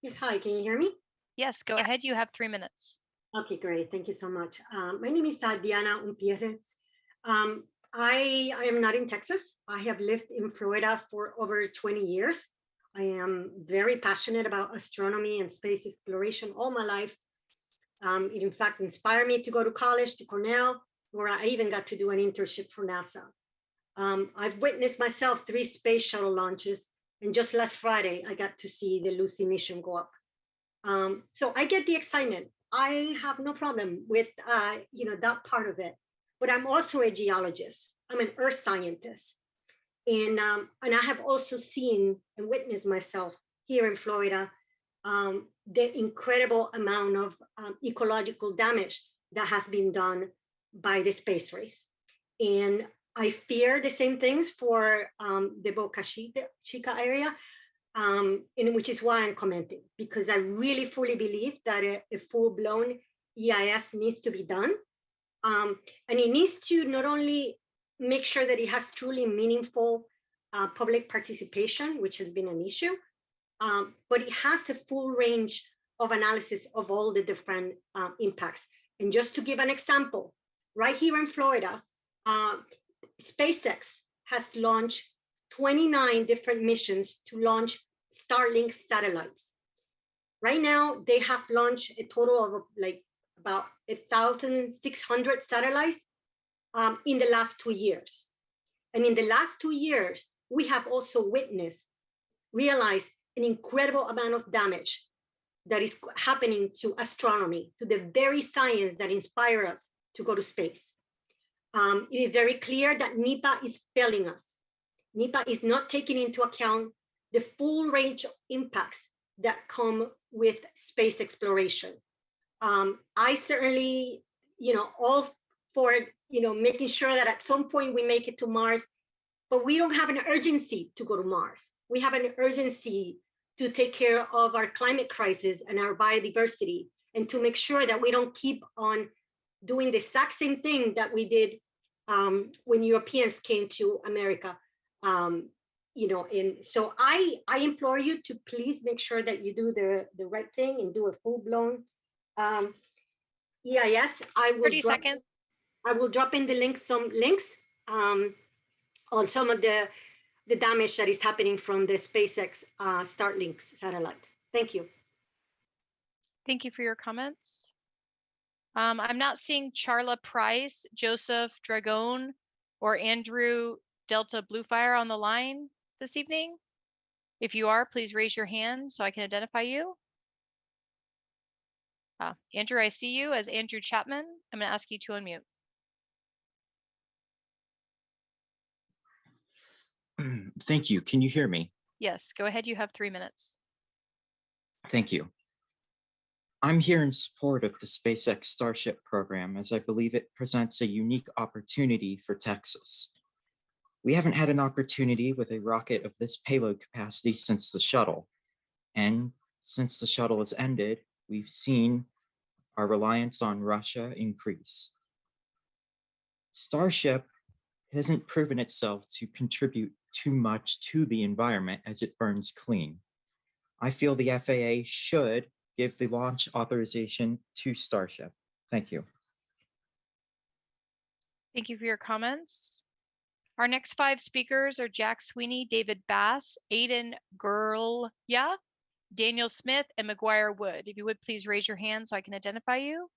Yes, hi, can you hear me? Yes, go ahead. You have 3 minutes. Okay, great. Thank you so much. My name is Diana Umpierre. I am not in Texas. I have lived in Florida for over 20 years. I am very passionate about astronomy and space exploration all my life. It in fact inspired me to go to college, to Cornell, where I even got to do an internship for NASA. I've witnessed myself 3 space shuttle launches, and just last Friday, I got to see the Lucy mission go up. So I get the excitement. I have no problem with that part of it, but I'm also a geologist. I'm an earth scientist. And I have also seen and witnessed myself here in Florida, the incredible amount of ecological damage that has been done by the space race. And I fear the same things for the Boca Chica area, and which is why I'm commenting, because I really fully believe that a full-blown EIS needs to be done. And it needs to not only make sure that it has truly meaningful public participation, which has been an issue, but it has a full range of analysis of all the different impacts. And just to give an example, right here in Florida, SpaceX has launched 29 different missions to launch Starlink satellites. Right now, they have launched a total of like about 1,600 satellites in the last 2 years. And in the last 2 years, we have also realized an incredible amount of damage that is happening to astronomy, to the very science that inspires us to go to space. It is very clear that NEPA is failing us. NEPA is not taking into account the full range of impacts that come with space exploration. I certainly, all for, making sure that at some point we make it to Mars, but we don't have an urgency to go to Mars. We have an urgency to take care of our climate crisis and our biodiversity, and to make sure that we don't keep on doing the exact same thing that we did when Europeans came to America. And so I implore you to please make sure that you do the right thing and do a full-blown EIS. I will drop in some links on some of the damage that is happening from the SpaceX Starlink satellite. Thank you. Thank you for your comments. I'm not seeing Charla Price, Joseph Dragon, or Andrew Delta Bluefire on the line this evening. If you are, please raise your hand so I can identify you. Andrew, I see you as Andrew Chapman. I'm going to ask you to unmute. Thank you. Can you hear me? Yes, go ahead. You have 3 minutes. Thank you. I'm here in support of the SpaceX Starship program as I believe it presents a unique opportunity for Texas. We haven't had an opportunity with a rocket of this payload capacity since the shuttle. And since the shuttle has ended, we've seen our reliance on Russia increase. Starship hasn't proven itself to contribute too much to the environment as it burns clean. I feel the FAA should give the launch authorization to Starship. Thank you. Thank you for your comments. Our next 5 speakers are Jack Sweeney, David Bass, Aiden Gurlya, Daniel Smith, and McGuire Wood. If you would please raise your hand so I can identify you.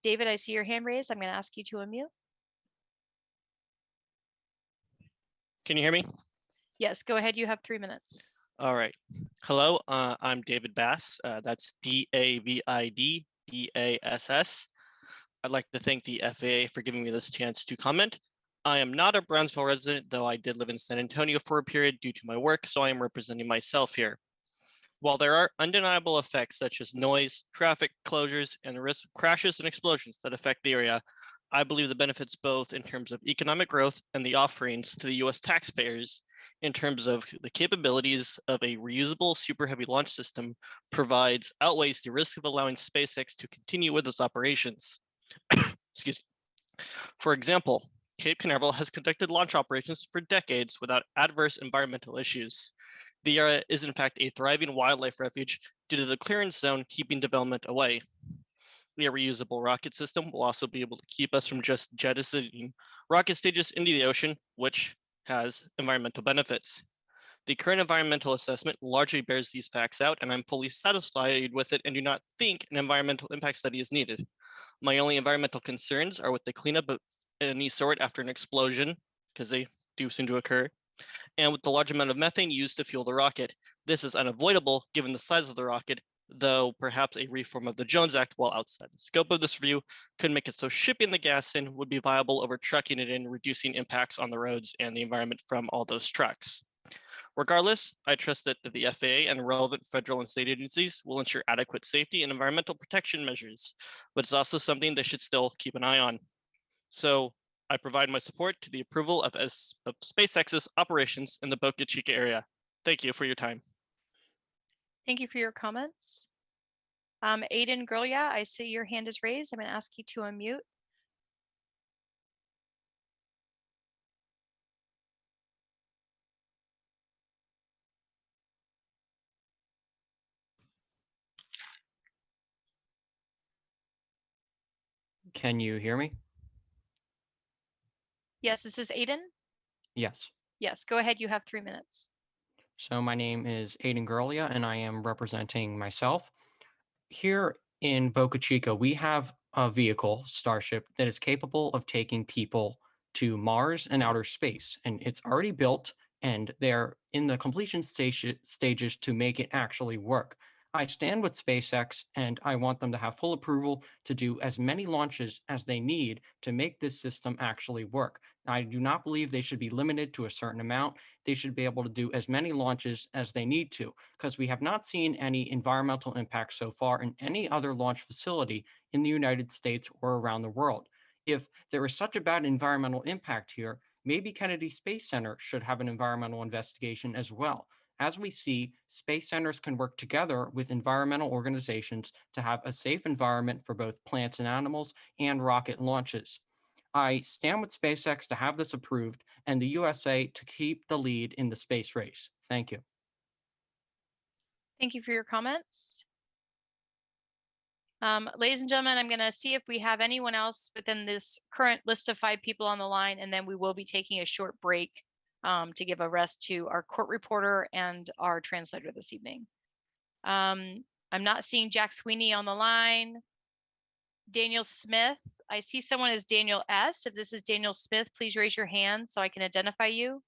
David, I see your hand raised. I'm going to ask you to unmute. Can you hear me? Yes, go ahead. You have 3 minutes. All right. Hello, I'm David Bass. That's David Bass. I'd like to thank the FAA for giving me this chance to comment. I am not a Brownsville resident, though I did live in San Antonio for a period due to my work, so I am representing myself here. While there are undeniable effects such as noise, traffic closures, and the risk of crashes and explosions that affect the area, I believe the benefits both in terms of economic growth and the offerings to the US taxpayers in terms of the capabilities of a reusable Super Heavy launch system outweighs the risk of allowing SpaceX to continue with its operations. Excuse me. For example, Cape Canaveral has conducted launch operations for decades without adverse environmental issues. The area is in fact a thriving wildlife refuge due to the clearance zone keeping development away. The reusable rocket system will also be able to keep us from just jettisoning rocket stages into the ocean, which has environmental benefits. The current environmental assessment largely bears these facts out, and I'm fully satisfied with it and do not think an environmental impact study is needed. My only environmental concerns are with the cleanup of any sort after an explosion, because they do seem to occur, and with the large amount of methane used to fuel the rocket. This is unavoidable given the size of the rocket, though perhaps a reform of the Jones Act, while outside the scope of this review, could make it so shipping the gas in would be viable over trucking it in, reducing impacts on the roads and the environment from all those trucks. Regardless, I trust that the FAA and relevant federal and state agencies will ensure adequate safety and environmental protection measures, but it's also something they should still keep an eye on. So I provide my support to the approval of SpaceX's operations in the Boca Chica area. Thank you for your time. Thank you for your comments. Aiden Gurlya, I see your hand is raised. I'm going to ask you to unmute. Can you hear me? Yes, this is Aiden. Yes. Yes, go ahead. You have 3 minutes. So my name is Aiden Gurlya, and I am representing myself. Here in Boca Chica, we have a vehicle, Starship, that is capable of taking people to Mars and outer space. And it's already built, and they're in the completion stages to make it actually work. I stand with SpaceX, and I want them to have full approval to do as many launches as they need to make this system actually work. I do not believe they should be limited to a certain amount. They should be able to do as many launches as they need to, because we have not seen any environmental impact so far in any other launch facility in the United States or around the world. If there is such a bad environmental impact here, maybe Kennedy Space Center should have an environmental investigation as well. As we see, space centers can work together with environmental organizations to have a safe environment for both plants and animals and rocket launches. I stand with SpaceX to have this approved and the USA to keep the lead in the space race. Thank you. Thank you for your comments. Ladies and gentlemen, I'm going to see if we have anyone else within this current list of 5 people on the line, and then we will be taking a short break to give a rest to our court reporter and our translator this evening. I'm not seeing Jack Sweeney on the line. Daniel Smith, I see someone as Daniel S. If this is Daniel Smith, please raise your hand so I can identify you.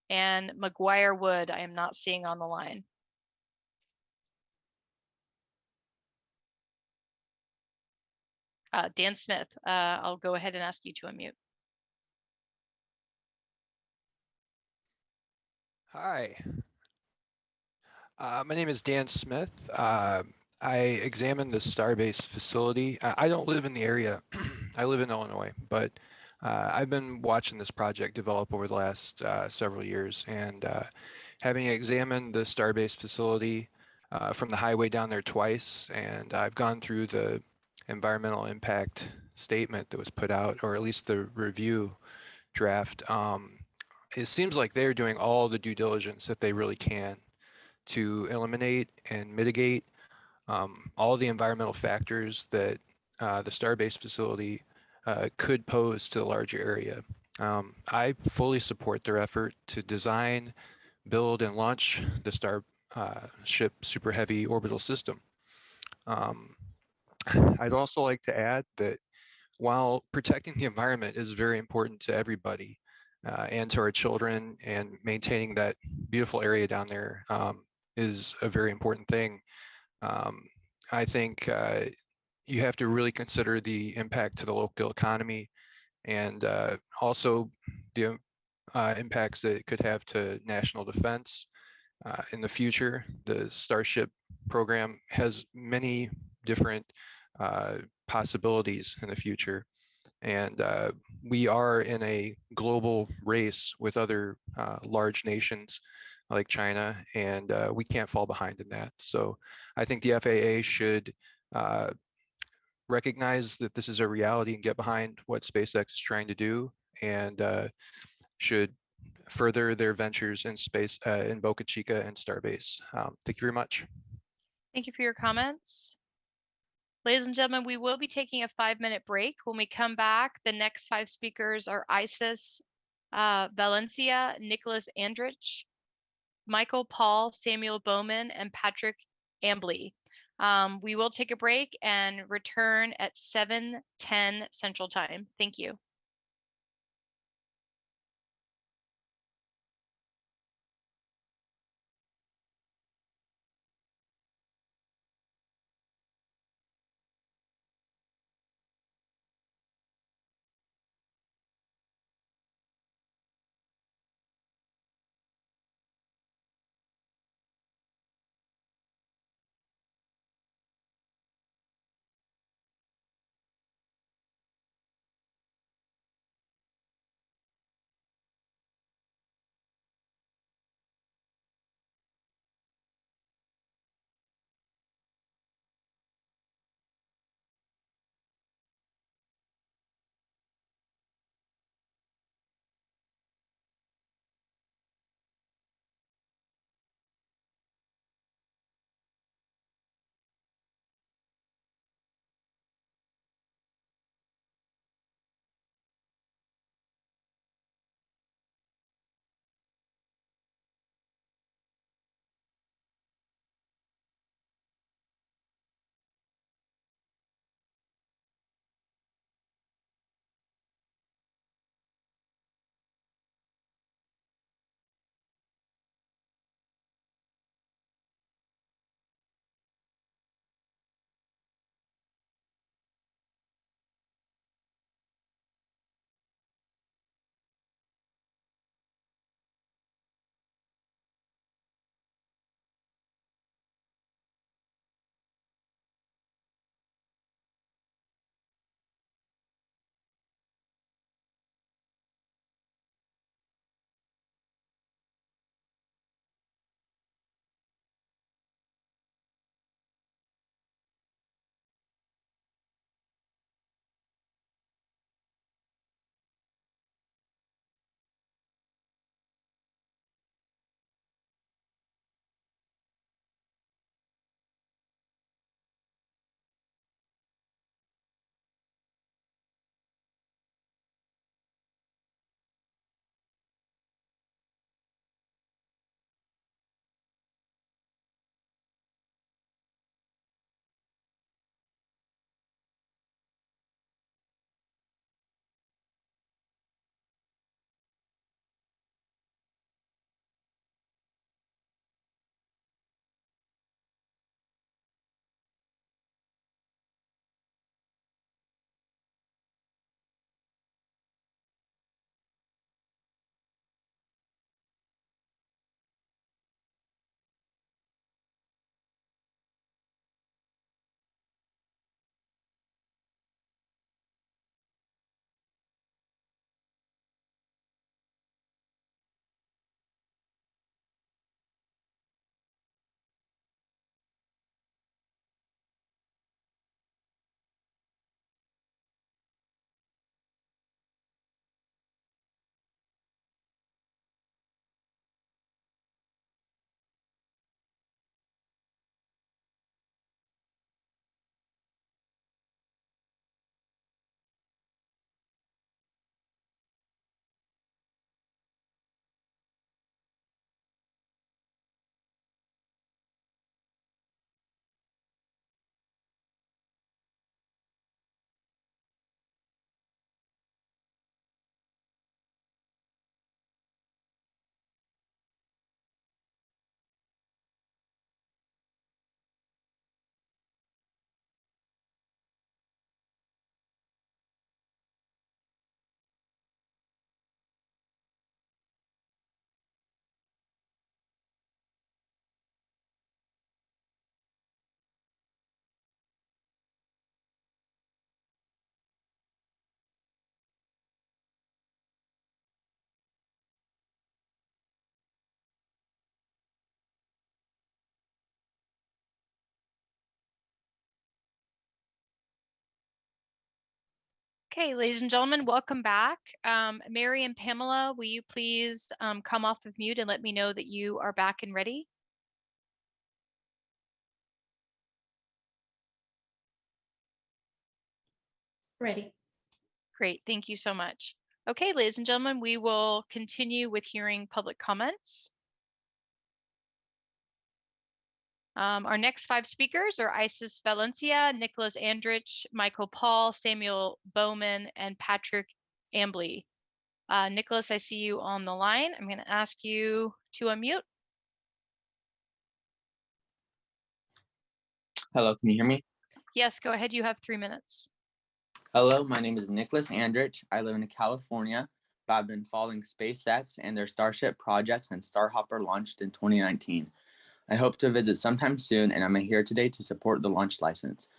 And McGuire Wood, I am not seeing on the line. Dan Smith, I'll go ahead and ask you to unmute. Hi. My name is Dan Smith. I examined the Starbase facility. I don't live in the area. I live in Illinois, but I've been watching this project develop over the last several years. And having examined the Starbase facility from the highway down there twice, and I've gone through the environmental impact statement that was put out, or at least the review draft. It seems like they're doing all the due diligence that they really can to eliminate and mitigate all the environmental factors that the Starbase facility could pose to the larger area. I fully support their effort to design, build, and launch the Starship Super Heavy orbital system. I'd also like to add that while protecting the environment is very important to everybody and to our children, and maintaining that beautiful area down there is a very important thing, I think you have to really consider the impact to the local economy, and also the impacts that it could have to national defense in the future. The Starship program has many different possibilities in the future. And we are in a global race with other large nations like China, and we can't fall behind in that. So I think the FAA should recognize that this is a reality and get behind what SpaceX is trying to do, and should further their ventures in space in Boca Chica and Starbase. Thank you very much. Thank you for your comments. Ladies and gentlemen, we will be taking a 5-minute break. When we come back, the next 5 speakers are Isis Valencia, Nicholas Andrich, Michael Paul, Samuel Bowman, and Patrick Ambley. We will take a break and return at 7:10 Central Time. Thank you. Okay, ladies and gentlemen, welcome back. Mary and Pamela, will you please come off of mute and let me know that you are back and ready? Ready. Great, thank you so much. Okay, ladies and gentlemen, we will continue with hearing public comments. Our next 5 speakers are Isis Valencia, Nicholas Andrich, Michael Paul, Samuel Bowman, and Patrick Ambley. Nicholas, I see you on the line. I'm going to ask you to unmute. Hello, can you hear me? Yes, go ahead. You have 3 minutes. Hello, my name is Nicholas Andrich. I live in California, but I've been following SpaceX and their Starship projects since Starhopper launched in 2019. I hope to visit sometime soon, and I'm here today to support the launch license.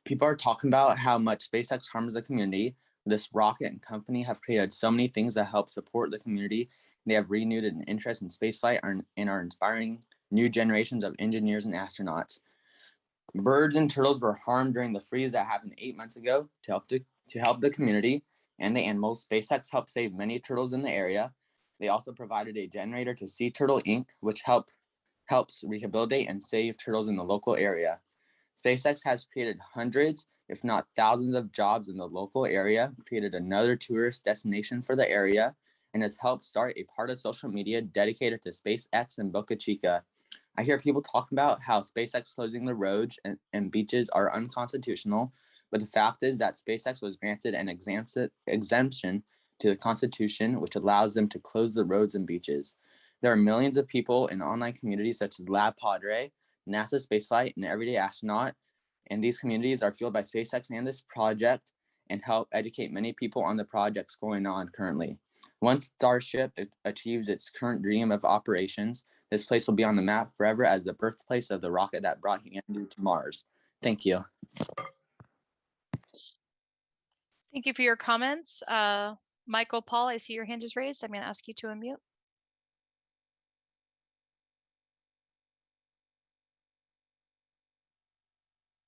People are talking about how much SpaceX harms the community. This rocket and company have created so many things that help support the community. They have renewed an interest in spaceflight and are inspiring new generations of engineers and astronauts. Birds and turtles were harmed during the freeze that happened 8 months ago. To help the community and the animals, SpaceX helped save many turtles in the area. They also provided a generator to Sea Turtle Inc., which helps rehabilitate and save turtles in the local area. SpaceX has created hundreds, if not thousands, of jobs in the local area, created another tourist destination for the area, and has helped start a part of social media dedicated to SpaceX in Boca Chica. I hear people talk about how SpaceX closing the roads and beaches are unconstitutional, but the fact is that SpaceX was granted an exemption to the Constitution, which allows them to close the roads and beaches. There are millions of people in online communities such as Lab Padre, NASA Spaceflight, and Everyday Astronaut, and these communities are fueled by SpaceX and this project and help educate many people on the projects going on currently. Once Starship achieves its current dream of operations, this place will be on the map forever as the birthplace of the rocket that brought humanity to Mars. Thank you. Thank you for your comments. Michael Paul, I see your hand is raised. I'm going to ask you to unmute.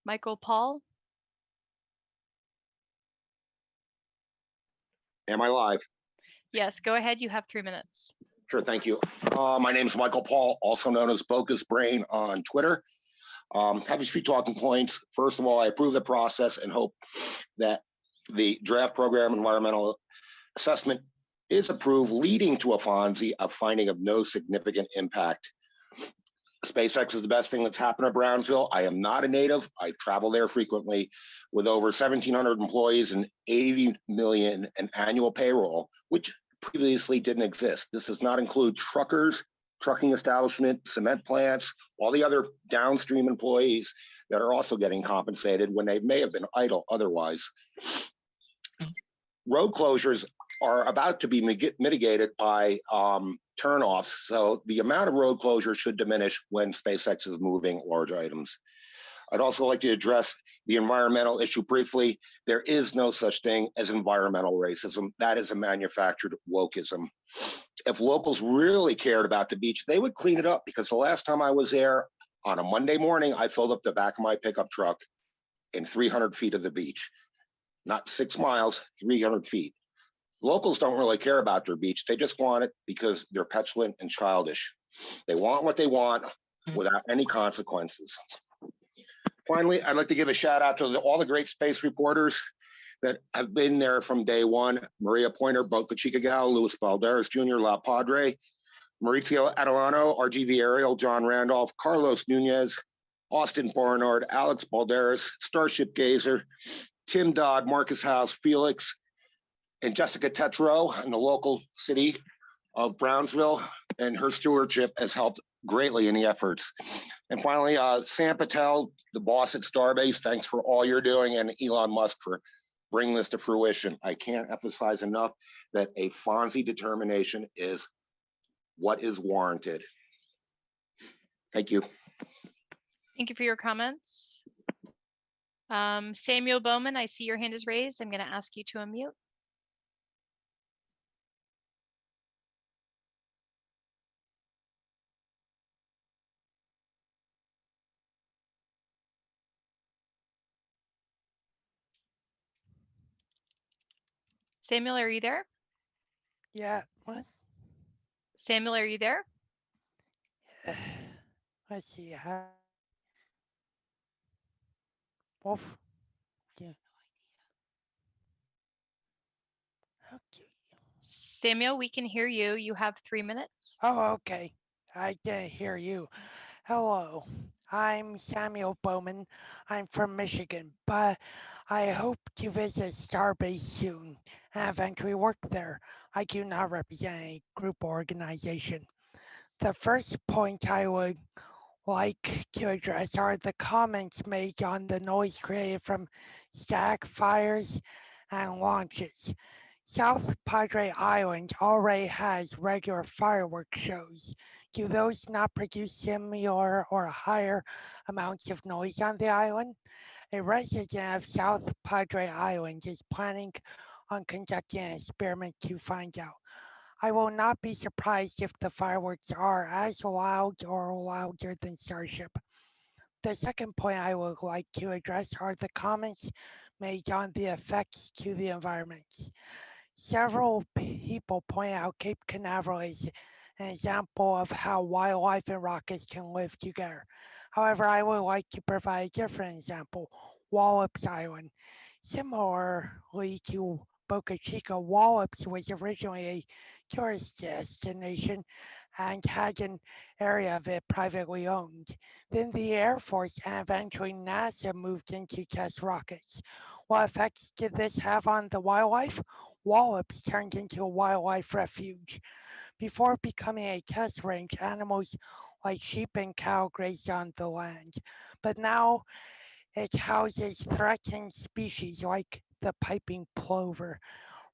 Michael Paul. Am I live? Yes, go ahead. You have 3 minutes. Sure, thank you. My name is Michael Paul, also known as Boca's Brain on Twitter. Have a few talking points. First of all, I approve the process and hope that the draft program environmental assessment is approved, leading to a FONSI, a finding of no significant impact. SpaceX is the best thing that's happened at Brownsville. I am not a native. I travel there frequently. With over 1,700 employees and 80 million in annual payroll, which previously didn't exist. This does not include truckers, trucking establishment, cement plants, all the other downstream employees that are also getting compensated when they may have been idle otherwise. Road closures are about to be mitigated by turnoffs, so the amount of road closure should diminish when SpaceX is moving large items. I'd also like to address the environmental issue briefly. There is no such thing as environmental racism. That is a manufactured wokeism. If locals really cared about the beach, they would clean it up, because the last time I was there on a Monday morning, I filled up the back of my pickup truck in 300 feet of the beach. Not 6 miles, 300 feet. Locals don't really care about their beach. They just want it because they're petulant and childish. They want what they want without any consequences. Finally, I'd like to give a shout out to all the great space reporters that have been there from day one. Maria Pointer, Boca Chica Gal, Luis Balderas Jr., La Padre, Maurizio Adelano, RGV Ariel, John Randolph, Carlos Nunez, Austin Barnard, Alex Balderas, Starship Gazer, Tim Dodd, Marcus House, Felix, and Jessica Tetro in the local city of Brownsville, and her stewardship has helped greatly in the efforts. And finally, Sam Patel, the boss at Starbase, thanks for all you're doing, and Elon Musk for bringing this to fruition. I can't emphasize enough that a FONSI determination is what is warranted. Thank you. Thank you for your comments. Samuel Bowman, I see your hand is raised. I'm going to ask you to unmute. Samuel, are you there? Yeah, what? Samuel, are you there? Let's see. Wolf. Yeah. Okay. Samuel, we can hear you. You have 3 minutes. Oh, okay. I can hear you. Hello. I'm Samuel Bowman. I'm from Michigan, but I hope to visit Starbase soon and eventually work there. I do not represent a group or organization. The first point I would like to address are the comments made on the noise created from static fires and launches. South Padre Island already has regular fireworks shows. Do those not produce similar or higher amounts of noise on the island? A resident of South Padre Island is planning on conducting an experiment to find out. I will not be surprised if the fireworks are as loud or louder than Starship. The second point I would like to address are the comments made on the effects to the environment. Several people point out Cape Canaveral is an example of how wildlife and rockets can live together. However, I would like to provide a different example, Wallops Island. Similarly to Boca Chica, Wallops was originally a tourist destination and had an area of it privately owned. Then the Air Force and eventually NASA moved in to test rockets. What effects did this have on the wildlife? Wallops turned into a wildlife refuge. Before becoming a test range, animals like sheep and cow grazed on the land. But now it houses threatened species like the piping plover.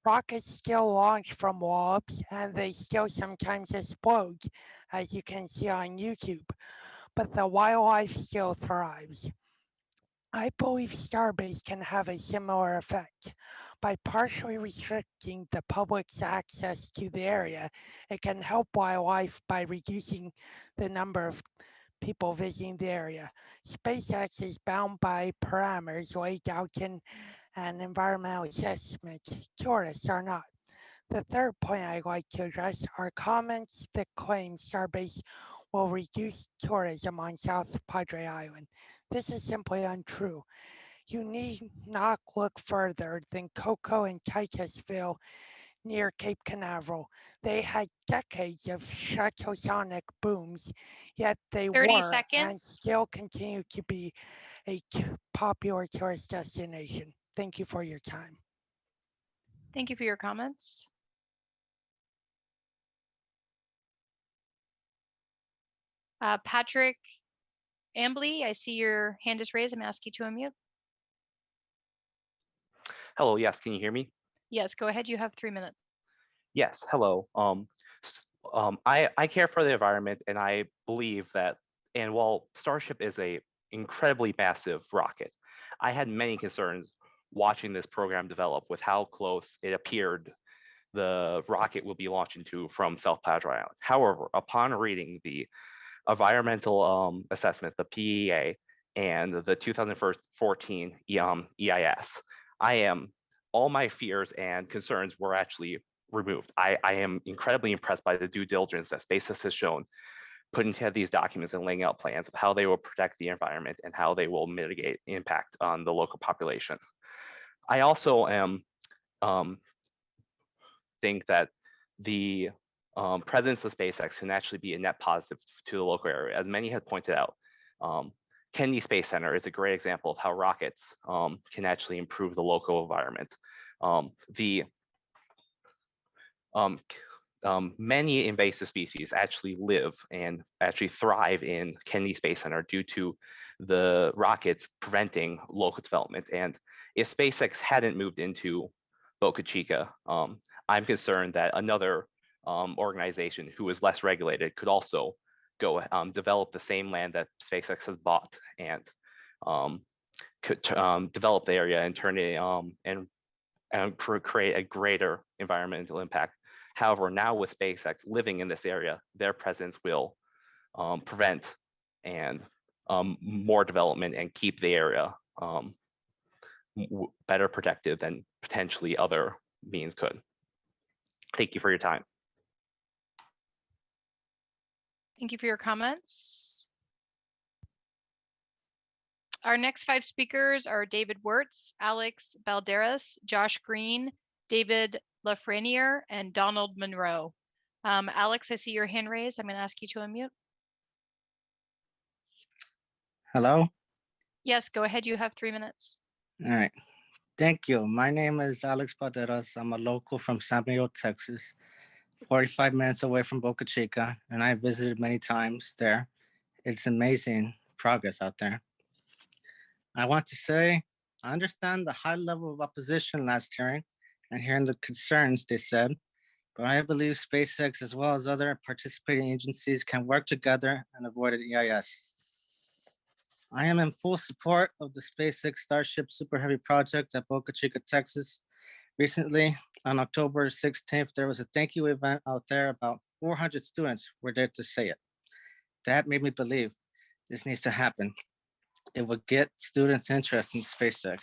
Rockets still launch from Wallops and they still sometimes explode, as you can see on YouTube, but the wildlife still thrives. I believe Starbase can have a similar effect. By partially restricting the public's access to the area, it can help wildlife by reducing the number of people visiting the area. SpaceX is bound by parameters laid out in an environmental assessment. Tourists are not. The third point I'd like to address are comments that claim Starbase will reduce tourism on South Padre Island. This is simply untrue. You need not look further than Cocoa and Titusville near Cape Canaveral. They had decades of shuttlesonic booms, yet they 30 were seconds. and still continue to be a popular tourist destination. Thank you for your time. Thank you for your comments. Patrick Ambley, I see your hand is raised. I'm going to ask you to unmute. Hello, yes, can you hear me? Yes, go ahead. You have 3 minutes. Yes, hello. I care for the environment and I believe that, and while Starship is a incredibly massive rocket, I had many concerns watching this program develop with how close it appeared the rocket will be launching to from South Padre Island. However, upon reading the environmental assessment, the PEA, and the 2014 EIS, all my fears and concerns were actually removed. I am incredibly impressed by the due diligence that SpaceX has shown putting together these documents and laying out plans of how they will protect the environment and how they will mitigate impact on the local population. I also am think that the presence of SpaceX can actually be a net positive to the local area. As many have pointed out, Kennedy Space Center is a great example of how rockets can actually improve the local environment. Many invasive species actually live and actually thrive in Kennedy Space Center due to the rockets preventing local development. And if SpaceX hadn't moved into Boca Chica, I'm concerned that another organization who is less regulated could also go develop the same land that SpaceX has bought and could develop the area and turn it and create a greater environmental impact. However, now with SpaceX living in this area, their presence will prevent and more development and keep the area better protected than potentially other means could. Thank you for your time. Thank you for your comments. Our next 5 speakers are David Wirtz, Alex Balderas, Josh Green, David Lafreniere, and Donald Monroe. Alex, I see your hand raised. I'm going to ask you to unmute. Hello. Yes, go ahead. You have 3 minutes. All right. Thank you. My name is Alex Balderas. I'm a local from San Diego, Texas, 45 minutes away from Boca Chica, and I visited many times there. It's amazing progress out there. I want to say, I understand the high level of opposition last hearing and hearing the concerns they said, but I believe SpaceX as well as other participating agencies can work together and avoid an EIS. I am in full support of the SpaceX Starship Super Heavy project at Boca Chica, Texas. Recently, on October 16th, there was a thank you event out there. About 400 students were there to say it. That made me believe this needs to happen. It would get students interested in SpaceX.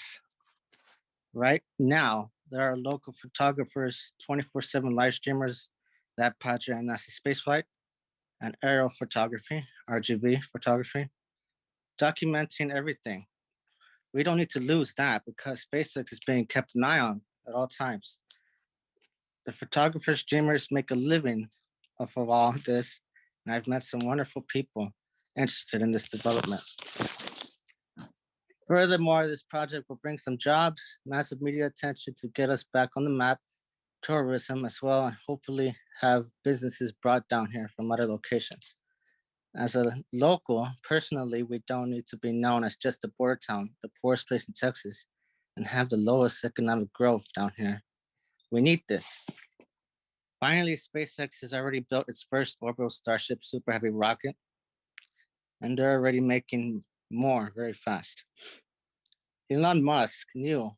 Right now, there are local photographers, 24/7 live streamers, that project and NASA spaceflight, and aerial photography, RGB photography, documenting everything. We don't need to lose that because SpaceX is being kept an eye on at all times. The photographers, streamers make a living off of all this, and I've met some wonderful people interested in this development. Furthermore, this project will bring some jobs, massive media attention to get us back on the map, tourism as well, and hopefully have businesses brought down here from other locations. As a local, personally, we don't need to be known as just a border town, the poorest place in Texas, and have the lowest economic growth down here. We need this. Finally, SpaceX has already built its first orbital Starship Super Heavy rocket, and they're already making more very fast. Elon Musk knew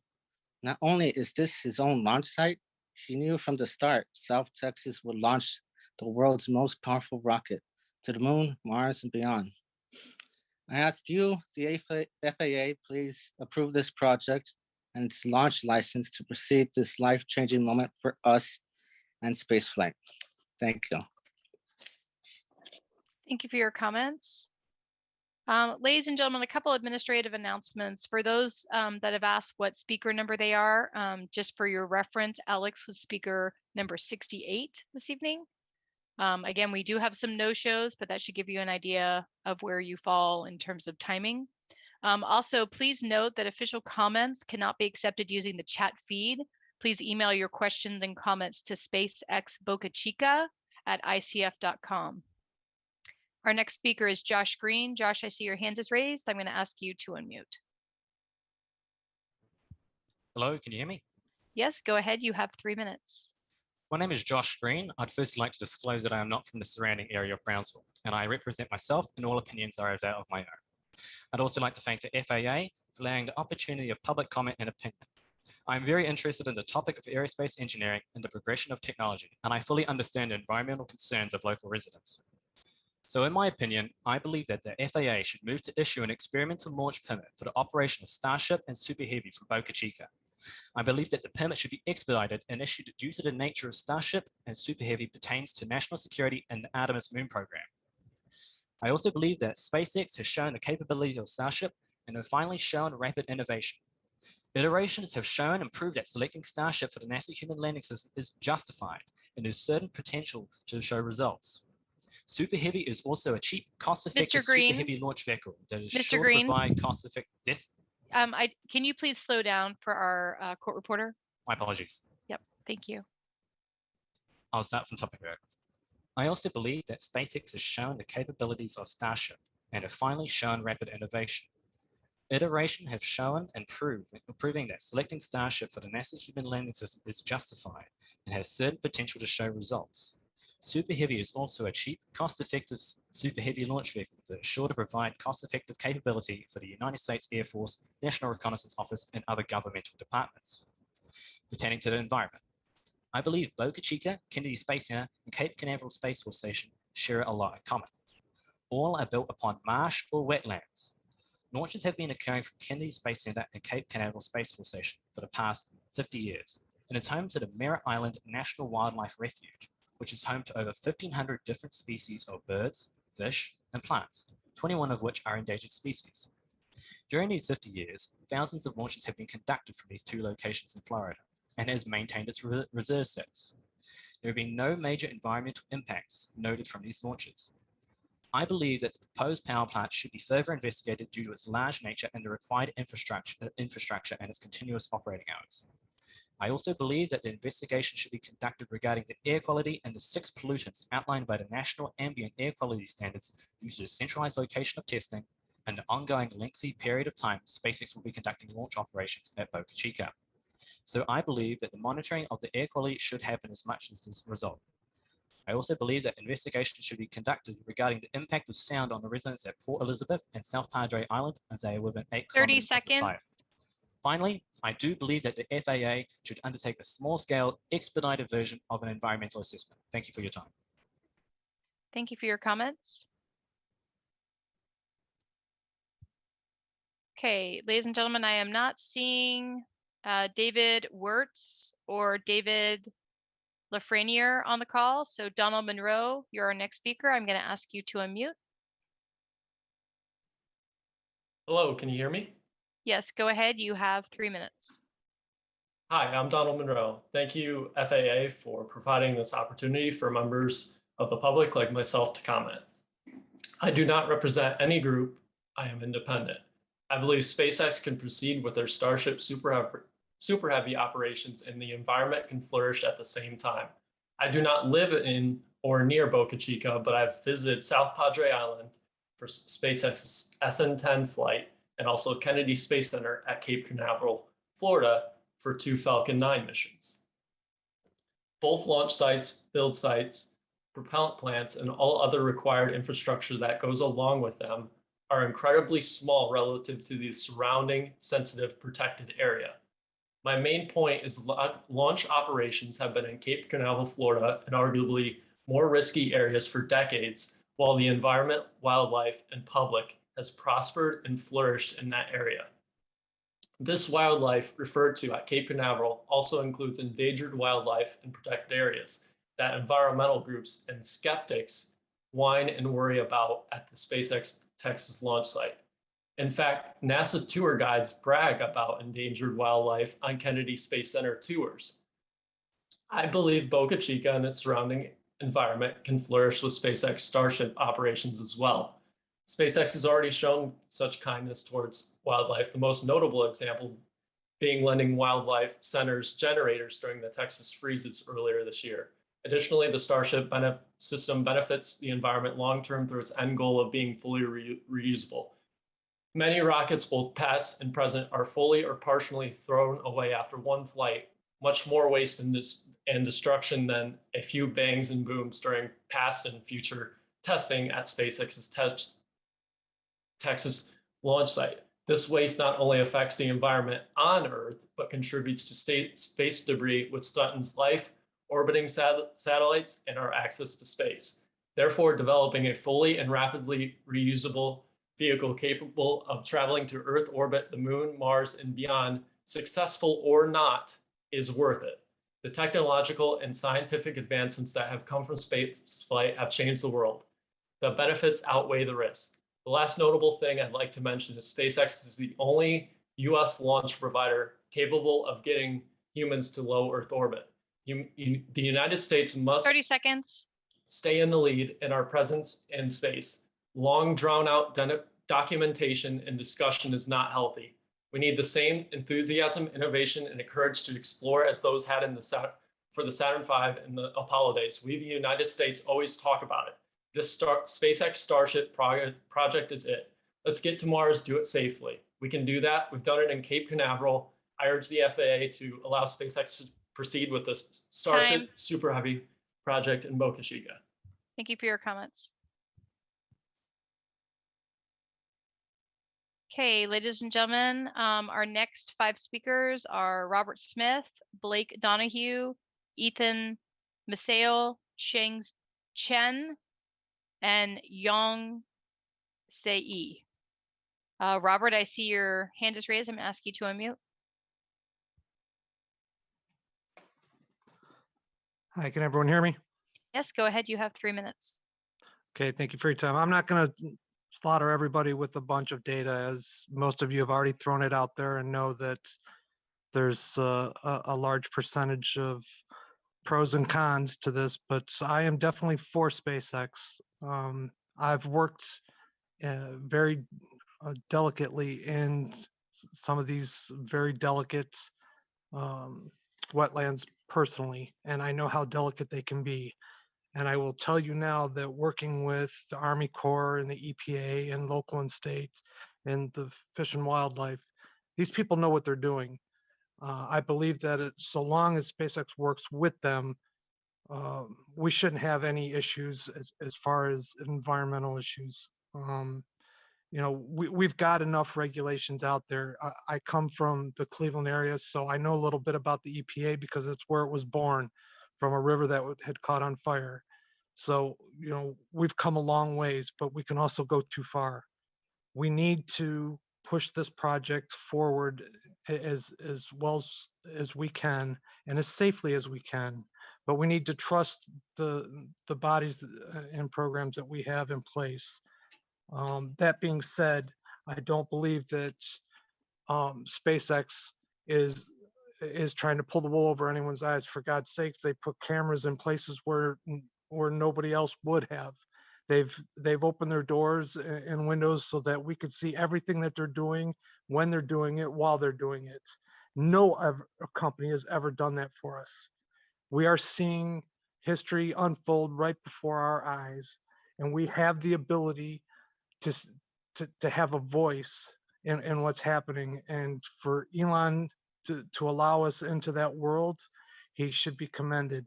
not only is this his own launch site, he knew from the start South Texas would launch the world's most powerful rocket to the moon, Mars, and beyond. I ask you, the FAA, please approve this project and its launch license to proceed this life-changing moment for us and spaceflight. Thank you. Thank you for your comments. Ladies and gentlemen, a couple administrative announcements. For those that have asked what speaker number they are, just for your reference, Alex was speaker number 68 this evening. Again, we do have some no-shows, but that should give you an idea of where you fall in terms of timing. Also, please note that official comments cannot be accepted using the chat feed. Please email your questions and comments to spacexbocachica@icf.com. Our next speaker is Josh Green. Josh, I see your hand is raised. I'm going to ask you to unmute. Hello, can you hear me? Yes, go ahead. You have 3 minutes. My name is Josh Green. I'd first like to disclose that I am not from the surrounding area of Brownsville, and I represent myself, and all opinions are that of my own. I'd also like to thank the FAA for allowing the opportunity of public comment and opinion. I'm very interested in the topic of aerospace engineering and the progression of technology, and I fully understand the environmental concerns of local residents. So in my opinion, I believe that the FAA should move to issue an experimental launch permit for the operation of Starship and Super Heavy from Boca Chica. I believe that the permit should be expedited and issued due to the nature of Starship and Super Heavy pertains to national security and the Artemis moon program. I also believe that SpaceX has shown the capabilities of Starship and have finally shown rapid innovation. Iterations have shown and proved that selecting Starship for the NASA human landing system is justified and there's certain potential to show results. Super Heavy is also a cheap, cost-effective Super Heavy launch vehicle that is sure to provide cost-effective. Yes. Can you please slow down for our court reporter? My apologies. Yep. Thank you. I'll start from topic there. I also believe that SpaceX has shown the capabilities of Starship and have finally shown rapid innovation. Iteration have shown and proving that selecting Starship for the NASA human landing system is justified and has certain potential to show results. Super Heavy is also a cheap, cost-effective Super Heavy launch vehicle that is sure to provide cost-effective capability for the United States Air Force, National Reconnaissance Office, and other governmental departments. Pertaining to the environment, I believe Boca Chica, Kennedy Space Center, and Cape Canaveral Space Force Station share a lot in common. All are built upon marsh or wetlands. Launches have been occurring from Kennedy Space Center and Cape Canaveral Space Force Station for the past 50 years, and is home to the Merritt Island National Wildlife Refuge, which is home to over 1,500 different species of birds, fish, and plants, 21 of which are endangered species. During these 50 years, thousands of launches have been conducted from these 2 locations in Florida, and has maintained its reserve status. There have been no major environmental impacts noted from these launches. I believe that the proposed power plant should be further investigated due to its large nature and the required infrastructure and its continuous operating hours. I also believe that the investigation should be conducted regarding the air quality and the 6 pollutants outlined by the National Ambient Air Quality Standards due to the centralized location of testing and the ongoing lengthy period of time SpaceX will be conducting launch operations at Boca Chica. So I believe that the monitoring of the air quality should happen as much as this result. I also believe that investigations should be conducted regarding the impact of sound on the residents at Port Elizabeth and South Padre Island, as they are within 8 30 kilometers of the seconds. site. Finally, I do believe that the FAA should undertake a small-scale, expedited version of an environmental assessment. Thank you for your time. Thank you for your comments. Okay, ladies and gentlemen, I am not seeing David Wirtz or David Lafreniere on the call. So Donald Monroe, you're our next speaker. I'm going to ask you to unmute. Hello, can you hear me? Yes, go ahead. You have 3 minutes. Hi, I'm Donald Monroe. Thank you, FAA, for providing this opportunity for members of the public like myself to comment. I do not represent any group. I am independent. I believe SpaceX can proceed with their Starship Super Heavy operations and the environment can flourish at the same time. I do not live in or near Boca Chica, but I've visited South Padre Island for SpaceX's SN10 flight and also Kennedy Space Center at Cape Canaveral, Florida for 2 Falcon 9 missions. Both launch sites, build sites, propellant plants, and all other required infrastructure that goes along with them are incredibly small relative to the surrounding sensitive protected area. My main point is launch operations have been in Cape Canaveral, Florida, and arguably more risky areas for decades, while the environment, wildlife, and public has prospered and flourished in that area. This wildlife referred to at Cape Canaveral also includes endangered wildlife in protected areas that environmental groups and skeptics whine and worry about at the SpaceX Texas launch site. In fact, NASA tour guides brag about endangered wildlife on Kennedy Space Center tours. I believe Boca Chica and its surrounding environment can flourish with SpaceX Starship operations as well. SpaceX has already shown such kindness towards wildlife, the most notable example being lending wildlife centers generators during the Texas freezes earlier this year. Additionally, the Starship system benefits the environment long-term through its end goal of being fully reusable. Many rockets, both past and present, are fully or partially thrown away after one flight, much more waste and destruction than a few bangs and booms during past and future testing at SpaceX's Texas launch site. This waste not only affects the environment on Earth, but contributes to space debris, which threatens life, orbiting satellites, and our access to space. Therefore, developing a fully and rapidly reusable vehicle capable of traveling to Earth orbit, the Moon, Mars, and beyond, successful or not, is worth it. The technological and scientific advancements that have come from spaceflight have changed the world. The benefits outweigh the risks. The last notable thing I'd like to mention is SpaceX is the only US launch provider capable of getting humans to low Earth orbit. The United States must 30 seconds. Stay in the lead in our presence in space. Long drawn out documentation and discussion is not healthy. We need the same enthusiasm, innovation, and courage to explore as those had for the Saturn V and the Apollo days. We, the United States, always talk about it. This SpaceX Starship project is it. Let's get to Mars, do it safely. We can do that. We've done it in Cape Canaveral. I urge the FAA to allow SpaceX to proceed with the Starship Super Heavy project in Boca Chica. Thank you for your comments. Okay, ladies and gentlemen, our next 5 speakers are Robert Smith, Blake Donahue, Ethan Maseo, Sheng Chen, and Yong Sei. Robert, I see your hand is raised. I'm going to ask you to unmute. Hi, can everyone hear me? Yes, go ahead. You have 3 minutes. Okay, thank you for your time. I'm not going to slaughter everybody with a bunch of data, as most of you have already thrown it out there and know that there's a large percentage of pros and cons to this, but I am definitely for SpaceX. I've worked very delicately in some of these very delicate wetlands personally, and I know how delicate they can be. And I will tell you now that working with the Army Corps and the EPA and local and state and the Fish and Wildlife, these people know what they're doing. I believe that so long as SpaceX works with them, we shouldn't have any issues as far as environmental issues. We've got enough regulations out there. I come from the Cleveland area, so I know a little bit about the EPA because it's where it was born, from a river that had caught on fire. So, we've come a long ways, but we can also go too far. We need to push this project forward as well as we can and as safely as we can. But we need to trust the bodies and programs that we have in place. That being said, I don't believe that SpaceX is trying to pull the wool over anyone's eyes. For God's sakes, they put cameras in places where nobody else would have. They've opened their doors and windows so that we could see everything that they're doing, when they're doing it, while they're doing it. No company has ever done that for us. We are seeing history unfold right before our eyes, and we have the ability to have a voice in what's happening. And for Elon to allow us into that world, he should be commended,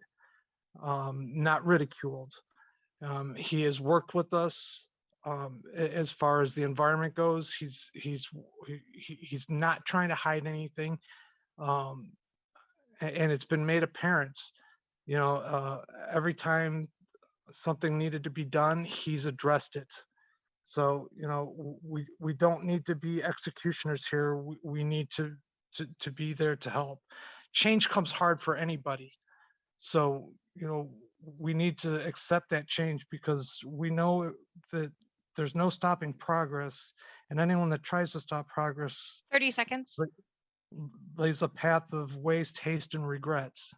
not ridiculed. He has worked with us as far as the environment goes. He's not trying to hide anything, and it's been made apparent. Every time something needed to be done, he's addressed it. So we don't need to be executioners here. We need to be there to help. Change comes hard for anybody. So we need to accept that change, because we know that there's no stopping progress, and anyone that tries to stop progress 30 seconds lays a path of waste, haste, and regrets.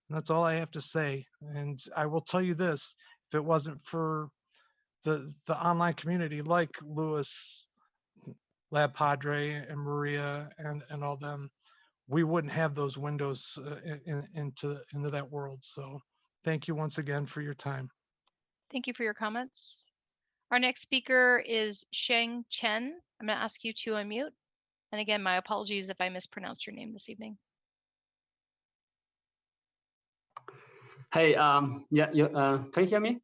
And that's all I have to say. And I will tell you this: if it wasn't for the online community like Lewis, Lab Padre, and Maria, and all them, we wouldn't have those windows into that world. So thank you once again for your time. Thank you for your comments. Our next speaker is Sheng Chen. I'm going to ask you to unmute. And again, my apologies if I mispronounced your name this evening. Hey, can you hear me?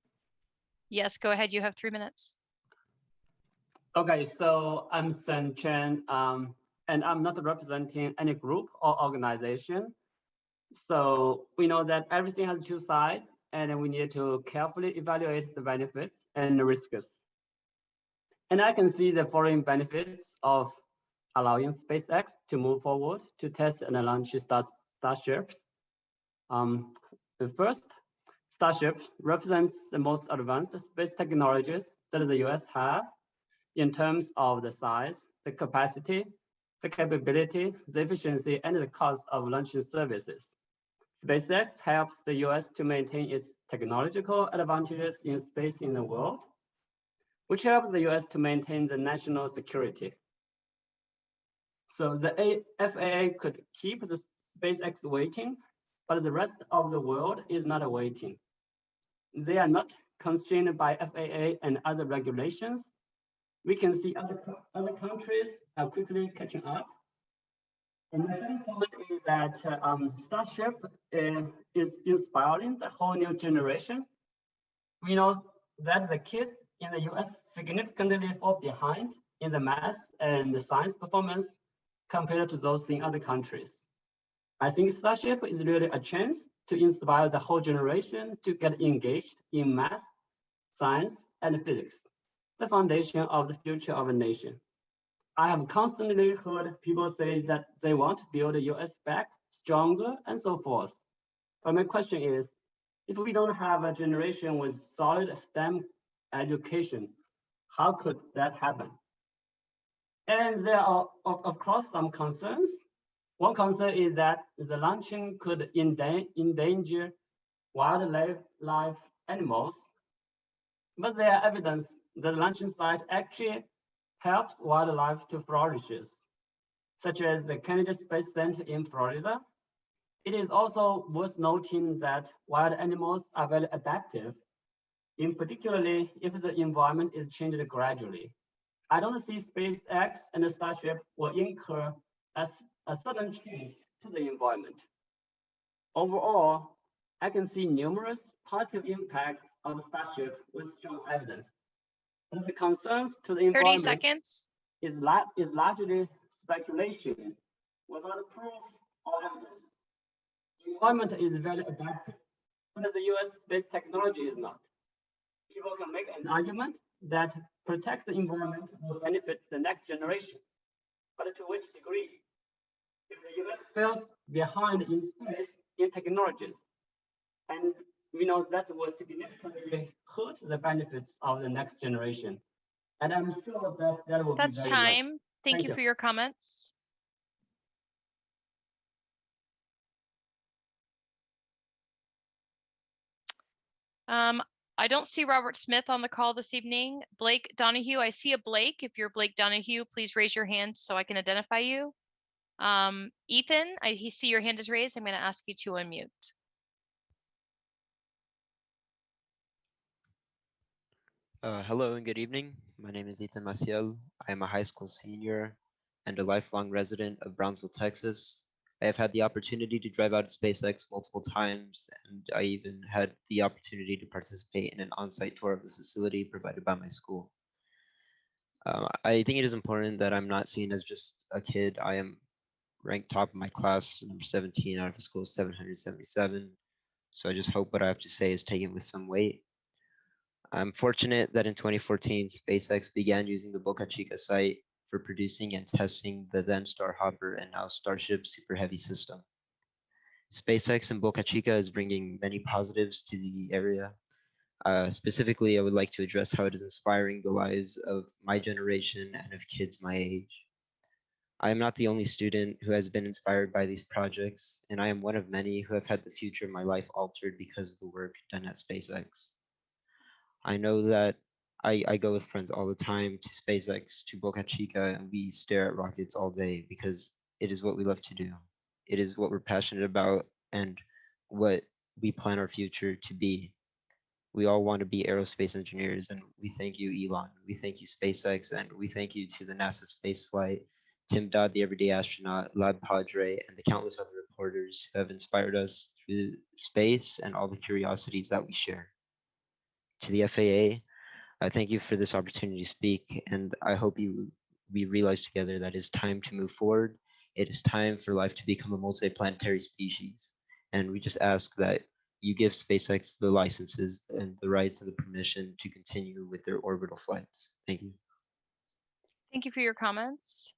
Yes, go ahead. You have 3 minutes. Okay, so I'm Sheng Chen, and I'm not representing any group or organization. So we know that everything has two sides, and we need to carefully evaluate the benefits and the risks. And I can see the following benefits of allowing SpaceX to move forward to test and launch Starships. First, Starship represents the most advanced space technologies that the US have in terms of the size, the capacity, the capability, the efficiency, and the cost of launching services. SpaceX helps the US to maintain its technological advantages in space in the world, which helps the US to maintain the national security. So the FAA could keep the SpaceX waiting, but the rest of the world is not waiting. They are not constrained by FAA and other regulations. We can see other countries are quickly catching up. And the second point is that Starship is inspiring the whole new generation. We know that the kids in the US significantly fall behind in the math and the science performance compared to those in other countries. I think Starship is really a chance to inspire the whole generation to get engaged in math, science, and physics, the foundation of the future of a nation. I have constantly heard people say that they want to build the US back stronger and so forth. But my question is, If we don't have a generation with solid STEM education, how could that happen? And there are, of course, some concerns. One concern is that the launching could endanger wildlife animals, but there are evidence that the launching site actually helps wildlife to flourish, such as the Kennedy Space Center in Florida. It is also worth noting that wild animals are very adaptive, in particularly if the environment is changed gradually. I don't see SpaceX and the Starship will incur a sudden change to the environment. Overall, I can see numerous positive impacts of Starship with strong evidence. But the concerns to the 30 environment seconds. is largely speculation without proof or evidence. The environment is very adaptive, but the US space technology is not. People can make an argument that protect the environment will benefit the next generation, but to which degree? If the US falls behind in space in technologies, and we know that will significantly hurt the benefits of the next generation. And I'm sure that that will That's be very much. time. Thank you for your comments. I don't see Robert Smith on the call this evening. Blake Donahue, I see a Blake. If you're Blake Donahue, please raise your hand so I can identify you. Ethan, I see your hand is raised. I'm going to ask you to unmute. Hello and good evening. My name is Ethan Maciel. I am a high school senior and a lifelong resident of Brownsville, Texas. I have had the opportunity to drive out to SpaceX multiple times, and I even had the opportunity to participate in an on-site tour of the facility provided by my school. I think it is important that I'm not seen as just a kid. I am ranked top of my class, number 17 out of a school of 777. So I just hope what I have to say is taken with some weight. I'm fortunate that in 2014, SpaceX began using the Boca Chica site for producing and testing the then Starhopper and now Starship Super Heavy system. SpaceX in Boca Chica is bringing many positives to the area. Specifically, I would like to address how it is inspiring the lives of my generation and of kids my age. I am not the only student who has been inspired by these projects, and I am one of many who have had the future of my life altered because of the work done at SpaceX. I know that I go with friends all the time to SpaceX, to Boca Chica, and we stare at rockets all day because it is what we love to do. It is what we're passionate about and what we plan our future to be. We all want to be aerospace engineers, and we thank you, Elon. We thank you, SpaceX, and we thank you to the NASA spaceflight, Tim Dodd, the everyday astronaut, Lab Padre, and the countless other reporters who have inspired us through space and all the curiosities that we share. To the FAA, I thank you for this opportunity to speak, and I hope we realize together that it is time to move forward. It is time for life to become a multiplanetary species, and we just ask that you give SpaceX the licenses and the rights and the permission to continue with their orbital flights. Thank you. Thank you for your comments.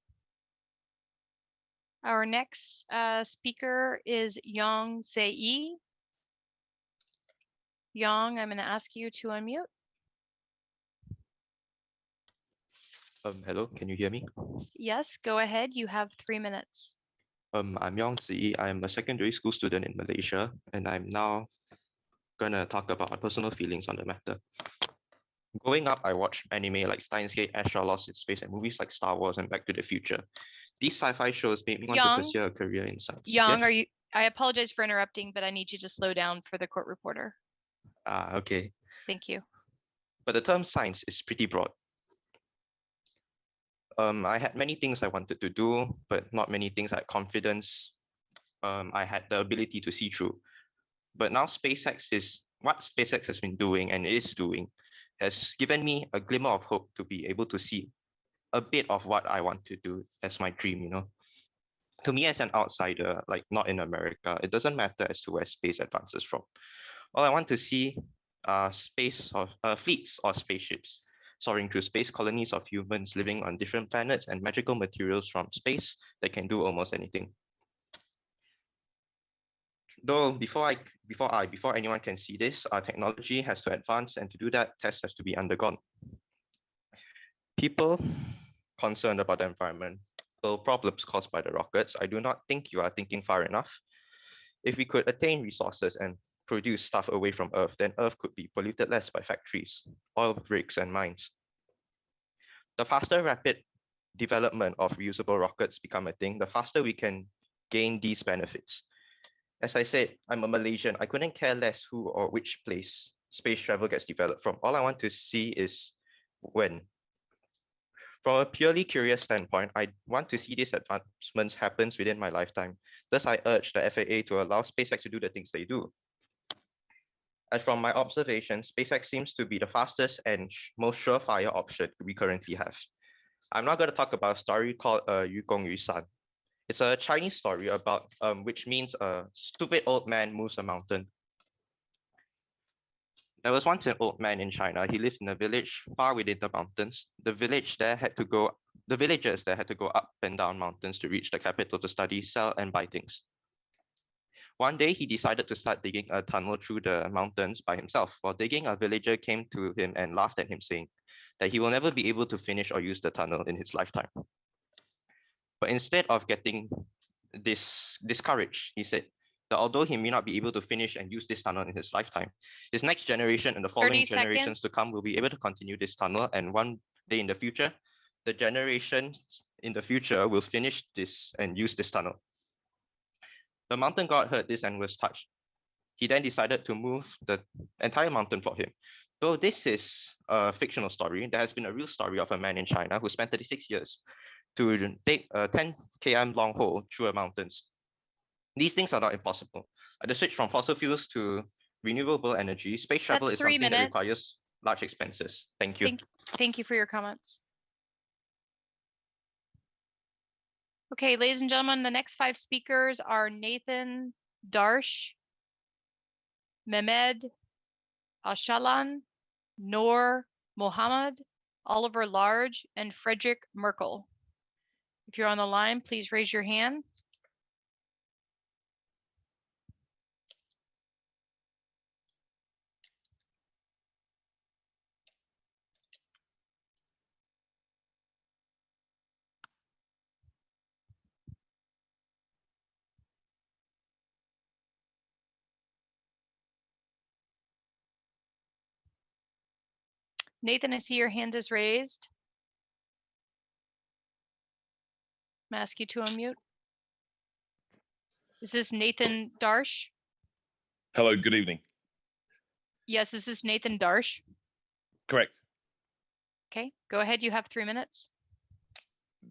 Our next speaker is Yang Zei. Yang, I'm going to ask you to unmute. Hello, can you hear me? Yes, go ahead. You have 3 minutes. I'm Yang Zi. I'm a secondary school student in Malaysia, and I'm now gonna talk about my personal feelings on the matter. Growing up, I watched anime like Steins Gate, Astra Lost in Space, and movies like Star Wars and Back to the Future. These sci-fi shows made me want to pursue a career in science. Yang, Yes? I apologize for interrupting, but I need you to slow down for the court reporter. Okay. Thank you. But the term science is pretty broad. I had many things I wanted to do, but not many things I had confidence. I had the ability to see through. But now what SpaceX has been doing and is doing has given me a glimmer of hope to be able to see a bit of what I want to do as my dream, you know. To me as an outsider, like not in America, it doesn't matter as to where space advances from. All I want to see are fleets or spaceships soaring through space, colonies of humans living on different planets, and magical materials from space that can do almost anything. Though before anyone can see this, our technology has to advance, and to do that, tests have to be undergone. People concerned about the environmental problems caused by the rockets, I do not think you are thinking far enough. If we could attain resources and produce stuff away from Earth, then Earth could be polluted less by factories, oil rigs, and mines. The faster rapid development of reusable rockets become a thing, the faster we can gain these benefits. As I said, I'm a Malaysian. I couldn't care less who or which place space travel gets developed from. All I want to see is when. From a purely curious standpoint, I want to see these advancements happen within my lifetime. Thus, I urge the FAA to allow SpaceX to do the things they do. As from my observation, SpaceX seems to be the fastest and most surefire option we currently have. I'm not going to talk about a story called Yu Gong Yu San. It's a Chinese story about which means a stupid old man moves a mountain. There was once an old man in China. He lived in a village far within the mountains. The villagers there had to go up and down mountains to reach the capital to study, sell, and buy things. One day, he decided to start digging a tunnel through the mountains by himself. While digging, a villager came to him and laughed at him, saying that he will never be able to finish or use the tunnel in his lifetime. But instead of getting discouraged, he said that although he may not be able to finish and use this tunnel in his lifetime, his next generation and the following generations to come will be able to continue this tunnel, and one day in the future, the generations in the future will finish this and use this tunnel. The mountain god heard this and was touched. He then decided to move the entire mountain for him. Though this is a fictional story, there has been a real story of a man in China who spent 36 years to dig a 10 km long hole through the mountains. These things are not impossible. The switch from fossil fuels to renewable energy, space travel is something that requires large expenses. Thank you. Thank you for your comments. Okay, ladies and gentlemen, the next 5 speakers are Nathan Darsh, Mehmed Ashalan, Noor Mohammed, Oliver Large, and Frederick Merkel. If you're on the line, please raise your hand. Nathan, I see your hand is raised. I'm ask you to unmute. Is this Nathan Darsh? Hello, good evening. Yes, this is Nathan Darsh. Correct. Okay, go ahead. You have 3 minutes.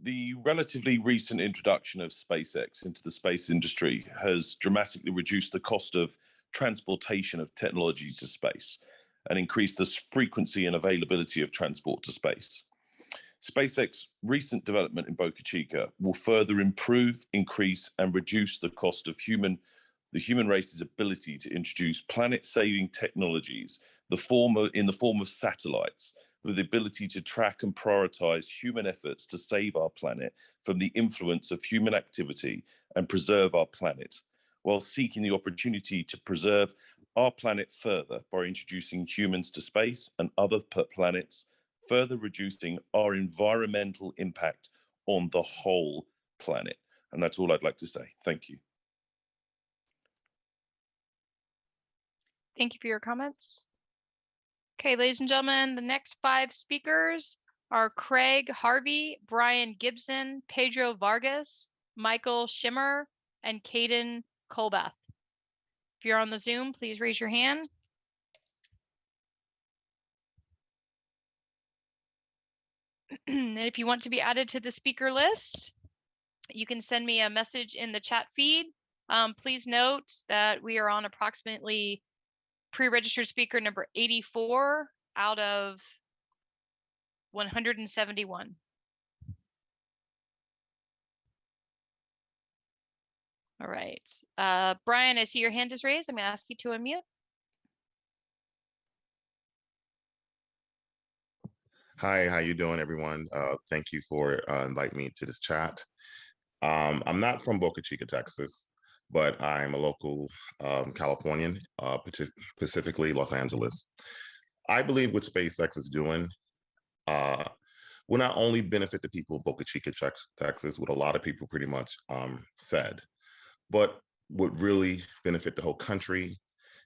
The relatively recent introduction of SpaceX into the space industry has dramatically reduced the cost of transportation of technology to space and increased the frequency and availability of transport to space. SpaceX's recent development in Boca Chica will further improve, increase, and reduce the cost of the human race's ability to introduce planet-saving technologies in the form of satellites, with the ability to track and prioritize human efforts to save our planet from the influence of human activity and preserve our planet, while seeking the opportunity to preserve our planet further by introducing humans to space and other planets, further reducing our environmental impact on the whole planet. And that's all I'd like to say. Thank you. Thank you for your comments. Okay, ladies and gentlemen, the next 5 speakers are Craig Harvey, Brian Gibson, Pedro Vargas, Michael Schimmer, and Caden Colbath. If you're on the Zoom, please raise your hand. And if you want to be added to the speaker list, you can send me a message in the chat feed. Please note that we are on approximately pre-registered speaker number 84 out of 171. All right. Brian, I see your hand is raised. I'm going to ask you to unmute. Hi, how you doing, everyone? Thank you for inviting me to this chat. I'm not from Boca Chica, Texas. but I'm a local Californian, specifically Los Angeles. I believe what SpaceX is doing will not only benefit the people of Boca Chica, Texas, what a lot of people pretty much said, but would really benefit the whole country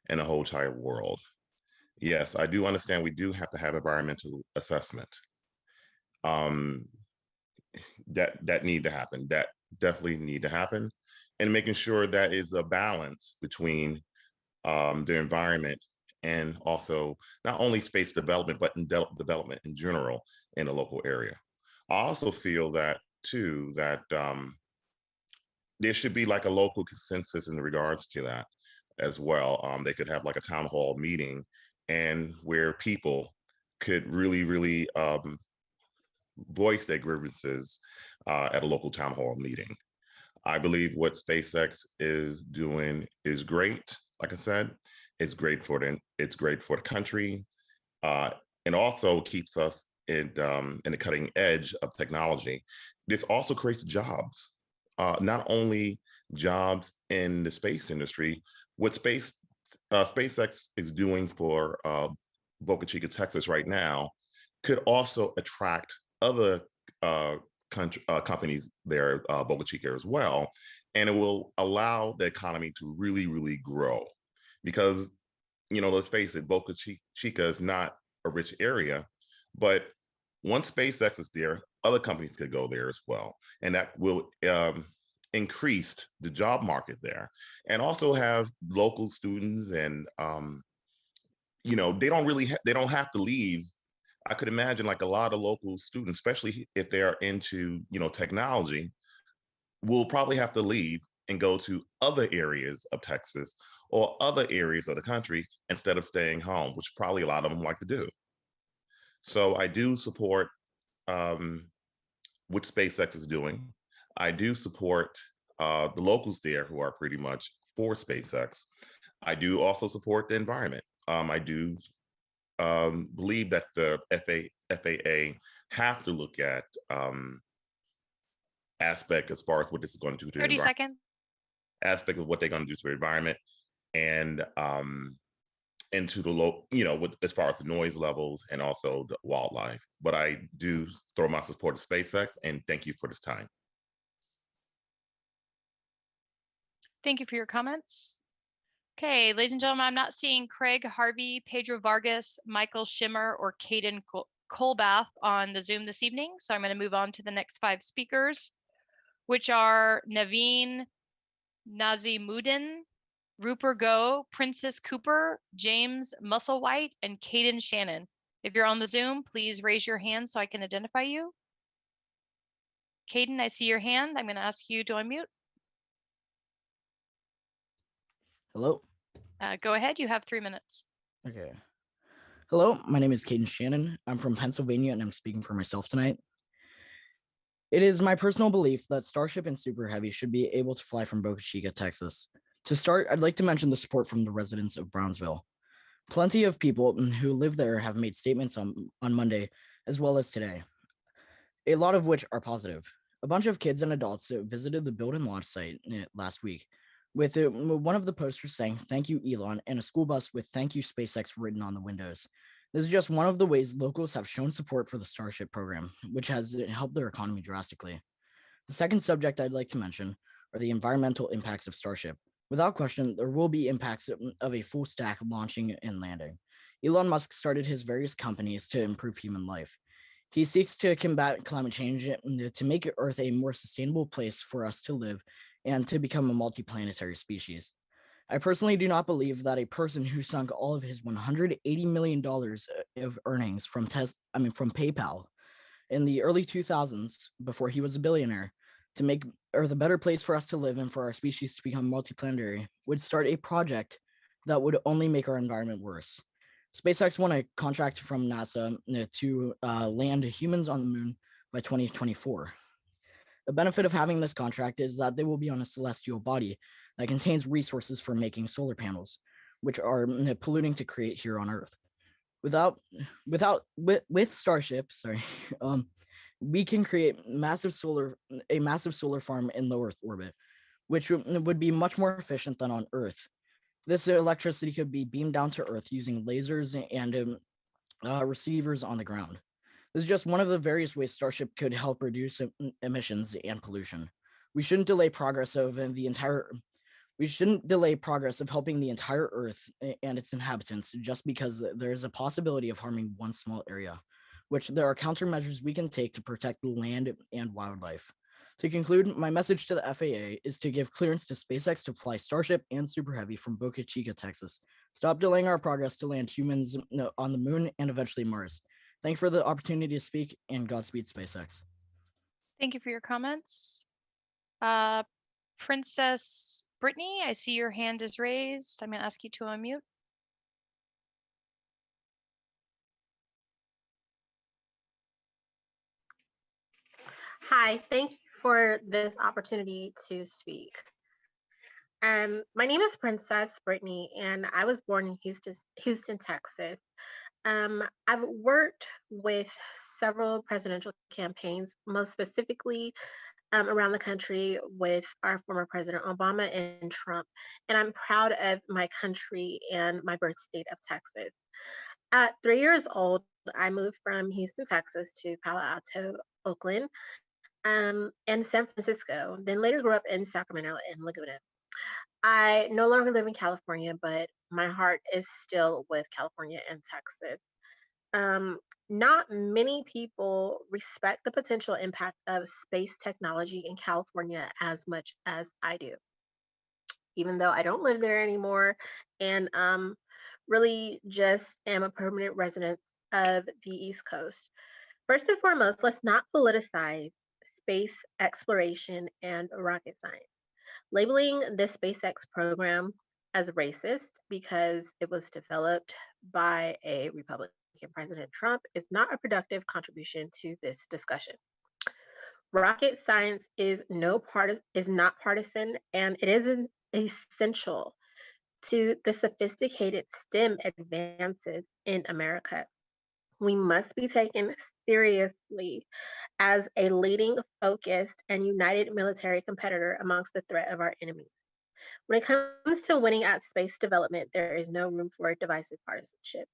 and the whole entire world. Yes, I do understand we do have to have environmental assessment. Um, that need to happen. That definitely need to happen, and making sure that is a balance between the environment and also not only space development, but in development in general in the local area. I also feel that too, that there should be like a local consensus in regards to that as well. They could have like a town hall meeting and where people could really voice their grievances at a local town hall meeting. I believe what SpaceX is doing is great. Like I said, it's great for the country, and also keeps us in the cutting edge of technology. This also creates jobs, not only jobs in the space industry. What SpaceX is doing for Boca Chica, Texas, right now, could also attract other companies there, Boca Chica as well, and it will allow the economy to really grow. Because, let's face it, Boca Chica is not a rich area, but once SpaceX is there, other companies could go there as well, and that will increase the job market there, and also have local students, and they don't have to leave. I could imagine like a lot of local students, especially if they're into, technology, will probably have to leave and go to other areas of Texas or other areas of the country instead of staying home, which probably a lot of them like to do. So I do support what SpaceX is doing. I do support the locals there who are pretty much for SpaceX. I do also support the environment. I do believe that the FAA have to look at aspect as far as what this is going to do to the 30 environment, seconds. aspect of what they're going to do to the environment, and into the with as far as the noise levels and also the wildlife. But I do throw my support to SpaceX, and thank you for this time. Thank you for your comments. Okay, ladies and gentlemen, I'm not seeing Craig Harvey, Pedro Vargas, Michael Schimmer, or Caden Colbath on the Zoom this evening. So I'm going to move on to the next 5 speakers, which are Naveen Nazimuddin, Rupert Go, Princess Cooper, James Musselwhite, and Caden Shannon. If you're on the Zoom, please raise your hand so I can identify you. Caden, I see your hand. I'm going to ask you to unmute. Hello. Go ahead. You have 3 minutes. Okay. Hello, my name is Caden Shannon. I'm from Pennsylvania and I'm speaking for myself tonight. It is my personal belief that Starship and Super Heavy should be able to fly from Boca Chica, Texas. To start, I'd like to mention the support from the residents of Brownsville. Plenty of people who live there have made statements on Monday as well as today, a lot of which are positive. A bunch of kids and adults visited the build and launch site last week, with one of the posters saying, "Thank you, Elon," and a school bus with "Thank you, SpaceX" written on the windows. This is just one of the ways locals have shown support for the Starship program, which has helped their economy drastically. The second subject I'd like to mention are the environmental impacts of Starship. Without question, there will be impacts of a full stack launching and landing. Elon Musk started his various companies to improve human life. He seeks to combat climate change to make Earth a more sustainable place for us to live and to become a multiplanetary species. I personally do not believe that a person who sunk all of his $180 million of earnings from PayPal in the early 2000s, before he was a billionaire, to make Earth a better place for us to live and for our species to become multiplanetary, would start a project that would only make our environment worse. SpaceX won a contract from NASA to land humans on the moon by 2024. The benefit of having this contract is that they will be on a celestial body that contains resources for making solar panels, which are polluting to create here on Earth. With Starship, we can create a massive solar farm in low Earth orbit, which would be much more efficient than on Earth. This electricity could be beamed down to Earth using lasers and receivers on the ground. This is just one of the various ways Starship could help reduce emissions and pollution. We shouldn't delay progress of helping the entire Earth and its inhabitants just because there is a possibility of harming one small area, which there are countermeasures we can take to protect the land and wildlife. To conclude, my message to the FAA is to give clearance to SpaceX to fly Starship and Super Heavy from Boca Chica, Texas. Stop delaying our progress to land humans on the moon and eventually Mars. Thank you for the opportunity to speak, and Godspeed, SpaceX. Thank you for your comments. Princess Brittany, I see your hand is raised. I'm going to ask you to unmute. Hi, thank you for this opportunity to speak. My name is Princess Brittany, and I was born in Houston, Texas. I've worked with several presidential campaigns, most specifically around the country with our former President Obama and Trump, and I'm proud of my country and my birth state of Texas. At 3 years old, I moved from Houston, Texas to Palo Alto, Oakland, and San Francisco, then later grew up in Sacramento and Laguna. I no longer live in California, but my heart is still with California and Texas. Not many people respect the potential impact of space technology in California as much as I do, even though I don't live there anymore and really just am a permanent resident of the East Coast. First and foremost, let's not politicize space exploration and rocket science. Labeling the SpaceX program as racist because it was developed by a Republican President Trump is not a productive contribution to this discussion. Rocket science is not partisan, and it is essential to the sophisticated STEM advances in America. We must be taken seriously as a leading, focused, and united military competitor amongst the threat of our enemies. When it comes to winning at space development, there is no room for divisive partisanship.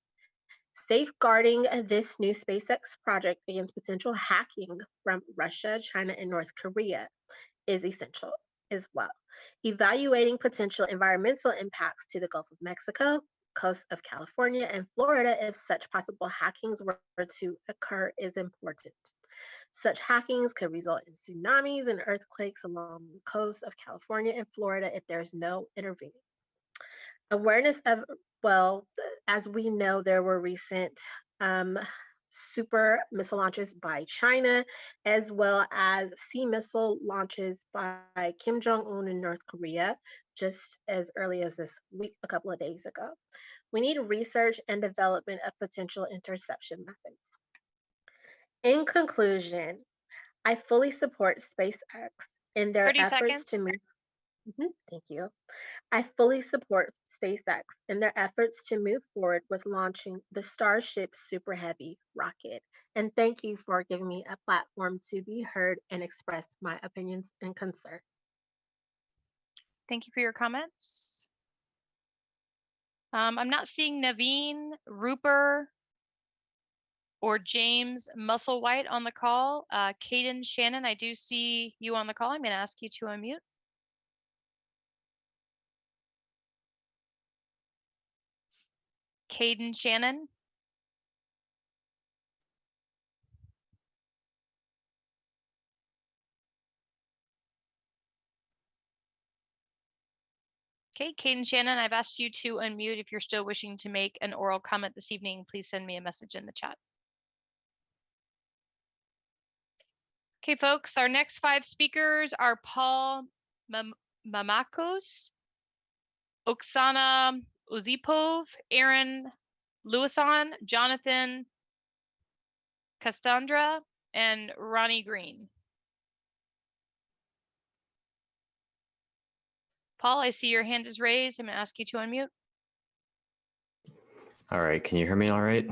Safeguarding this new SpaceX project against potential hacking from Russia, China, and North Korea is essential as well. Evaluating potential environmental impacts to the Gulf of Mexico, coast of California, and Florida if such possible hackings were to occur is important. Such hackings could result in tsunamis and earthquakes along the coast of California and Florida if there's no intervening. Awareness of, well, as we know, there were recent super missile launches by China, as well as sea missile launches by Kim Jong-un in North Korea, just as early as this week, a couple of days ago. We need research and development of potential interception methods. In conclusion, I fully support SpaceX in their 30 efforts seconds. to move. Thank you. I fully support SpaceX in their efforts to move forward with launching the Starship Super Heavy rocket. And thank you for giving me a platform to be heard and express my opinions and concerns. Thank you for your comments. I'm not seeing Naveen, Rupert, or James Musselwhite on the call. Caden Shannon, I do see you on the call. I'm going to ask you to unmute. Caden Shannon. Okay, Caden Shannon, I've asked you to unmute. If you're still wishing to make an oral comment this evening, please send me a message in the chat. Okay, folks, our next 5 speakers are Paul Mamakos, Oksana Uzipov, Aaron Lewisan, Jonathan Castandra, and Ronnie Green. Paul, I see your hand is raised. I'm going to ask you to unmute. All right, can you hear me all right?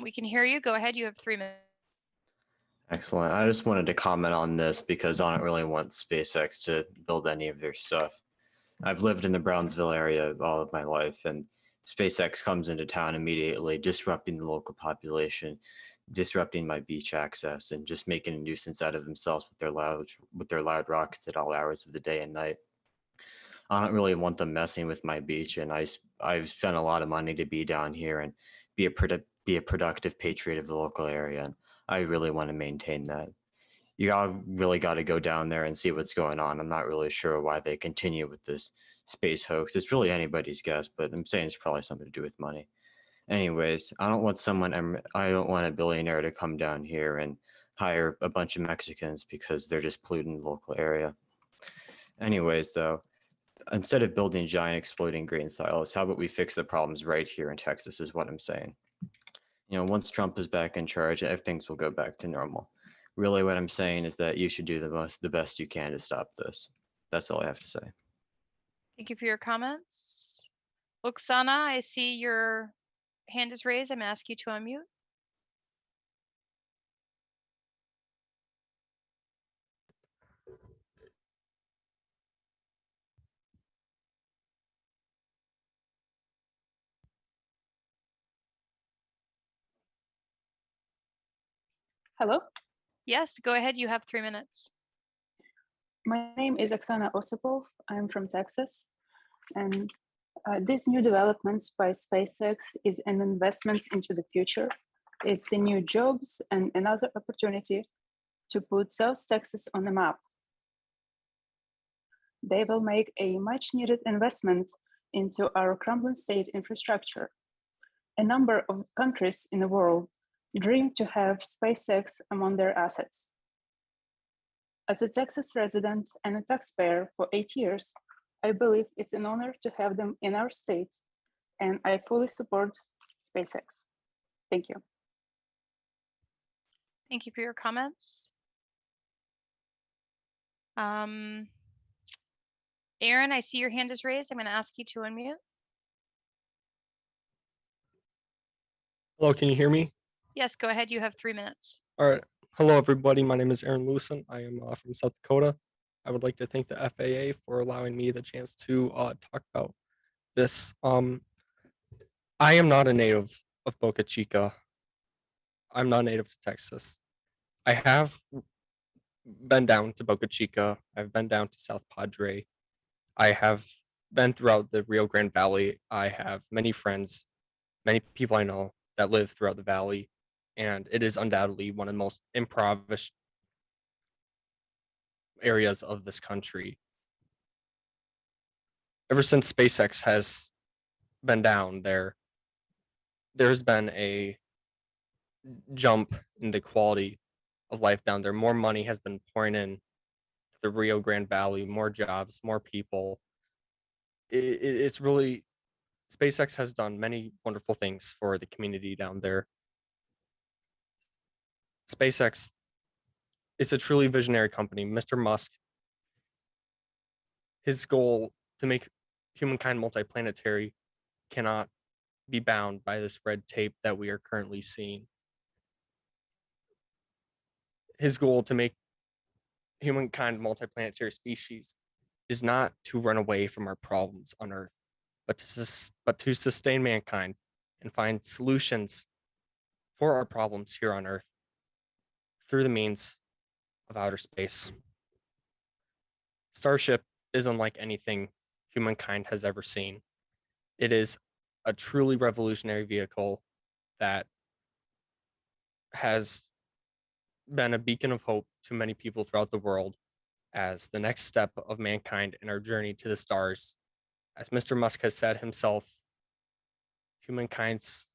We can hear you. Go ahead. You have 3 minutes. Excellent. I just wanted to comment on this because I don't really want SpaceX to build any of their stuff. I've lived in the Brownsville area all of my life, and SpaceX comes into town immediately, disrupting the local population, disrupting my beach access, and just making a nuisance out of themselves with their loud rockets at all hours of the day and night. I don't really want them messing with my beach, and I've spent a lot of money to be down here and be a productive patriot of the local area, and I really want to maintain that. Really got to go down there and see what's going on. I'm not really sure why they continue with this space hoax. It's really anybody's guess, but I'm saying it's probably something to do with money. Anyways, I don't want a billionaire to come down here and hire a bunch of Mexicans because they're just polluting the local area. Anyways, though, instead of building giant exploding grain silos, how about we fix the problems right here in Texas is what I'm saying. Once Trump is back in charge, things will go back to normal. Really what I'm saying is that you should do the best you can to stop this. That's all I have to say. Thank you for your comments. Oksana, I see your hand is raised. I'm going to ask you to unmute. Hello? Yes, go ahead. You have 3 minutes. My name is Oksana Osipov. I'm from Texas. And these new developments by SpaceX is an investment into the future. It's the new jobs and another opportunity to put South Texas on the map. They will make a much needed investment into our crumbling state infrastructure. A number of countries in the world dream to have SpaceX among their assets. As a Texas resident and a taxpayer for 8 years, I believe it's an honor to have them in our state, and I fully support SpaceX. Thank you. Thank you for your comments. Aaron, I see your hand is raised. I'm going to ask you to unmute. Hello, can you hear me? Yes, go ahead. You have 3 minutes. All right. Hello, everybody. My name is Aaron Lewison. I am from South Dakota. I would like to thank the FAA for allowing me the chance to talk about this. I am not a native of Boca Chica. I'm not native to Texas. I have been down to Boca Chica. I've been down to South Padre. I have been throughout the Rio Grande Valley. I have many friends, many people I know that live throughout the valley, and it is undoubtedly one of the most impoverished areas of this country. Ever since SpaceX has been down there, there's been a jump in the quality of life down there. More money has been pouring in to the Rio Grande Valley, more jobs, more people. It's really, SpaceX has done many wonderful things for the community down there. SpaceX is a truly visionary company. Mr. Musk, his goal to make humankind multiplanetary cannot be bound by this red tape that we are currently seeing. His goal to make humankind multiplanetary species is not to run away from our problems on Earth, but to sustain mankind and find solutions for our problems here on Earth through the means of outer space. Starship is unlike anything humankind has ever seen. It is a truly revolutionary vehicle that has been a beacon of hope to many people throughout the world as the next step of mankind in our journey to the stars. As Mr. Musk has said himself, humankind's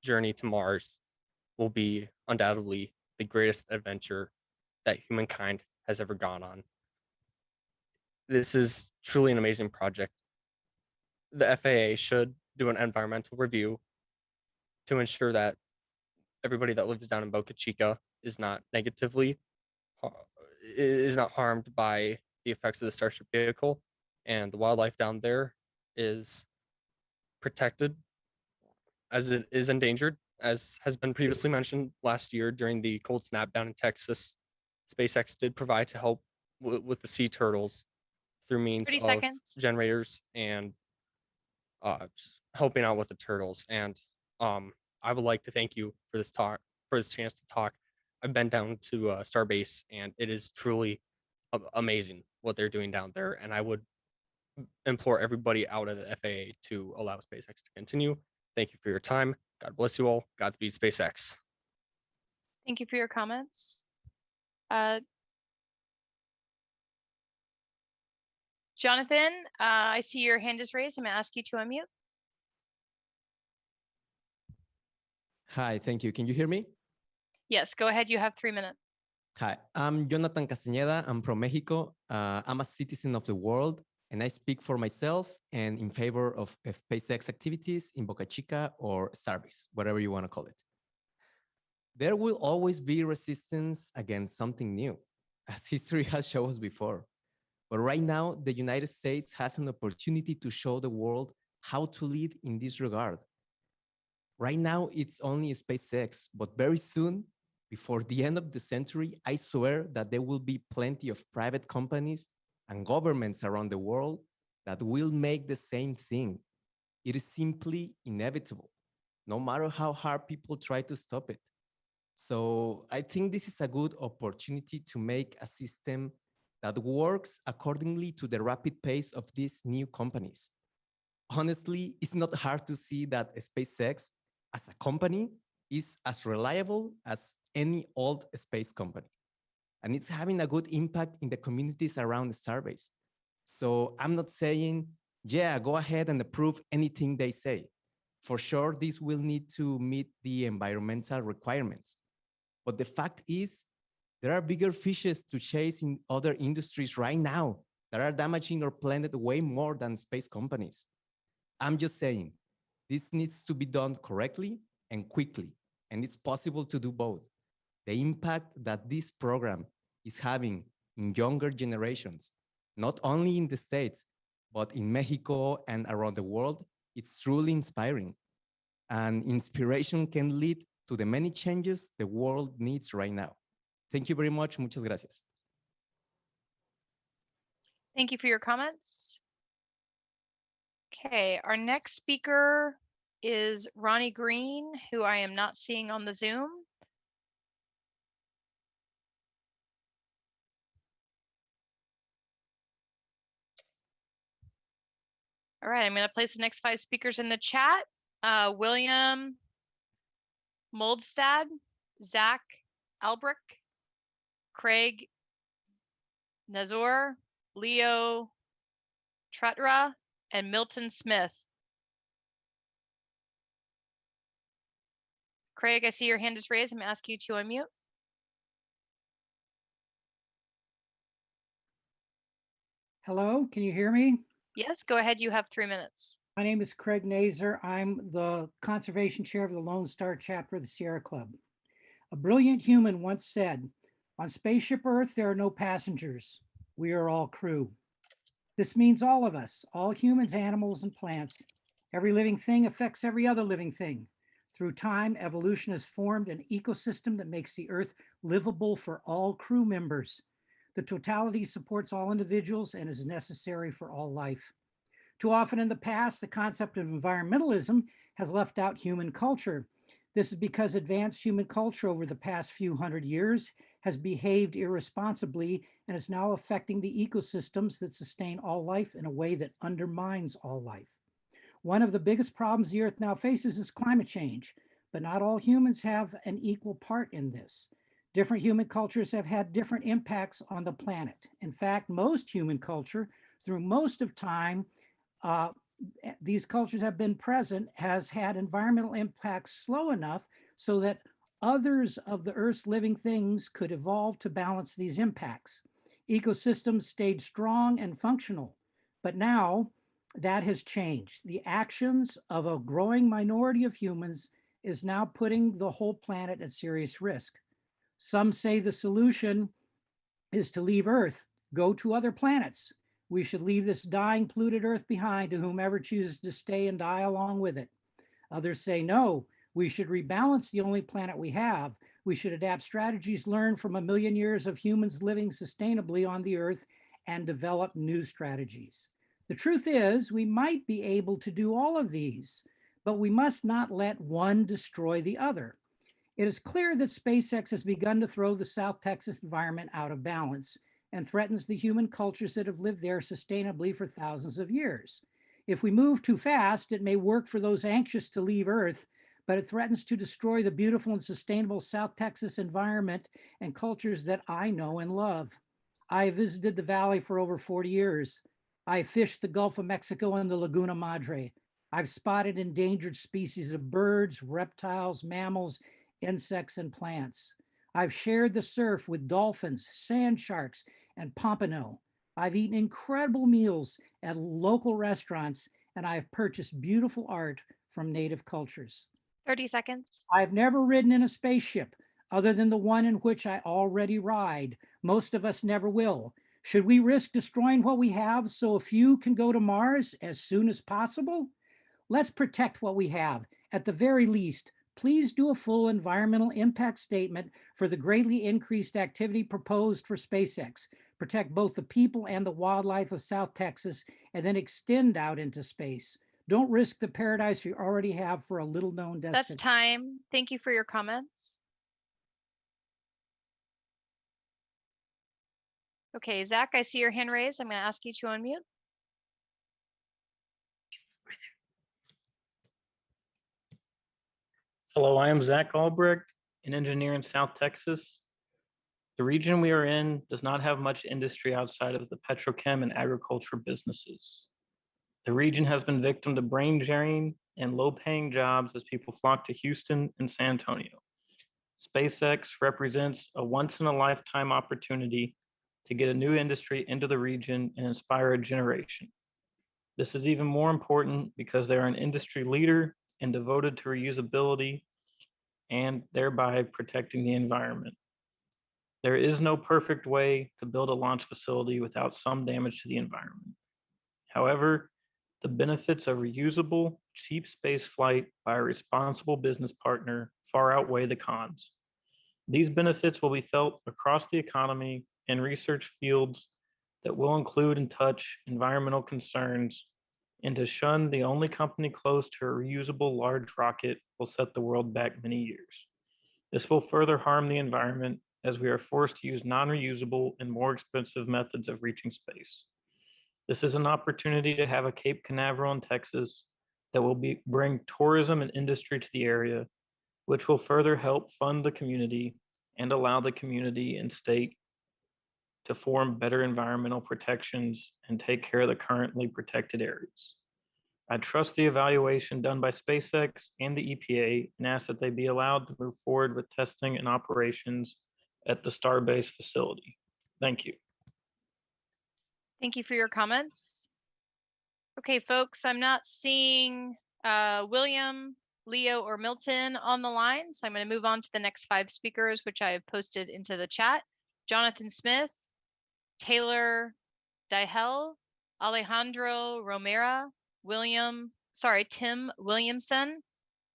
journey to Mars will be undoubtedly the greatest adventure that humankind has ever gone on. This is truly an amazing project. The FAA should do an environmental review to ensure that everybody that lives down in Boca Chica is not harmed by the effects of the Starship vehicle, and the wildlife down there is protected as it is endangered. as has been previously mentioned, last year during the cold snap down in Texas, SpaceX did provide to help with the sea turtles through means 30 of seconds. generators and just helping out with the turtles. And I would like to thank you for this talk, for this chance to talk. I've been down to Starbase, and it is truly amazing what they're doing down there. And I would implore everybody out of the FAA to allow SpaceX to continue. Thank you for your time. God bless you all. Godspeed, SpaceX. Thank you for your comments. Jonathan, I see your hand is raised. I'm going to ask you to unmute. Hi, thank you. Can you hear me? Yes, go ahead. You have 3 minutes. Hi, I'm Jonathan Castañeda. I'm from Mexico. I'm a citizen of the world, and I speak for myself and in favor of SpaceX activities in Boca Chica or Starbase, whatever you want to call it. There will always be resistance against something new, as history has shown us before. But right now, the United States has an opportunity to show the world how to lead in this regard. Right now, it's only SpaceX, but very soon, before the end of the century, I swear that there will be plenty of private companies and governments around the world that will make the same thing. It is simply inevitable, no matter how hard people try to stop it. So I think this is a good opportunity to make a system that works accordingly to the rapid pace of these new companies. Honestly, it's not hard to see that SpaceX as a company is as reliable as any old space company. And it's having a good impact in the communities around Starbase. So I'm not saying, yeah, go ahead and approve anything they say. For sure, this will need to meet the environmental requirements. But the fact is, there are bigger fishes to chase in other industries right now that are damaging our planet way more than space companies. I'm just saying, this needs to be done correctly and quickly, and it's possible to do both. The impact that this program is having in younger generations, not only in the States, but in Mexico and around the world, it's truly inspiring. And inspiration can lead to the many changes the world needs right now. Thank you very much. Muchas gracias. Thank you for your comments. Okay, our next speaker is Ronnie Green, who I am not seeing on the Zoom. All right, I'm going to place the next 5 speakers in the chat. William Moldstad, Zach Albrecht, Craig Nazor, Leo Trutra, and Milton Smith. Craig, I see your hand is raised. I'm going to ask you to unmute. Hello, can you hear me? Yes, go ahead. You have 3 minutes. My name is Craig Nazer. I'm the conservation chair of the Lone Star chapter of the Sierra Club. A brilliant human once said, "On Spaceship Earth, there are no passengers. We are all crew." This means all of us, all humans, animals, and plants. Every living thing affects every other living thing. Through time, evolution has formed an ecosystem that makes the Earth livable for all crew members. The totality supports all individuals and is necessary for all life. Too often in the past, the concept of environmentalism has left out human culture. This is because advanced human culture over the past few hundred years has behaved irresponsibly and is now affecting the ecosystems that sustain all life in a way that undermines all life. One of the biggest problems the Earth now faces is climate change, but not all humans have an equal part in this. Different human cultures have had different impacts on the planet. In fact, most human culture, through most of time, these cultures have been present, has had environmental impacts slow enough so that others of the Earth's living things could evolve to balance these impacts. Ecosystems stayed strong and functional, but now that has changed. The actions of a growing minority of humans is now putting the whole planet at serious risk. Some say the solution is to leave Earth, go to other planets. We should leave this dying, polluted Earth behind to whomever chooses to stay and die along with it. Others say, no, We should rebalance the only planet we have. We should adapt strategies learned from 1,000,000 years of humans living sustainably on the Earth and develop new strategies. The truth is, we might be able to do all of these, but we must not let one destroy the other. It is clear that SpaceX has begun to throw the South Texas environment out of balance and threatens the human cultures that have lived there sustainably for thousands of years. If we move too fast, it may work for those anxious to leave Earth, but it threatens to destroy the beautiful and sustainable South Texas environment and cultures that I know and love. I have visited the valley for over 40 years. I fished the Gulf of Mexico and the Laguna Madre. I've spotted endangered species of birds, reptiles, mammals, insects, and plants. I've shared the surf with dolphins, sand sharks, and pompano. I've eaten incredible meals at local restaurants, and I've purchased beautiful art from native cultures. 30 seconds. I've never ridden in a spaceship other than the one in which I already ride. Most of us never will. Should we risk destroying what we have so a few can go to Mars as soon as possible? Let's protect what we have. At the very least, please do a full environmental impact statement for the greatly increased activity proposed for SpaceX. Protect both the people and the wildlife of South Texas, and then extend out into space. Don't risk the paradise you already have for a little known destination. That's time. Thank you for your comments. Okay, Zach, I see your hand raised. I'm going to ask you to unmute. Hello, I am Zach Albrecht, an engineer in South Texas. The region we are in does not have much industry outside of the petrochem and agriculture businesses. The region has been victim to brain drain and low-paying jobs as people flock to Houston and San Antonio. SpaceX represents a once-in-a-lifetime opportunity to get a new industry into the region and inspire a generation. This is even more important because they are an industry leader and devoted to reusability and thereby protecting the environment. There is no perfect way to build a launch facility without some damage to the environment. However, the benefits of reusable, cheap space flight by a responsible business partner far outweigh the cons. These benefits will be felt across the economy and research fields that will include and touch environmental concerns, and to shun the only company close to a reusable large rocket will set the world back many years. This will further harm the environment as we are forced to use non-reusable and more expensive methods of reaching space. This is an opportunity to have a Cape Canaveral in Texas that will bring tourism and industry to the area, which will further help fund the community and allow the community and state to form better environmental protections and take care of the currently protected areas. I trust the evaluation done by SpaceX and the EPA and ask that they be allowed to move forward with testing and operations at the Starbase facility. Thank you. Thank you for your comments. Okay, folks, I'm not seeing William, Leo, or Milton on the line, so I'm going to move on to the next 5 speakers, which I have posted into the chat. Jonathan Smith, Taylor Dihel, Alejandro Romero, Tim Williamson,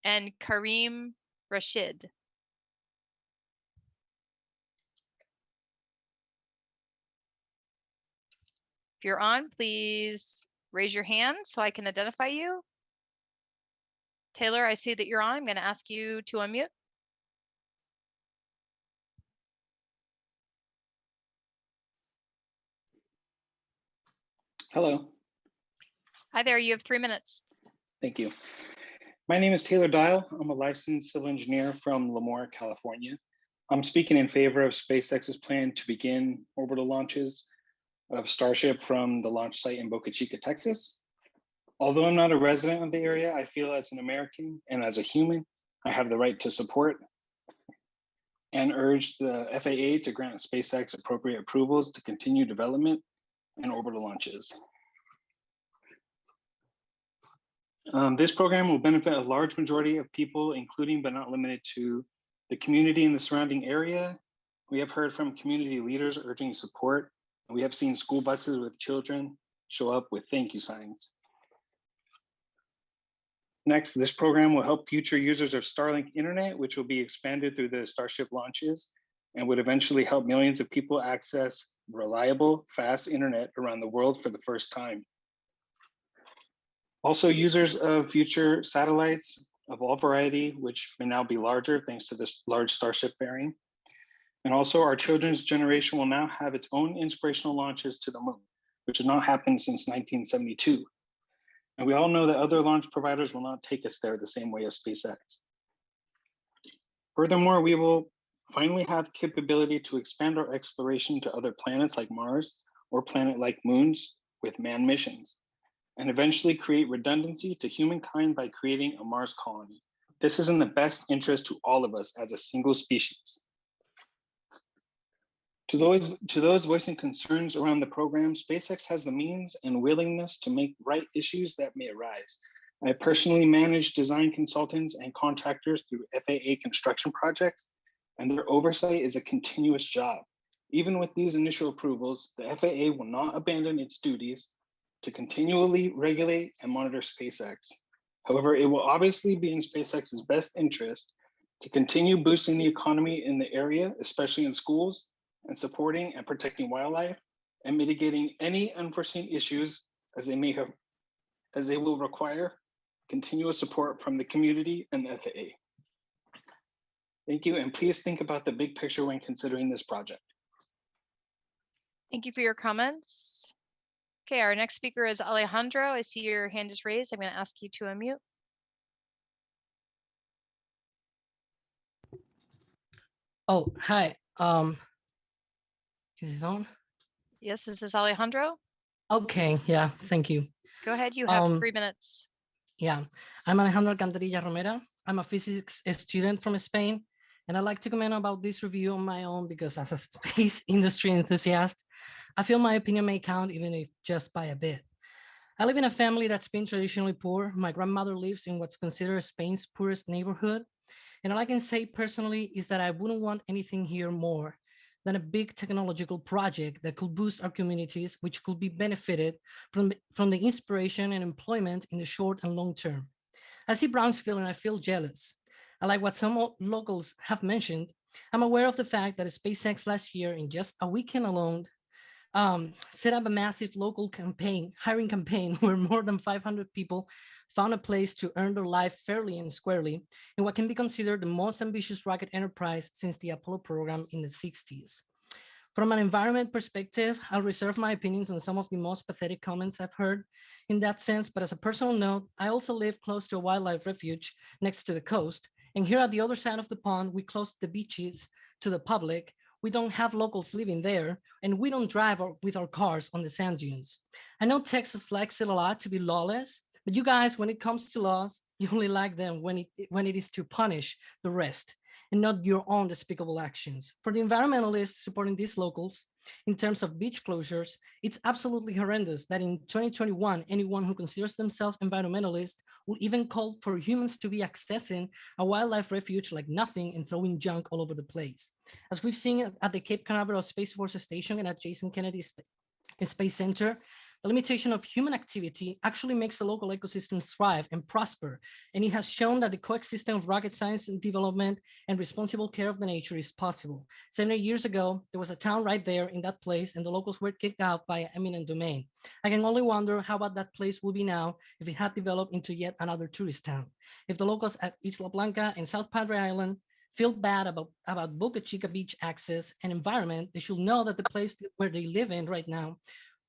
and Kareem Rashid. If you're on, please raise your hand so I can identify you. Taylor, I see that you're on. I'm going to ask you to unmute. Hello. Hi there, you have 3 minutes. Thank you. My name is Taylor Dial. I'm a licensed civil engineer from Lemoore, California. I'm speaking in favor of SpaceX's plan to begin orbital launches of Starship from the launch site in Boca Chica, Texas. Although I'm not a resident of the area, I feel as an American and as a human, I have the right to support and urge the FAA to grant SpaceX appropriate approvals to continue development and orbital launches. This program will benefit a large majority of people, including but not limited to the community in the surrounding area. We have heard from community leaders urging support. We have seen school buses with children show up with thank you signs. Next, this program will help future users of Starlink internet, which will be expanded through the Starship launches and would eventually help millions of people access reliable, fast internet around the world for the first time. Also, users of future satellites of all variety, which may now be larger thanks to this large Starship fairing. And also our children's generation will now have its own inspirational launches to the moon, which has not happened since 1972. And we all know that other launch providers will not take us there the same way as SpaceX. Furthermore, we will finally have capability to expand our exploration to other planets like Mars or planet-like moons with manned missions, and eventually create redundancy to humankind by creating a Mars colony. This is in the best interest to all of us as a single species. To those voicing concerns around the program, SpaceX has the means and willingness to make right issues that may arise. I personally manage design consultants and contractors through FAA construction projects, and their oversight is a continuous job. Even with these initial approvals, the FAA will not abandon its duties to continually regulate and monitor SpaceX. However, it will obviously be in SpaceX's best interest to continue boosting the economy in the area, especially in schools, and supporting and protecting wildlife and mitigating any unforeseen issues as they will require continuous support from the community and the FAA. Thank you, and please think about the big picture when considering this project. Thank you for your comments. Okay, our next speaker is Alejandro. I see your hand is raised. I'm going to ask you to unmute. Oh, hi. Is this on? Yes, this is Alejandro. Okay, yeah, thank you. Go ahead, you have 3 minutes. Yeah, I'm Alejandro Alcantarilla Romera. I'm a physics student from Spain, and I'd like to comment about this review on my own because as a space industry enthusiast, I feel my opinion may count even if just by a bit. I live in a family that's been traditionally poor. My grandmother lives in what's considered Spain's poorest neighborhood. And all I can say personally is that I wouldn't want anything here more than a big technological project that could boost our communities, which could be benefited from the inspiration and employment in the short and long term. I see Brownsville and I feel jealous. I like what some locals have mentioned. I'm aware of the fact that SpaceX last year, in just a weekend alone, set up a massive local hiring campaign where more than 500 people found a place to earn their life fairly and squarely in what can be considered the most ambitious rocket enterprise since the Apollo program in the 60s. From an environment perspective, I'll reserve my opinions on some of the most pathetic comments I've heard in that sense, but as a personal note, I also live close to a wildlife refuge next to the coast, and here at the other side of the pond, we close the beaches to the public. We don't have locals living there, and we don't drive with our cars on the sand dunes. I know Texas likes it a lot to be lawless, but you guys, when it comes to laws, you only like them when it is to punish the rest and not your own despicable actions. For the environmentalists supporting these locals, in terms of beach closures, it's absolutely horrendous that in 2021, anyone who considers themselves environmentalist will even call for humans to be accessing a wildlife refuge like nothing and throwing junk all over the place. As we've seen at the Cape Canaveral Space Force Station and at Jason Kennedy Space Center, the limitation of human activity actually makes the local ecosystem thrive and prosper, and it has shown that the coexistence of rocket science and development and responsible care of the nature is possible. 70 years ago, there was a town right there in that place, and the locals were kicked out by eminent domain. I can only wonder how about that place would be now if it had developed into yet another tourist town. If the locals at Isla Blanca and South Padre Island feel bad about Boca Chica beach access and environment, they should know that the place where they live in right now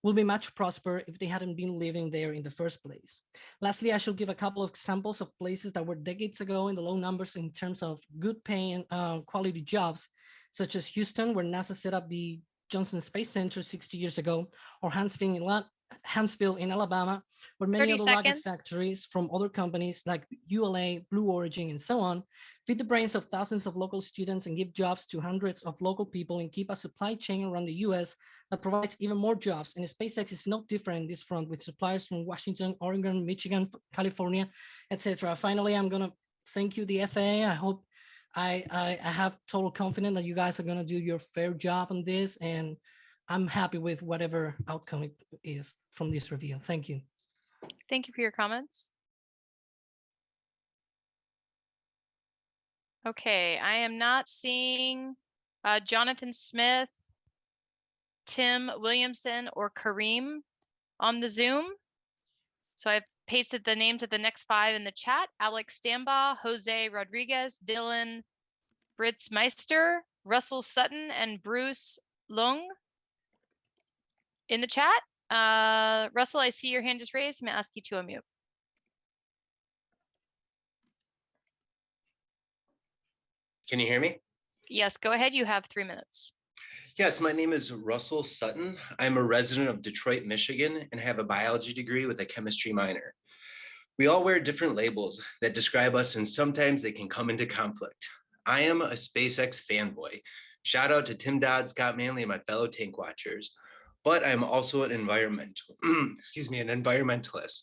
will be much prosper if they hadn't been living there in the first place. Lastly, I should give a couple of examples of places that were decades ago in the low numbers in terms of good paying quality jobs, such as Houston, where NASA set up the Johnson Space Center 60 years ago, or Huntsville in Alabama, where many other rocket factories from other companies like ULA, Blue Origin, and so on, feed the brains of thousands of local students and give jobs to hundreds of local people and keep a supply chain around the US that provides even more jobs. And SpaceX is no different in this front with suppliers from Washington, Oregon, Michigan, California, etc. Finally, I'm gonna thank you, the FAA. I hope I have total confidence that you guys are gonna do your fair job on this, and I'm happy with whatever outcome it is from this review. Thank you. Thank you for your comments. Okay, I am not seeing Jonathan Smith, Tim Williamson, or Kareem on the Zoom. So I've pasted the names of the next 5 in the chat: Alex Stambaugh, Jose Rodriguez, Dylan Britzmeister, Russell Sutton, and Bruce Lung in the chat. Russell, I see your hand is raised. I'm gonna ask you to unmute. Can you hear me? Yes, go ahead. You have 3 minutes. Yes, my name is Russell Sutton. I'm a resident of Detroit, Michigan, and have a biology degree with a chemistry minor. We all wear different labels that describe us, and sometimes they can come into conflict. I am a SpaceX fanboy. Shout out to Tim Dodd, Scott Manley, and my fellow tank watchers. But I'm also an environmentalist.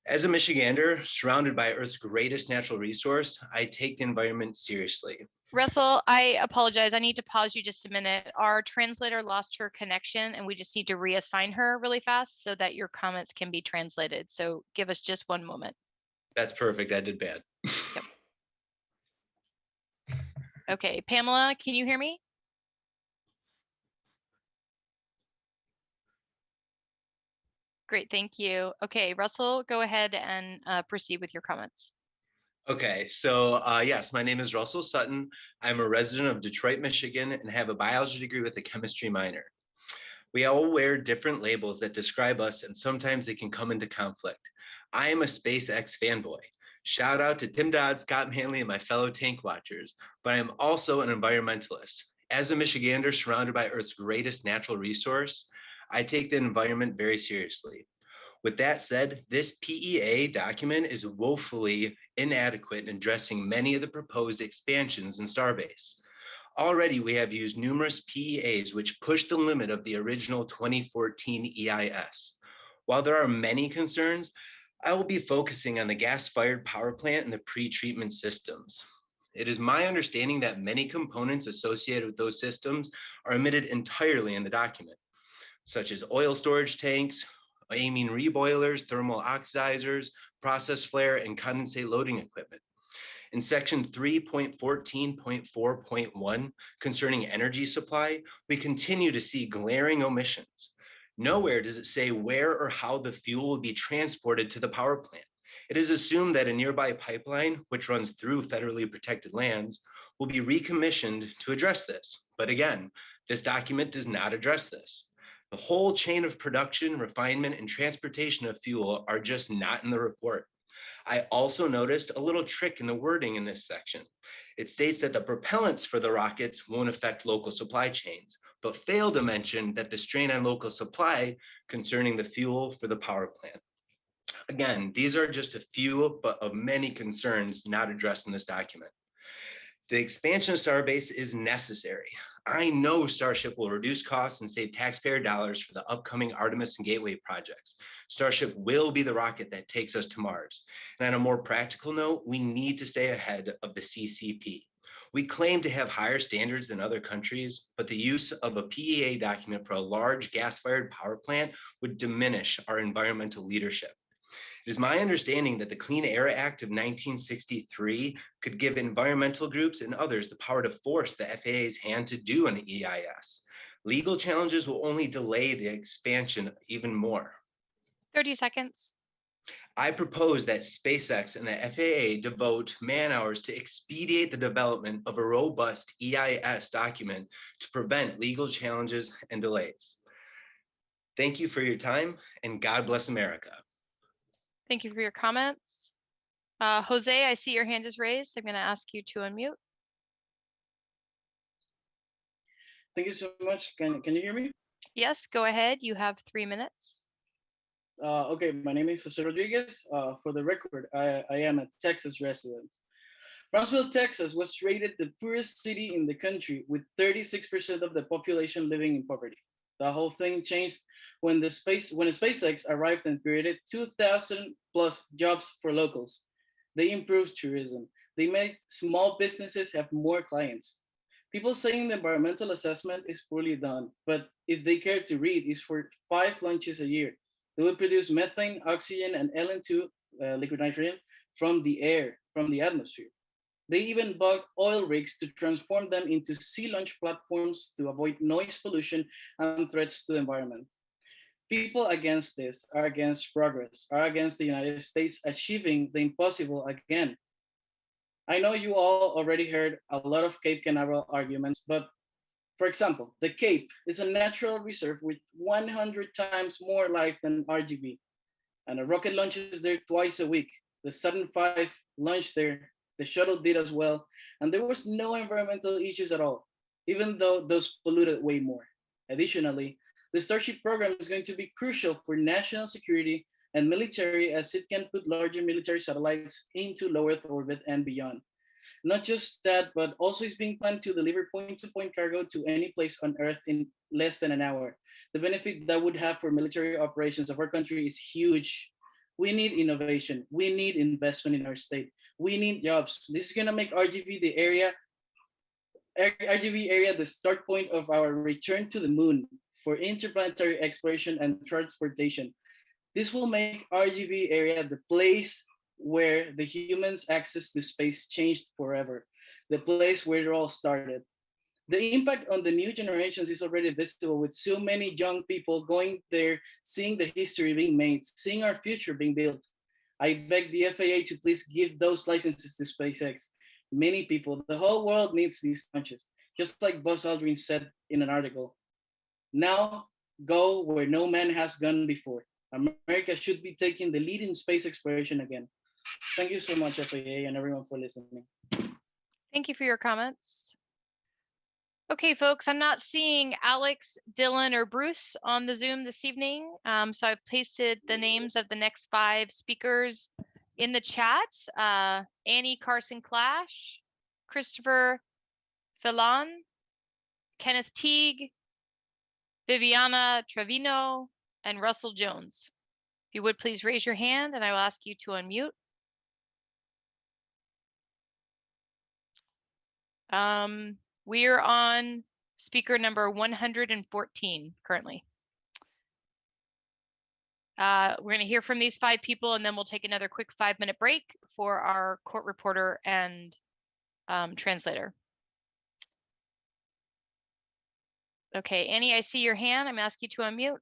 As a Michigander, surrounded by Earth's greatest natural resource, I take the environment seriously. Russell, I apologize. I need to pause you just a minute. Our translator lost her connection and we just need to reassign her really fast so that your comments can be translated. So give us just 1 moment. That's perfect. I did bad. Yep. Okay, Pamela, can you hear me? Great, thank you. Okay, Russell, go ahead and proceed with your comments. Okay, so yes, my name is Russell Sutton. I'm a resident of Detroit, Michigan, and have a biology degree with a chemistry minor. We all wear different labels that describe us, and sometimes they can come into conflict. I am a SpaceX fanboy. Shout out to Tim Dodd, Scott Manley, and my fellow tank watchers, but I am also an environmentalist. As a Michigander surrounded by Earth's greatest natural resource, I take the environment very seriously. With that said, this PEA document is woefully inadequate in addressing many of the proposed expansions in Starbase. Already, we have used numerous PEAs which push the limit of the original 2014 EIS. While there are many concerns, I will be focusing on the gas-fired power plant and the pre-treatment systems. It is my understanding that many components associated with those systems are omitted entirely in the document, such as oil storage tanks, amine reboilers, thermal oxidizers, process flare, and condensate loading equipment. In section 3.14.4.1 concerning energy supply, we continue to see glaring omissions. Nowhere does it say where or how the fuel will be transported to the power plant. It is assumed that a nearby pipeline, which runs through federally protected lands, will be recommissioned to address this. But again, this document does not address this. The whole chain of production, refinement, and transportation of fuel are just not in the report. I also noticed a little trick in the wording in this section. It states that the propellants for the rockets won't affect local supply chains, but failed to mention that the strain on local supply concerning the fuel for the power plant. Again, these are just a few, but of many concerns not addressed in this document. The expansion of Starbase is necessary. I know Starship will reduce costs and save taxpayer dollars for the upcoming Artemis and Gateway projects. Starship will be the rocket that takes us to Mars. And on a more practical note, we need to stay ahead of the CCP. We claim to have higher standards than other countries, but the use of a PEA document for a large gas-fired power plant would diminish our environmental leadership. It is my understanding that the Clean Air Act of 1963 could give environmental groups and others the power to force the FAA's hand to do an EIS. Legal challenges will only delay the expansion even more. 30 seconds. I propose that SpaceX and the FAA devote man-hours to expedite the development of a robust EIS document to prevent legal challenges and delays. Thank you for your time, and God bless America. Thank you for your comments. Jose, I see your hand is raised. I'm going to ask you to unmute. Thank you so much. Can you hear me? Yes, go ahead. You have 3 minutes. Okay, my name is Jose Rodriguez. For the record, I am a Texas resident. Brownsville, Texas was rated the poorest city in the country with 36% of the population living in poverty. The whole thing changed when SpaceX arrived and created 2,000 plus jobs for locals. They improved tourism. They made small businesses have more clients. People saying the environmental assessment is poorly done, but if they care to read, it's for 5 lunches a year. They will produce methane, oxygen, and LN2, liquid nitrogen, from the air, from the atmosphere. They even bought oil rigs to transform them into sea launch platforms to avoid noise pollution and threats to the environment. People against this are against progress, are against the United States achieving the impossible again. I know you all already heard a lot of Cape Canaveral arguments, but for example, the Cape is a natural reserve with 100 times more life than RGV, and a rocket launches there twice a week. The Saturn V launched there, the shuttle did as well, and there was no environmental issues at all, even though those polluted way more. Additionally, the Starship program is going to be crucial for national security and military as it can put larger military satellites into low Earth orbit and beyond. Not just that, but also is being planned to deliver point-to-point cargo to any place on Earth in less than an hour. The benefit that would have for military operations of our country is huge. We need innovation. We need investment in our state. We need jobs. This is gonna make RGV area the start point of our return to the moon for interplanetary exploration and transportation. This will make RGV area the place where the humans' access to space changed forever, the place where it all started. The impact on the new generations is already visible with so many young people going there, seeing the history being made, seeing our future being built. I beg the FAA to please give those licenses to SpaceX. Many people, the whole world needs these launches, just like Buzz Aldrin said in an article. Now, go where no man has gone before. America should be taking the lead in space exploration again. Thank you so much, FAA, and everyone for listening. Thank you for your comments. Okay, folks, I'm not seeing Alex, Dylan, or Bruce on the Zoom this evening. So I've pasted the names of the next 5 speakers in the chat. Annie Carson Clash, Christopher Filon, Kenneth Teague, Viviana Trevino, and Russell Jones. If you would please raise your hand and I will ask you to unmute. We're on speaker number 114 currently. We're going to hear from these 5 people and then we'll take another quick 5-minute break for our court reporter and translator. Okay, Annie, I see your hand. I'm asking you to unmute.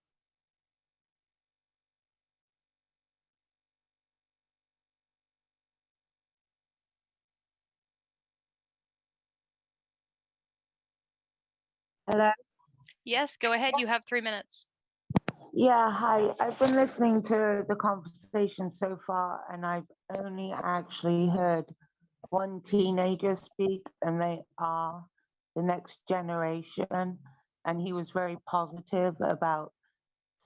Hello? Yes, go ahead. You have 3 minutes. Yeah, hi. I've been listening to the conversation so far, and I've only actually heard one teenager speak, and they are the next generation. And he was very positive about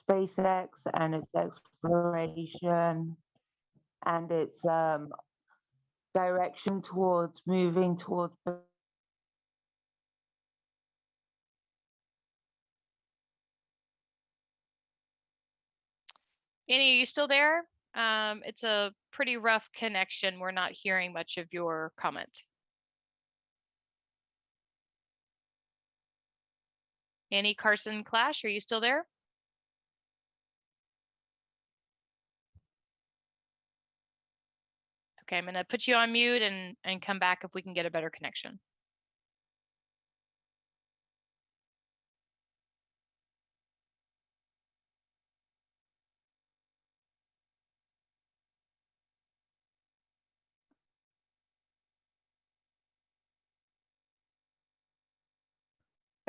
SpaceX and its exploration and its direction towards moving towards. Annie, are you still there? It's a pretty rough connection. We're not hearing much of your comment. Annie Carson Clash, are you still there? Okay, I'm gonna put you on mute and come back if we can get a better connection.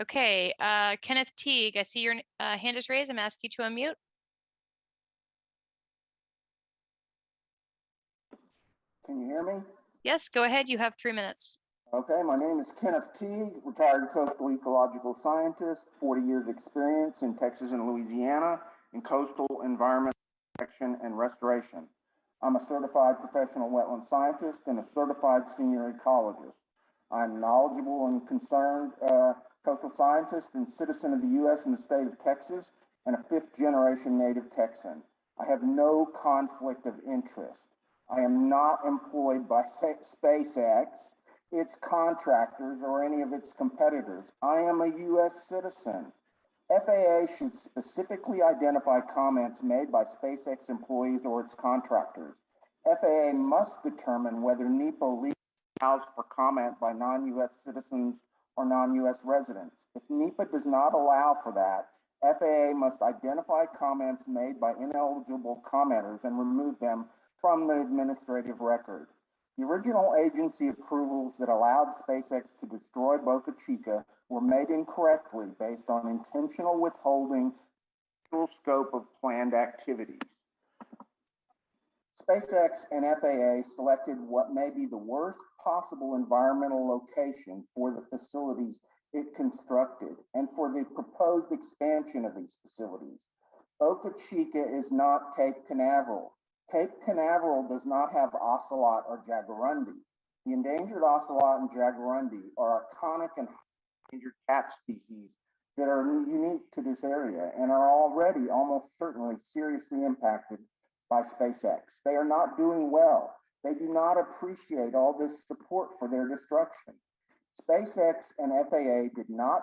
Okay, Kenneth Teague, I see your hand is raised. I'm asking you to unmute. Can you hear me? Yes, go ahead. You have 3 minutes. Okay, my name is Kenneth Teague, retired coastal ecological scientist, 40 years experience in Texas and Louisiana in coastal environment protection and restoration. I'm a certified professional wetland scientist and a certified senior ecologist. I'm knowledgeable and concerned coastal scientist and citizen of the U.S. and the state of Texas and a 5th generation native Texan. I have no conflict of interest. I am not employed by SpaceX, its contractors, or any of its competitors. I am a U.S. citizen. FAA should specifically identify comments made by SpaceX employees or its contractors. FAA must determine whether NEPA legally allows for comment by non-U.S. citizens or non-U.S. residents. If NEPA does not allow for that, FAA must identify comments made by ineligible commenters and remove them from the administrative record. The original agency approvals that allowed SpaceX to destroy Boca Chica were made incorrectly based on intentional withholding the scope of planned activities. SpaceX and FAA selected what may be the worst possible environmental location for the facilities it constructed and for the proposed expansion of these facilities. Boca Chica is not Cape Canaveral. Cape Canaveral does not have ocelot or jaguarundi. The endangered ocelot and jaguarundi are iconic and endangered cat species that are unique to this area and are already almost certainly seriously impacted by SpaceX. They are not doing well. They do not appreciate all this support for their destruction. SpaceX and FAA did not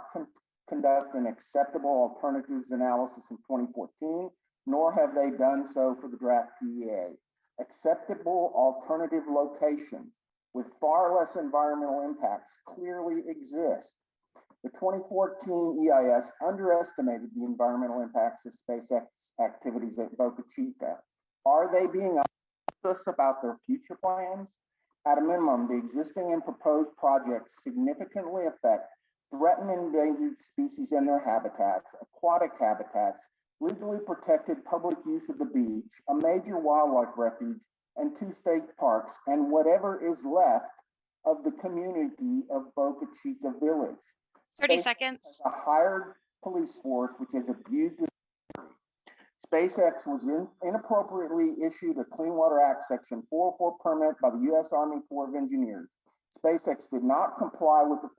conduct an acceptable alternatives analysis in 2014, nor have they done so for the draft PEA. Acceptable alternative locations with far less environmental impacts clearly exist. The 2014 EIS underestimated the environmental impacts of SpaceX activities at Boca Chica. Are they being honest about their future plans? At a minimum, the existing and proposed projects significantly affect threatened and endangered species and their habitats, aquatic habitats, legally protected public use of the beach, a major wildlife refuge, and 2 state parks, and whatever is left of the community of Boca Chica Village. 30 seconds. A hired police force which has abused this. SpaceX was inappropriately issued a Clean Water Act Section 404 permit by the U.S. Army Corps of Engineers. SpaceX did not comply with the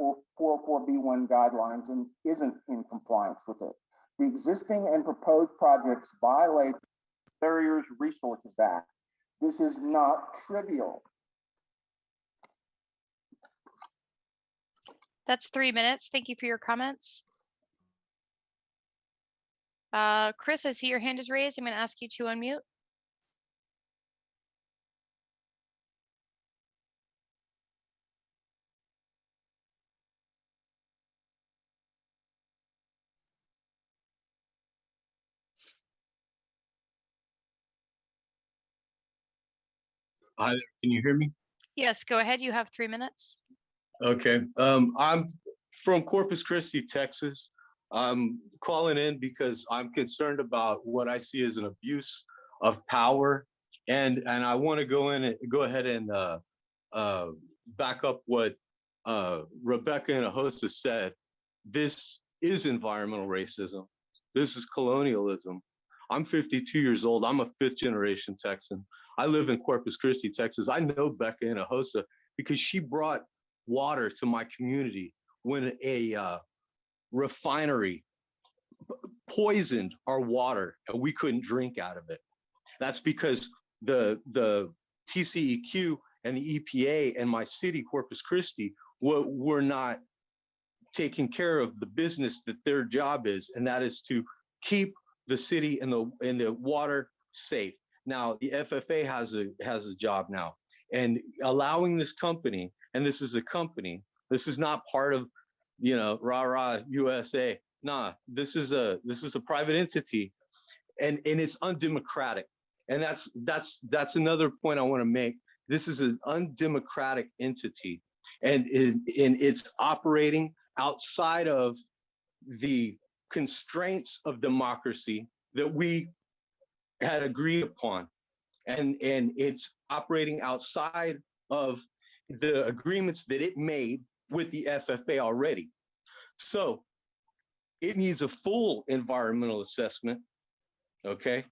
404B1 guidelines and isn't in compliance with it. The existing and proposed projects violate the Barriers Resources Act. This is not trivial. That's 3 minutes. Thank you for your comments. Chris, I see your hand is raised. I'm going to ask you to unmute. Hi there, can you hear me? Yes, go ahead. You have 3 minutes. Okay, I'm from Corpus Christi, Texas. I'm calling in because I'm concerned about what I see as an abuse of power, and I want to go ahead and back up what Rebecca and Ahosa said. This is environmental racism. This is colonialism. I'm 52 years old. I'm a 5th generation Texan. I live in Corpus Christi, Texas. I know Becca and Ahosa because she brought water to my community when a refinery poisoned our water and we couldn't drink out of it. That's because the TCEQ and the EPA and my city, Corpus Christi, were not taking care of the business that their job is, and that is to keep the city and the water safe. Now the FFA has a job now, and allowing this company, and this is a company, this is not part of, you know, rah USA. Nah, this is a private entity, and it's undemocratic. And that's another point I want to make. This is an undemocratic entity, and it's operating outside of the constraints of democracy that we had agreed upon, and it's operating outside of the agreements that it made with the FFA already. So it needs a full environmental assessment, okay?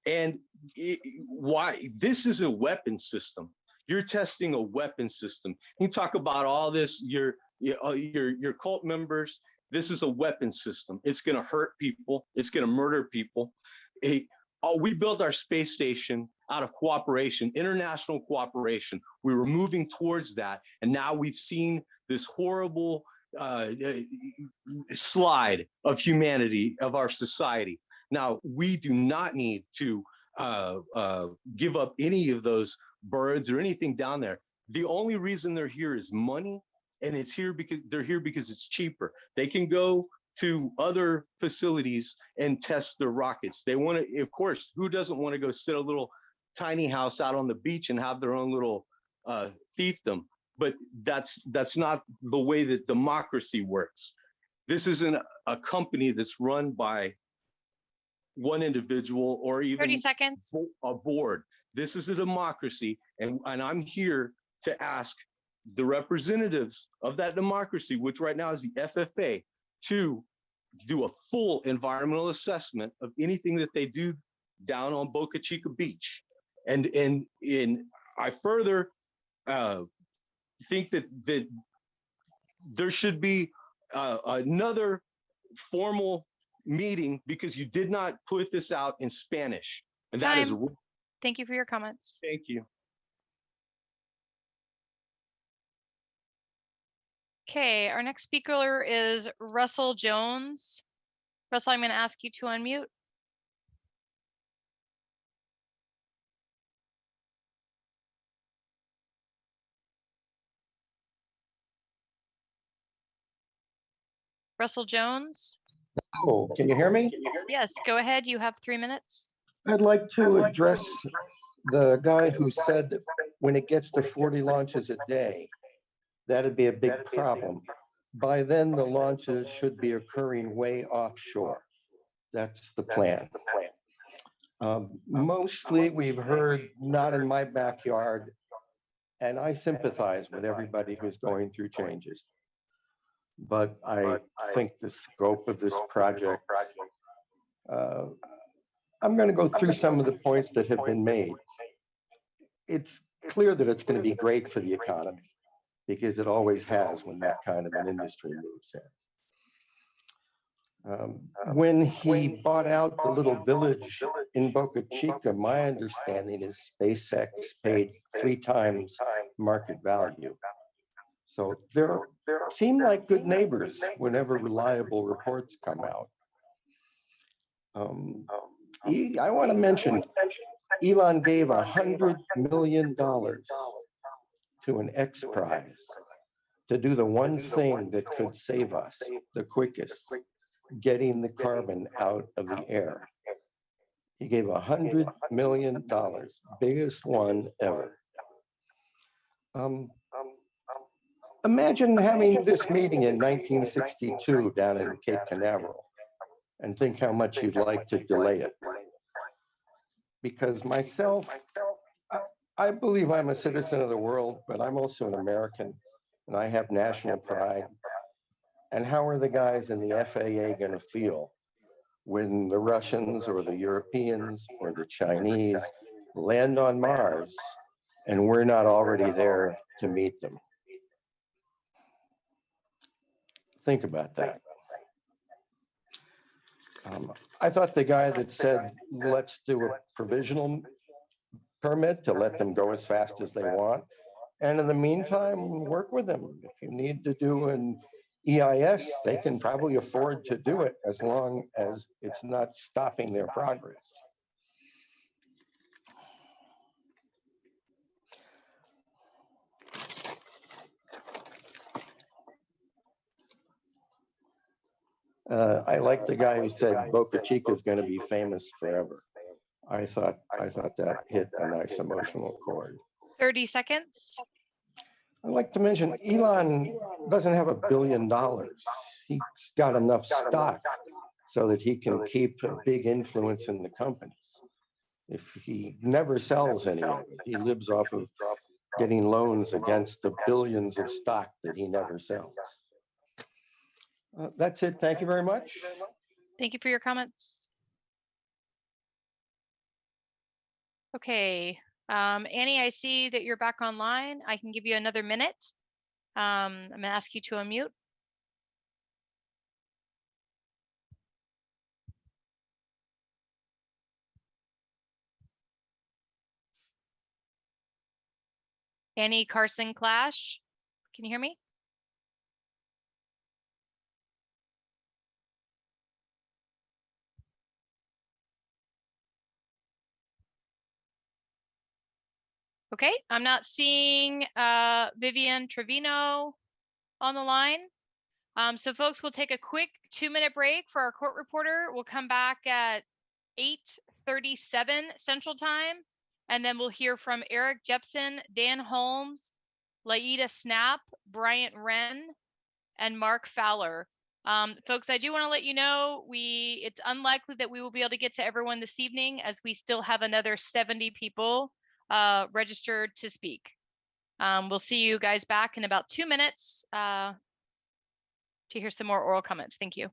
And why this is a weapon system. You're testing a weapon system. You talk about all this, your cult members. This is a weapon system. It's going to hurt people. It's going to murder people. We built our space station out of cooperation, international cooperation. We were moving towards that, and now we've seen this horrible slide of humanity, of our society. Now, we do not need to give up any of those birds or anything down there. The only reason they're here is money, and it's here because they're here because it's cheaper. They can go to other facilities and test their rockets. They want to, of course, who doesn't want to go sit a little tiny house out on the beach and have their own little fiefdom? But that's not the way that democracy works. This isn't a company that's run by one individual or even 30 seconds. a board. This is a democracy, and I'm here to ask the representatives of that democracy, which right now is the FFA, to do a full environmental assessment of anything that they do down on Boca Chica Beach. And I further think that there should be another formal meeting, because you did not put this out in Spanish. And that is. Thank you for your comments. Thank you. Okay, our next speaker is Russell Jones. Russell, I'm going to ask you to unmute. Russell Jones. Oh, can you hear me? Yes, go ahead. You have 3 minutes. I'd like to address the guy who said when it gets to 40 launches a day, that'd be a big problem. By then, the launches should be occurring way offshore. That's the plan. Mostly we've heard not in my backyard, and I sympathize with everybody who's going through changes. But I think the scope of this project, I'm going to go through some of the points that have been made. It's clear that it's going to be great for the economy, because it always has when that kind of an industry moves in. When he bought out the little village in Boca Chica, my understanding is SpaceX paid 3 times market value. So there seem like good neighbors whenever reliable reports come out. I want to mention Elon gave $100 million to an X Prize to do the one thing that could save us the quickest, getting the carbon out of the air. He gave $100 million, biggest one ever. Imagine having this meeting in 1962 down in Cape Canaveral, and think how much you'd like to delay it. Because myself, I believe I'm a citizen of the world, but I'm also an American, and I have national pride. And how are the guys in the FAA going to feel when the Russians or the Europeans or the Chinese land on Mars and we're not already there to meet them? Think about that. I thought the guy that said, let's do a provisional permit to let them go as fast as they want, and in the meantime, work with them. If you need to do an EIS, they can probably afford to do it as long as it's not stopping their progress. I like the guy who said Boca Chica is going to be famous forever. I thought that hit a nice emotional chord. 30 seconds. I'd like to mention Elon doesn't have $1 billion. He's got enough stock so that he can keep a big influence in the companies. If he never sells any of it, he lives off of getting loans against the billions of stock that he never sells. That's it. Thank you very much. Thank you for your comments. Okay, Annie, I see that you're back online. I can give you another minute. I'm going to ask you to unmute. Annie Carson Clash, can you hear me? Okay, I'm not seeing Vivian Trevino on the line. So folks, we'll take a quick 2-minute break for our court reporter. We'll come back at 8:37 Central Time, and then we'll hear from Eric Jepson, Dan Holmes, Laida Snap, Bryant Wren, and Mark Fowler. Folks, I do want to let you know it's unlikely that we will be able to get to everyone this evening, as we still have another 70 people registered to speak. We'll see you guys back in about 2 minutes to hear some more oral comments. Thank you.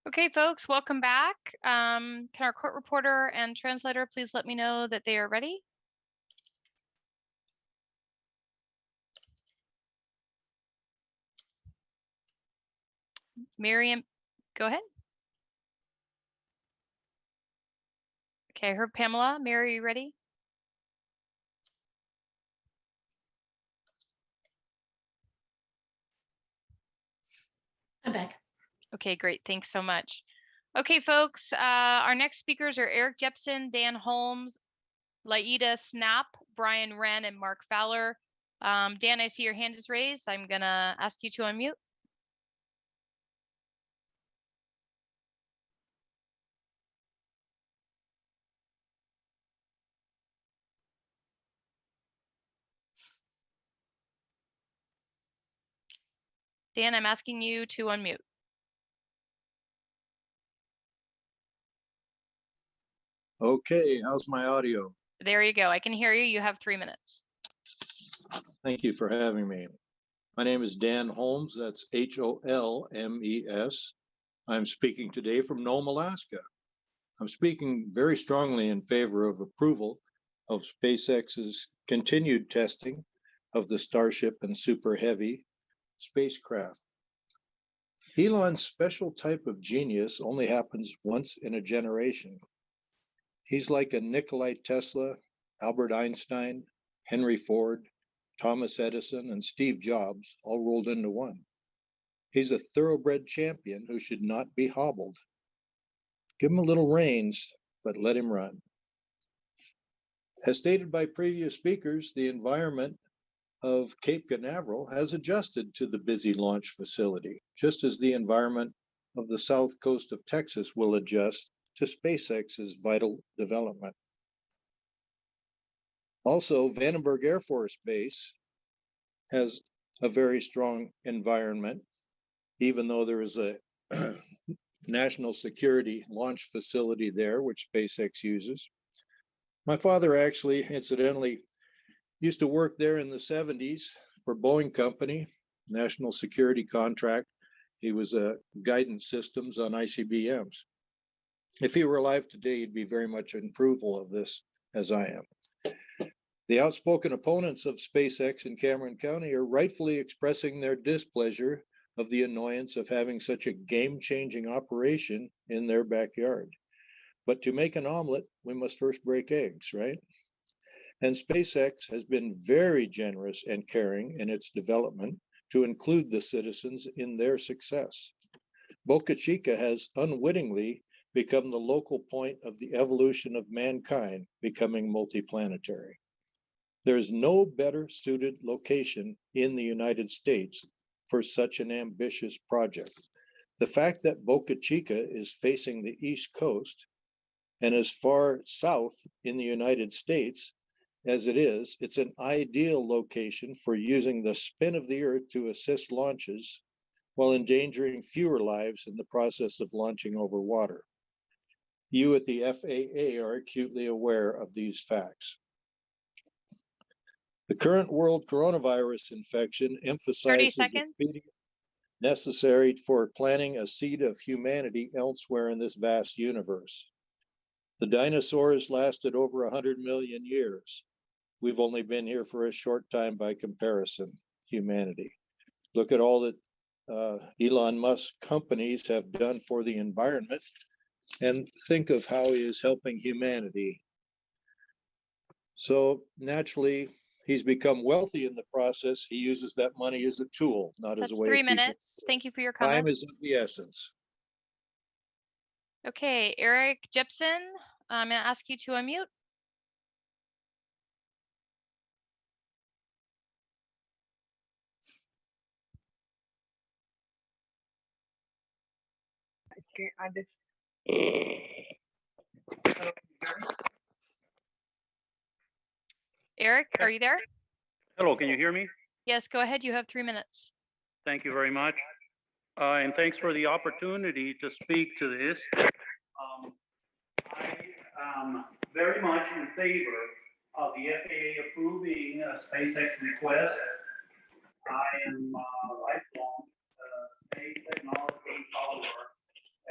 Okay, folks, welcome back. Can our court reporter and translator please let me know that they are ready? Miriam, go ahead. Okay, I heard Pamela. Mary, are you ready? I'm back. Okay, great. Thanks so much. Okay, folks, our next speakers are Eric Jepson, Dan Holmes, Laida Snap, Brian Wren, and Mark Fowler. Dan, I see your hand is raised. I'm gonna ask you to unmute. Dan, I'm asking you to unmute. Okay, how's my audio? There you go. I can hear you. You have 3 minutes. Thank you for having me. My name is Dan Holmes, that's Holmes. I'm speaking today from Nome, Alaska. I'm speaking very strongly in favor of approval of SpaceX's continued testing of the Starship and Super Heavy spacecraft. Elon's special type of genius only happens once in a generation. He's like a Nikola Tesla, Albert Einstein, Henry Ford, Thomas Edison, and Steve Jobs all rolled into one. He's a thoroughbred champion who should not be hobbled. Give him a little reins, but let him run. As stated by previous speakers, the environment of Cape Canaveral has adjusted to the busy launch facility, just as the environment of the south coast of Texas will adjust to SpaceX's vital development. Also, Vandenberg Air Force Base has a very strong environment, even though there is a national security launch facility there, which SpaceX uses. My father actually, incidentally, used to work there in the 70s for Boeing Company, national security contract. He was a guidance systems on ICBMs. If he were alive today, he'd be very much in approval of this, as I am. The outspoken opponents of SpaceX in Cameron County are rightfully expressing their displeasure of the annoyance of having such a game-changing operation in their backyard. But to make an omelet, we must first break eggs, right? And SpaceX has been very generous and caring in its development to include the citizens in their success. Boca Chica has unwittingly become the local point of the evolution of mankind becoming multiplanetary. There is no better suited location in the United States for such an ambitious project. The fact that Boca Chica is facing the East Coast and as far south in the United States as it is, it's an ideal location for using the spin of the Earth to assist launches while endangering fewer lives in the process of launching over water. You at the FAA are acutely aware of these facts. The current world coronavirus infection 30 emphasizes the seconds. speed necessary for planting a seed of humanity elsewhere in this vast universe. The dinosaurs lasted over 100 million years. We've only been here for a short time by comparison, humanity. Look at all that Elon Musk companies have done for the environment and think of how he is helping humanity. So naturally, he's become wealthy in the process. He uses that money as a tool, not as That's a way 3 of keeping. minutes. Thank you for your Time comments. is of the essence. Okay, Eric Jepson, I'm going to ask you to unmute. Eric, are you there? Hello, can you hear me? Yes, go ahead. You have 3 minutes. Thank you very much. And thanks for the opportunity to speak to this. I am very much in favor of the FAA approving a SpaceX request. I am a lifelong space technology follower.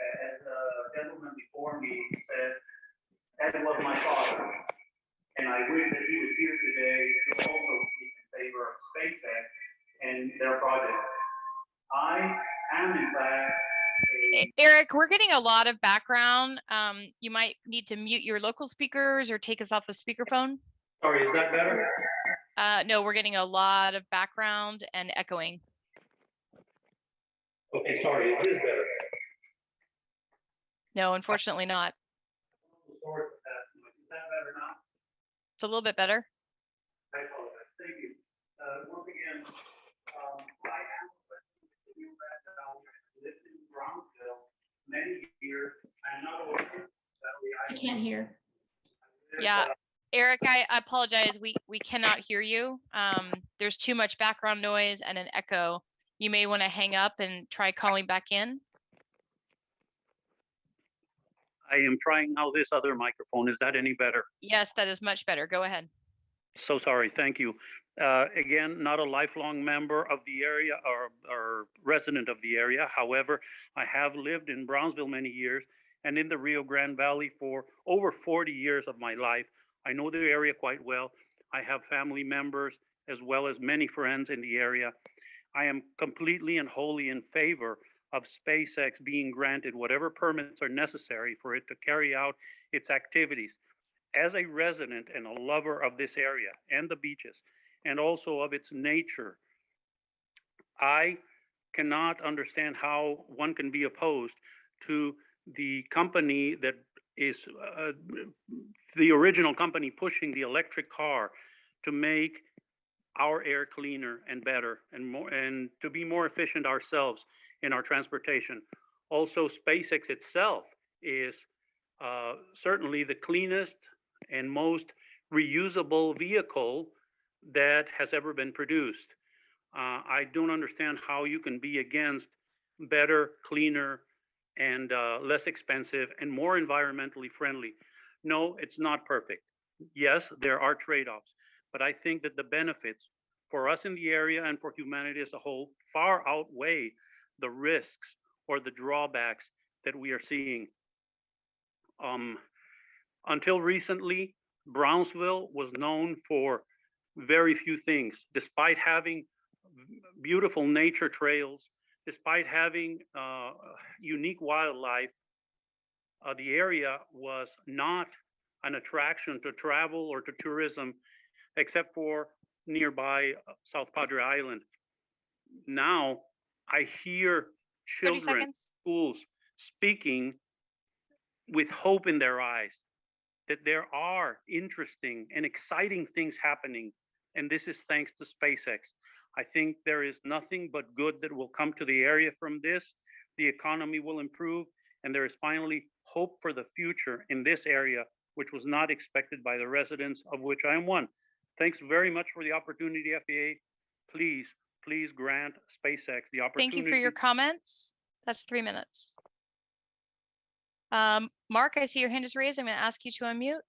As the gentleman before me said, that was my father. And I wish that he was here today to also speak in favor of SpaceX and their project. I am, in fact, Eric, we're getting a lot of background. You might need to mute your local speakers or take us off of speakerphone. Sorry, is that better? No, we're getting a lot of background and echoing. Okay, sorry, it is better. No, unfortunately not. Is that better now? It's a little bit better. I apologize. Thank you. Once again, I am a new background. I lived in Brownsville many years. I'm not aware. I can't hear. Yeah, Eric, I apologize. We cannot hear you. There's too much background noise and an echo. You may want to hang up and try calling back in. I am trying now this other microphone. Is that any better? Yes, that is much better. Go ahead. So sorry. Thank you. Again, not a lifelong member of the area or resident of the area. However, I have lived in Brownsville many years and in the Rio Grande Valley for over 40 years of my life. I know the area quite well. I have family members as well as many friends in the area. I am completely and wholly in favor of SpaceX being granted whatever permits are necessary for it to carry out its activities. As a resident and a lover of this area and the beaches, and also of its nature, I cannot understand how one can be opposed to the company that is the original company pushing the electric car to make our air cleaner and better and more, and to be more efficient ourselves in our transportation. Also, SpaceX itself is certainly the cleanest and most reusable vehicle that has ever been produced. I don't understand how you can be against better, cleaner, and less expensive and more environmentally friendly. No, it's not perfect. Yes, there are trade-offs, but I think that the benefits for us in the area and for humanity as a whole far outweigh the risks or the drawbacks that we are seeing. Until recently, Brownsville was known for very few things, despite having beautiful nature trails, despite having unique wildlife. The area was not an attraction to travel or to tourism, except for nearby South Padre Island. Now I hear 30 children, seconds. schools speaking with hope in their eyes that there are interesting and exciting things happening. And this is thanks to SpaceX. I think there is nothing but good that will come to the area from this. The economy will improve, and there is finally hope for the future in this area, which was not expected by the residents, of which I am one. Thanks very much for the opportunity, FAA. Please, please grant SpaceX the opportunity. Thank you for your comments. That's 3 minutes. Mark, I see your hand is raised. I'm going to ask you to unmute.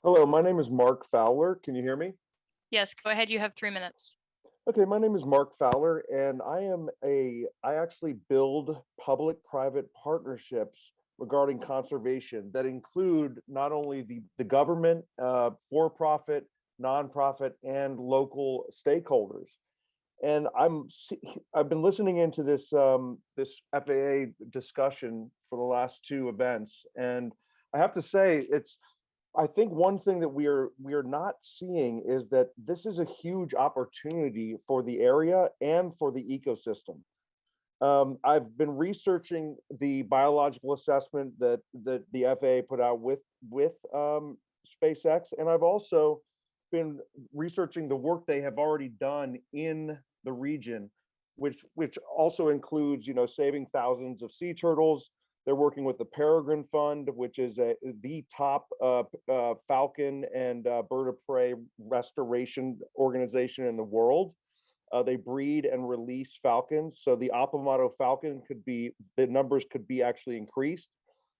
Hello, my name is Mark Fowler. Can you hear me? Yes, go ahead. You have 3 minutes. Okay, my name is Mark Fowler, and I actually build public-private partnerships regarding conservation that include not only the government, for-profit, nonprofit, and local stakeholders. And I've been listening into this this FAA discussion for the last two events, and I have to say I think one thing that we are not seeing is that this is a huge opportunity for the area and for the ecosystem. I've been researching the biological assessment that the FAA put out with SpaceX, and I've also been researching the work they have already done in the region, which also includes, saving thousands of sea turtles. They're working with the Peregrine Fund, which is the top falcon and bird of prey restoration organization in the world. They breed and release falcons, so the Apamato falcon the numbers could be actually increased.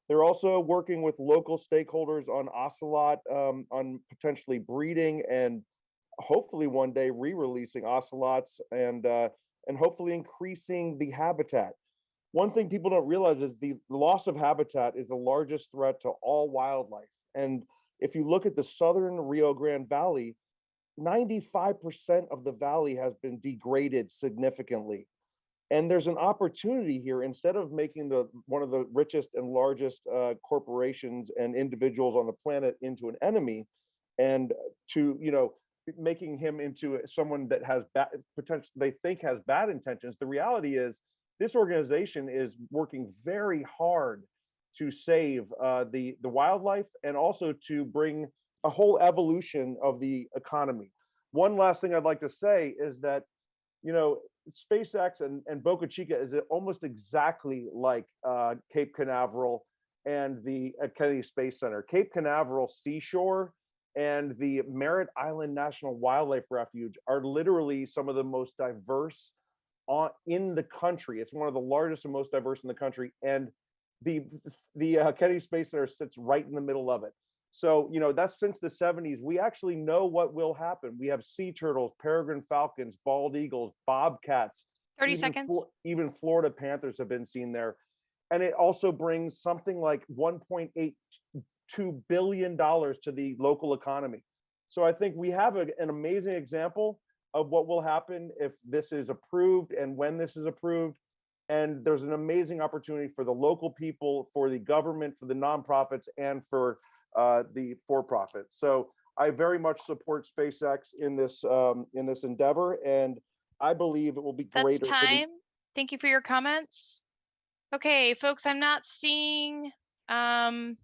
They're also working with local stakeholders on ocelot, on potentially breeding and hopefully one day re-releasing ocelots and hopefully increasing the habitat. One thing people don't realize is the loss of habitat is the largest threat to all wildlife. And if you look at the southern Rio Grande Valley, 95% of the valley has been degraded significantly. And there's an opportunity here, instead of making one of the richest and largest corporations and individuals on the planet into an enemy, and to making him into someone that has potential, they think has bad intentions. The reality is this organization is working very hard to save the wildlife and also to bring a whole evolution of the economy. One last thing I'd like to say is that SpaceX and Boca Chica is almost exactly like Cape Canaveral and the Kennedy Space Center. Cape Canaveral seashore and the Merritt Island National Wildlife Refuge are literally some of the most diverse in the country. It's one of the largest and most diverse in the country, and the Kennedy Space Center sits right in the middle of it. So, that's since the 70s. We actually know what will happen. We have sea turtles, peregrine falcons, bald eagles, bobcats. 30 seconds. Even Florida panthers have been seen there. And it also brings something like $1.82 billion to the local economy. So I think we have an amazing example of what will happen if this is approved and when this is approved. And there's an amazing opportunity for the local people, for the government, for the nonprofits, and for the for-profit. So I very much support SpaceX in this endeavor, and I believe it will be greater. That's time. Thank you for your comments. Okay, folks, I'm not seeing Laida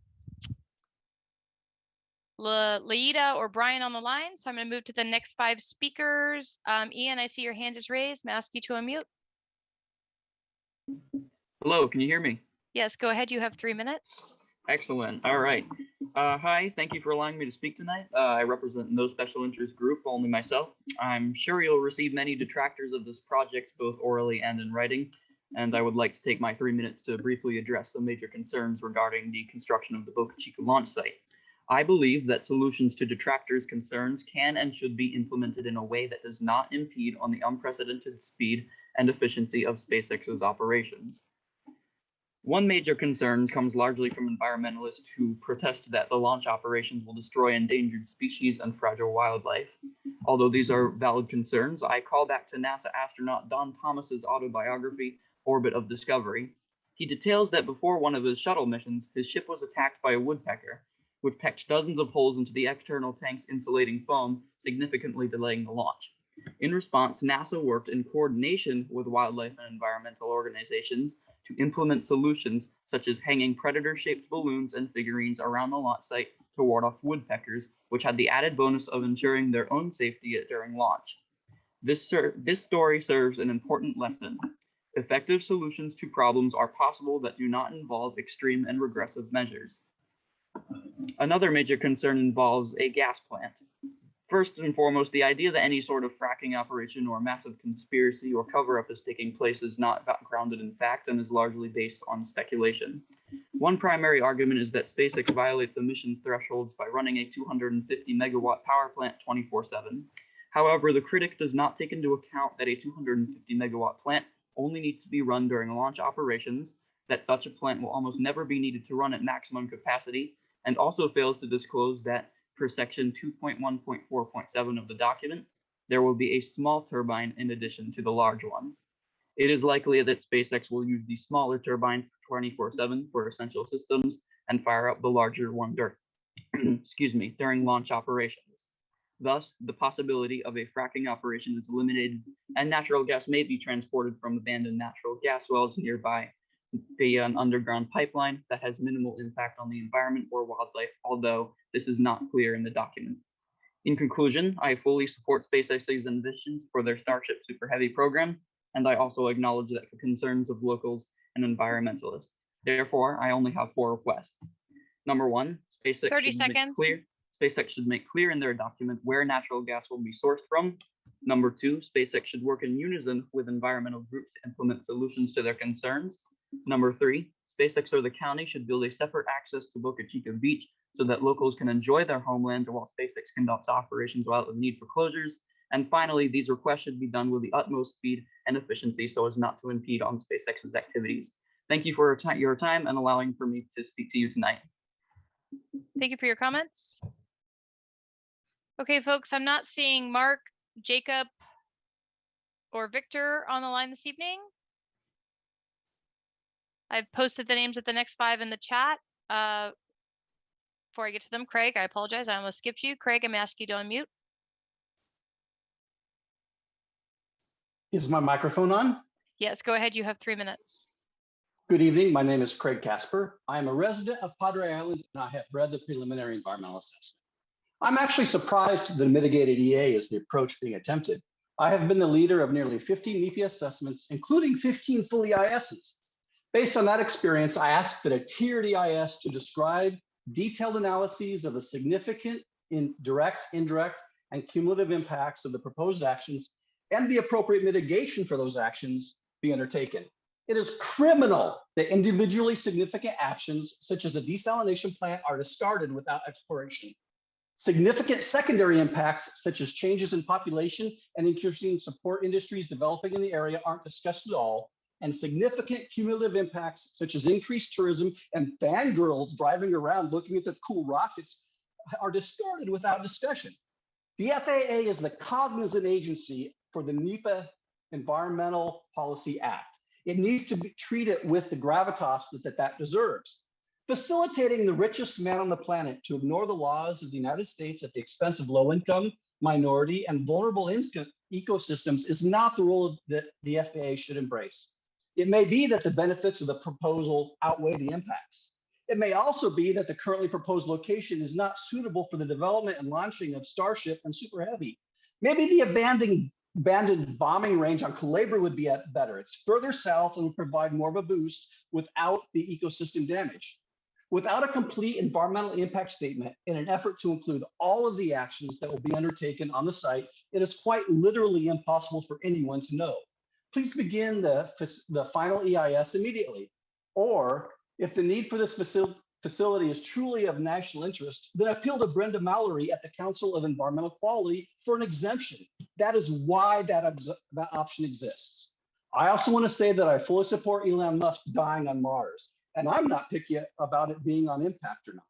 or Brian on the line, so I'm going to move to the next 5 speakers. Ian, I see your hand is raised. May I ask you to unmute? Hello, can you hear me? Yes, go ahead. You have 3 minutes. Excellent. All right. Hi, thank you for allowing me to speak tonight. I represent no special interest group, only myself. I'm sure you'll receive many detractors of this project, both orally and in writing, and I would like to take my 3 minutes to briefly address some major concerns regarding the construction of the Boca Chica launch site. I believe that solutions to detractors' concerns can and should be implemented in a way that does not impede on the unprecedented speed and efficiency of SpaceX's operations. One major concern comes largely from environmentalists who protest that the launch operations will destroy endangered species and fragile wildlife. Although these are valid concerns, I call back to NASA astronaut Don Thomas's autobiography, Orbit of Discovery. He details that before one of his shuttle missions, his ship was attacked by a woodpecker, which pecked dozens of holes into the external tank's insulating foam, significantly delaying the launch. In response, NASA worked in coordination with wildlife and environmental organizations to implement solutions such as hanging predator-shaped balloons and figurines around the launch site to ward off woodpeckers, which had the added bonus of ensuring their own safety during launch. This story serves an important lesson. Effective solutions to problems are possible that do not involve extreme and regressive measures. Another major concern involves a gas plant. First and foremost, the idea that any sort of fracking operation or massive conspiracy or cover-up is taking place is not grounded in fact and is largely based on speculation. One primary argument is that SpaceX violates emission thresholds by running a 250 megawatt power plant 24/7. However, the critic does not take into account that a 250 megawatt plant only needs to be run during launch operations, that such a plant will almost never be needed to run at maximum capacity, and also fails to disclose that per section 2.1.4.7 of the document, there will be a small turbine in addition to the large one. It is likely that SpaceX will use the smaller turbine 24/7 for essential systems and fire up the larger one during launch operations. Thus, the possibility of a fracking operation is eliminated, and natural gas may be transported from abandoned natural gas wells nearby via an underground pipeline that has minimal impact on the environment or wildlife, although this is not clear in the document. In conclusion, I fully support SpaceX's ambitions for their Starship Super Heavy program, and I also acknowledge that the concerns of locals and environmentalists. Therefore, I only have 4 requests. Number 1, SpaceX 30 seconds. SpaceX should make clear in their document where natural gas will be sourced from. Number 2, SpaceX should work in unison with environmental groups to implement solutions to their concerns. Number 3, SpaceX or the county should build a separate access to Boca Chica Beach so that locals can enjoy their homeland while SpaceX conducts operations without the need for closures. And finally, these requests should be done with the utmost speed and efficiency so as not to impede on SpaceX's activities. Thank you for your time and allowing for me to speak to you tonight. Thank you for your comments. Okay, folks, I'm not seeing Mark, Jacob, or Victor on the line this evening. I've posted the names of the next 5 in the chat. Before I get to them, Craig, I apologize. I almost skipped you. Craig, I'm asking you to unmute. Is my microphone on? Yes, go ahead. You have 3 minutes. Good evening. My name is Craig Casper. I am a resident of Padre Island, and I have read the preliminary environmental assessment. I'm actually surprised that a mitigated EA is the approach being attempted. I have been the leader of nearly 15 NEPA assessments, including 15 full EISs. Based on that experience, I asked that a tiered EIS to describe detailed analyses of the significant direct, indirect, and cumulative impacts of the proposed actions and the appropriate mitigation for those actions be undertaken. It is criminal that individually significant actions, such as a desalination plant, are discarded without exploration. Significant secondary impacts, such as changes in population and increasing support industries developing in the area, aren't discussed at all. And significant cumulative impacts, such as increased tourism and fangirls driving around looking at the cool rockets, are discarded without discussion. The FAA is the cognizant agency for the NEPA Environmental Policy Act. It needs to treat it with the gravitas that deserves. Facilitating the richest man on the planet to ignore the laws of the United States at the expense of low-income, minority, and vulnerable ecosystems is not the role that the FAA should embrace. It may be that the benefits of the proposal outweigh the impacts. It may also be that the currently proposed location is not suitable for the development and launching of Starship and Super Heavy. Maybe the abandoned bombing range on Calabria would be better. It's further south and would provide more of a boost without the ecosystem damage. Without a complete environmental impact statement in an effort to include all of the actions that will be undertaken on the site, it is quite literally impossible for anyone to know. Please begin the final EIS immediately. Or if the need for this facility is truly of national interest, then appeal to Brenda Mallory at the Council of Environmental Quality for an exemption. That is why that option exists. I also want to say that I fully support Elon Musk dying on Mars. and I'm not picky about it being on impact or not.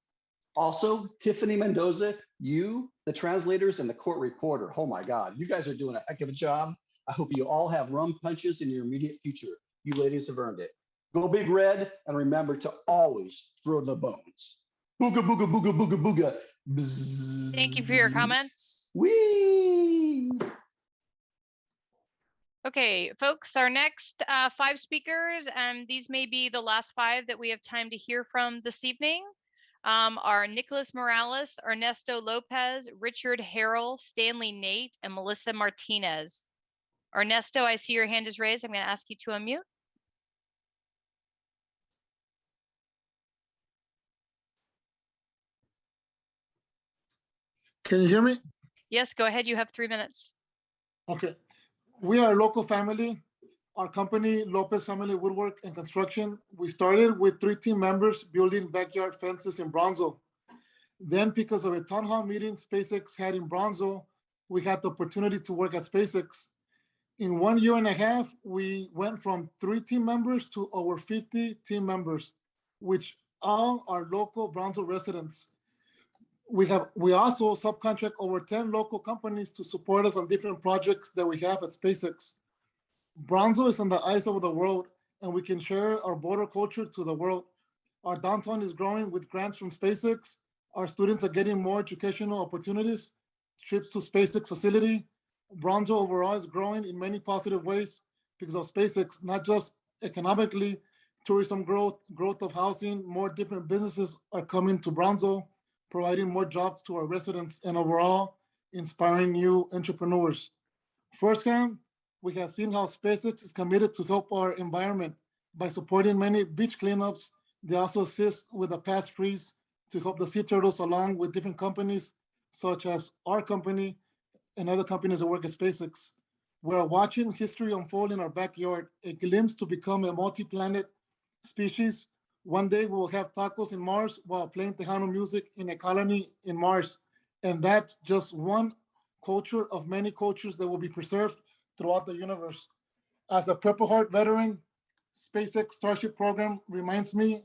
Also, Tiffany Mendoza, you, the translators, and the court reporter. Oh my God, you guys are doing a heck of a job. I hope you all have rum punches in your immediate future. You ladies have earned it. Go Big Red, and remember to always throw the bones. Booga, booga, booga, booga, booga. Bzzz. Thank you for your comments. Whee! Okay, folks, our next 5 speakers, these may be the last 5 that we have time to hear from this evening, are Nicholas Morales, Ernesto Lopez, Richard Harrell, Stanley Nate, and Melissa Martinez. Ernesto, I see your hand is raised. I'm going to ask you to unmute. Can you hear me? Yes, go ahead. You have 3 minutes. Okay. We are a local family. Our company, Lopez Family Woodwork and Construction, we started with 3 team members building backyard fences in Brownsville. Then, because of a town hall meeting SpaceX had in Brownsville, we had the opportunity to work at SpaceX. In 1 year and a half, we went from 3 team members to over 50 team members, which all are local Brownsville residents. We also subcontract over 10 local companies to support us on different projects that we have at SpaceX. Brownsville is on the eyes of the world, and we can share our border culture to the world. Our downtown is growing with grants from SpaceX. Our students are getting more educational opportunities, trips to SpaceX facility. Brownsville overall is growing in many positive ways because of SpaceX, not just economically, tourism growth of housing, more different businesses are coming to Brownsville, providing more jobs to our residents, and overall inspiring new entrepreneurs. Firsthand, we have seen how SpaceX is committed to help our environment by supporting many beach cleanups. They also assist with the past freeze to help the sea turtles along with different companies, such as our company and other companies that work at SpaceX. We're watching history unfold in our backyard, a glimpse to become a multi-planet species. One day we will have tacos in Mars while playing Tejano music in a colony in Mars. And that's just one culture of many cultures that will be preserved throughout the universe. As a Purple Heart veteran, SpaceX Starship program reminds me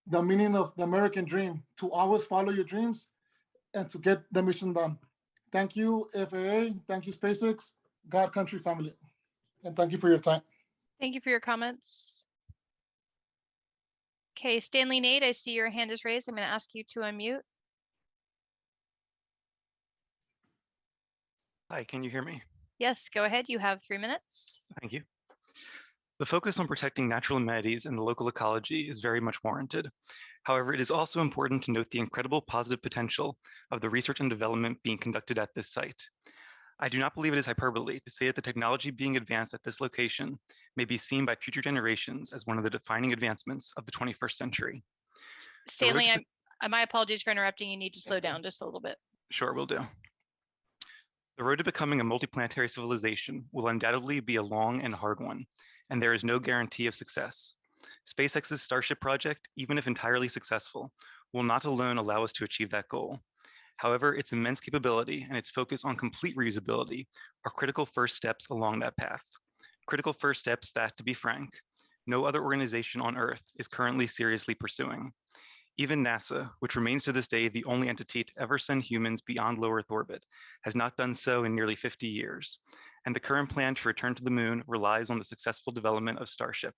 the meaning of the American dream, to always follow your dreams and to get the mission done. Thank you, FAA. Thank you, SpaceX, God, country, family. And thank you for your time. Thank you for your comments. Okay, Stanley Nate, I see your hand is raised. I'm going to ask you to unmute. Hi, can you hear me? Yes, go ahead. You have 3 minutes. Thank you. The focus on protecting natural amenities and the local ecology is very much warranted. However, it is also important to note the incredible positive potential of the research and development being conducted at this site. I do not believe it is hyperbole to say that the technology being advanced at this location may be seen by future generations as one of the defining advancements of the 21st century. Stanley, my apologies for interrupting. You need to slow down just a little bit. Sure, will do. The road to becoming a multiplanetary civilization will undoubtedly be a long and hard one, and there is no guarantee of success. SpaceX's Starship project, even if entirely successful, will not alone allow us to achieve that goal. However, its immense capability and its focus on complete reusability are critical first steps along that path. Critical first steps that, to be frank, no other organization on Earth is currently seriously pursuing. Even NASA, which remains to this day the only entity to ever send humans beyond low Earth orbit, has not done so in nearly 50 years, and the current plan to return to the moon relies on the successful development of Starship.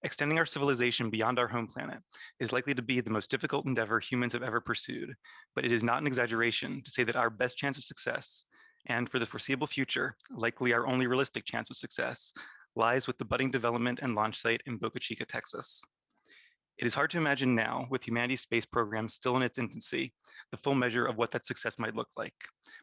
Extending our civilization beyond our home planet is likely to be the most difficult endeavor humans have ever pursued, but it is not an exaggeration to say that our best chance of success, and for the foreseeable future, likely our only realistic chance of success, lies with the budding development and launch site in Boca Chica, Texas. It is hard to imagine now, with humanity's space program still in its infancy, the full measure of what that success might look like.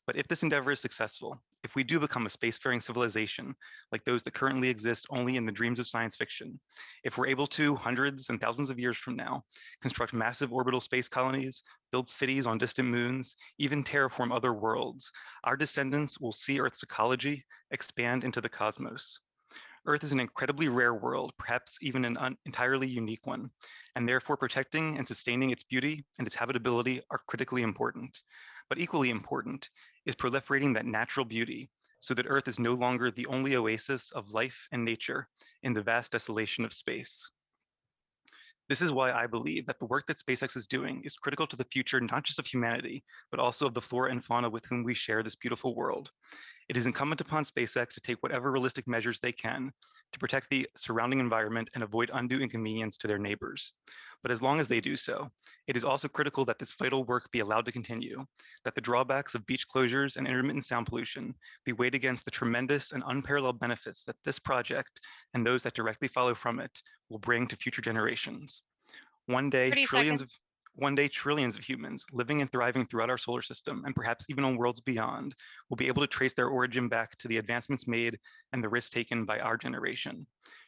But if this endeavor is successful, if we do become a spacefaring civilization like those that currently exist only in the dreams of science fiction, if we're able to, hundreds and thousands of years from now, construct massive orbital space colonies, build cities on distant moons, even terraform other worlds, our descendants will see Earth's ecology expand into the cosmos. Earth is an incredibly rare world, perhaps even an entirely unique one, and therefore protecting and sustaining its beauty and its habitability are critically important. But equally important is proliferating that natural beauty so that Earth is no longer the only oasis of life and nature in the vast desolation of space. This is why I believe that the work that SpaceX is doing is critical to the future, not just of humanity, but also of the flora and fauna with whom we share this beautiful world. It is incumbent upon SpaceX to take whatever realistic measures they can to protect the surrounding environment and avoid undue inconvenience to their neighbors. But as long as they do so, it is also critical that this vital work be allowed to continue, that the drawbacks of beach closures and intermittent sound pollution be weighed against the tremendous and unparalleled benefits that this project and those that directly follow from it will bring to future generations. One day, 30 trillions seconds. of one day, trillions of humans living and thriving throughout our solar system, and perhaps even on worlds beyond, will be able to trace their origin back to the advancements made and the risks taken by our generation.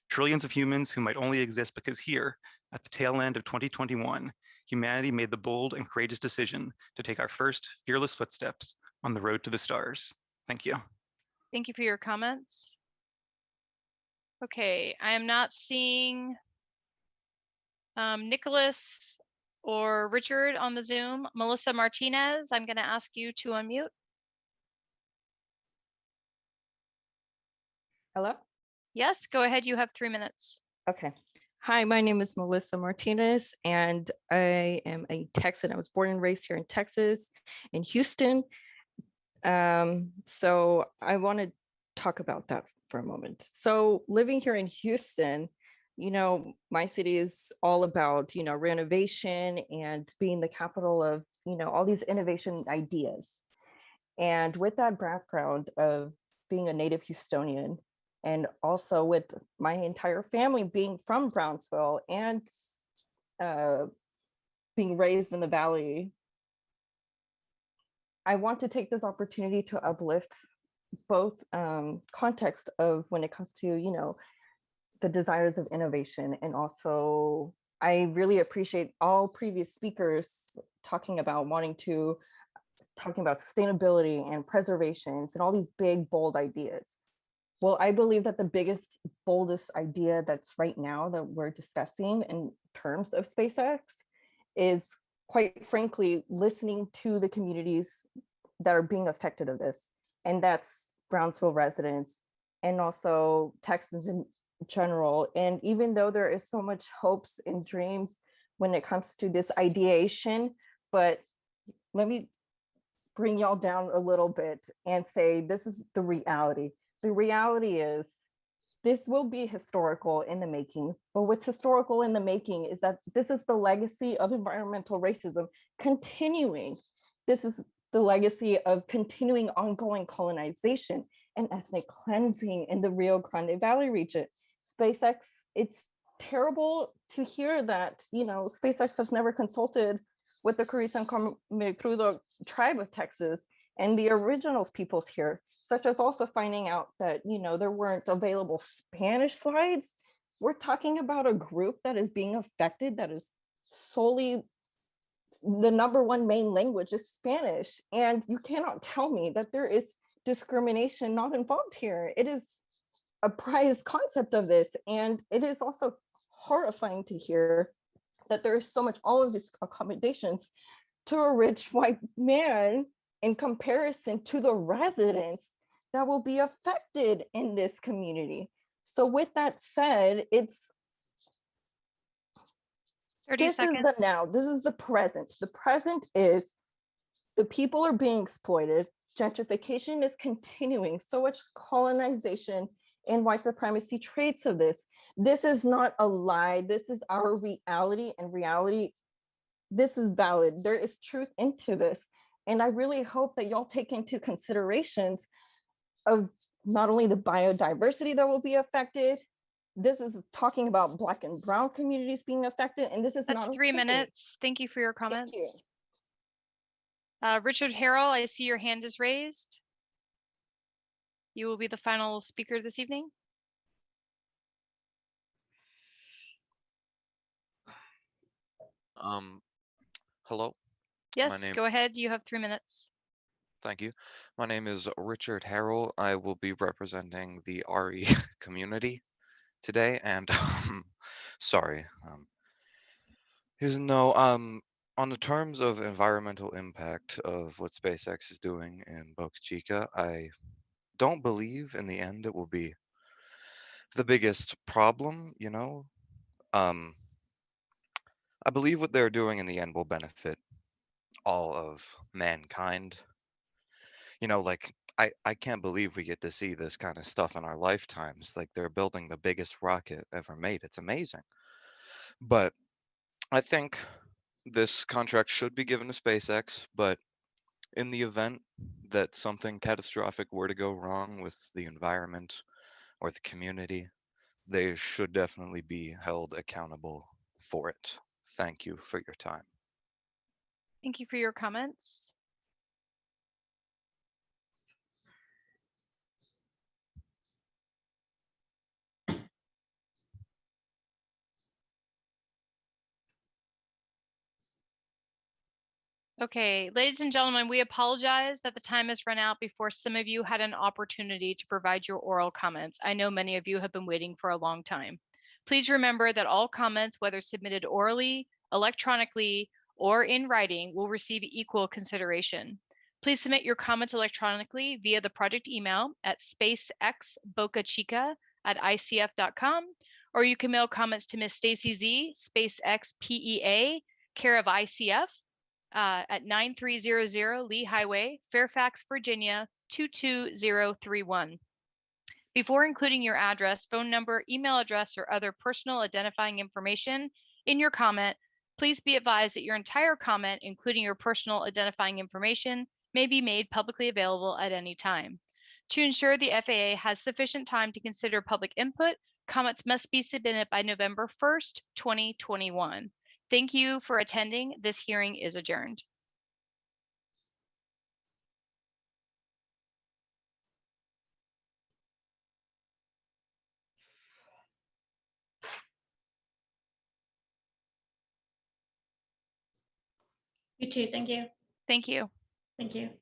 Trillions of humans who might only exist because here, at the tail end of 2021, humanity made the bold and courageous decision to take our first fearless footsteps on the road to the stars. Thank you. Thank you for your comments. Okay, I am not seeing Nicholas or Richard on the Zoom. Melissa Martinez, I'm going to ask you to unmute. Hello? Yes, go ahead. You have 3 minutes. Okay. Hi, my name is Melissa Martinez, and I am a Texan. I was born and raised here in Texas, in Houston. So I want to talk about that for a moment. So living here in Houston, my city is all about, renovation and being the capital of, all these innovation ideas. And with that background of being a native Houstonian, and also with my entire family being from Brownsville and being raised in the Valley, I want to take this opportunity to uplift both context of when it comes to, the desires of innovation. And also, I really appreciate all previous speakers talking about sustainability and preservations and all these big, bold ideas. Well, I believe that the biggest, boldest idea that's right now that we're discussing in terms of SpaceX is, quite frankly, listening to the communities that are being affected of this. And that's Brownsville residents and also Texans in general. And even though there is so much hopes and dreams when it comes to this ideation, but let me bring y'all down a little bit and say this is the reality. The reality is this will be historical in the making, but what's historical in the making is that this is the legacy of environmental racism continuing. This is the legacy of continuing ongoing colonization and ethnic cleansing in the Rio Grande Valley region. SpaceX, it's terrible to hear that, SpaceX has never consulted with the Corisan Comecrudo tribe of Texas and the original peoples here, such as also finding out that, there weren't available Spanish slides. We're talking about a group that is being affected, that is solely the #1 main language is Spanish. And you cannot tell me that there is discrimination not involved here. It is a prized concept of this. And it is also horrifying to hear that there is so much, all of these accommodations to a rich white man in comparison to the residents that will be affected in this community. So with that said, it's 30 this seconds. is the now, this is the present. The present is the people are being exploited. Gentrification is continuing. So much colonization and white supremacy traits of this. This is not a lie. This is our reality, and reality, this is valid. There is truth into this. And I really hope that y'all take into considerations of not only the biodiversity that will be affected. This is talking about Black and Brown communities being affected, and this is That's not 3 okay. minutes. Thank you for your comments. you. Richard Harrell, I see your hand is raised. You will be the final speaker this evening. Hello. Yes, go ahead. You have 3 minutes. Thank you. My name is Richard Harrell. I will be representing the RE community today, and sorry. On the terms of environmental impact of what SpaceX is doing in Boca Chica, I don't believe in the end it will be the biggest problem. I believe what they're doing in the end will benefit all of mankind. You know, like I can't believe we get to see this kind of stuff in our lifetimes. Like they're building the biggest rocket ever made. It's amazing. But I think this contract should be given to SpaceX, but in the event that something catastrophic were to go wrong with the environment or the community, they should definitely be held accountable for it. Thank you for your time. Thank you for your comments. Okay, ladies and gentlemen, we apologize that the time has run out before some of you had an opportunity to provide your oral comments. I know many of you have been waiting for a long time. Please remember that all comments, whether submitted orally, electronically, or in writing, will receive equal consideration. Please submit your comments electronically via the project email at spacexbocachica@icf.com, or you can mail comments to Ms. Stacy Z, SpaceX PEA, care of ICF, at 9300 Lee Highway, Fairfax, Virginia, 22031. Before including your address, phone number, email address, or other personal identifying information in your comment, please be advised that your entire comment, including your personal identifying information, may be made publicly available at any time. To ensure the FAA has sufficient time to consider public input, comments must be submitted by November 1st, 2021. Thank you for attending. This hearing is adjourned. You too. Thank you. Thank you. Thank you.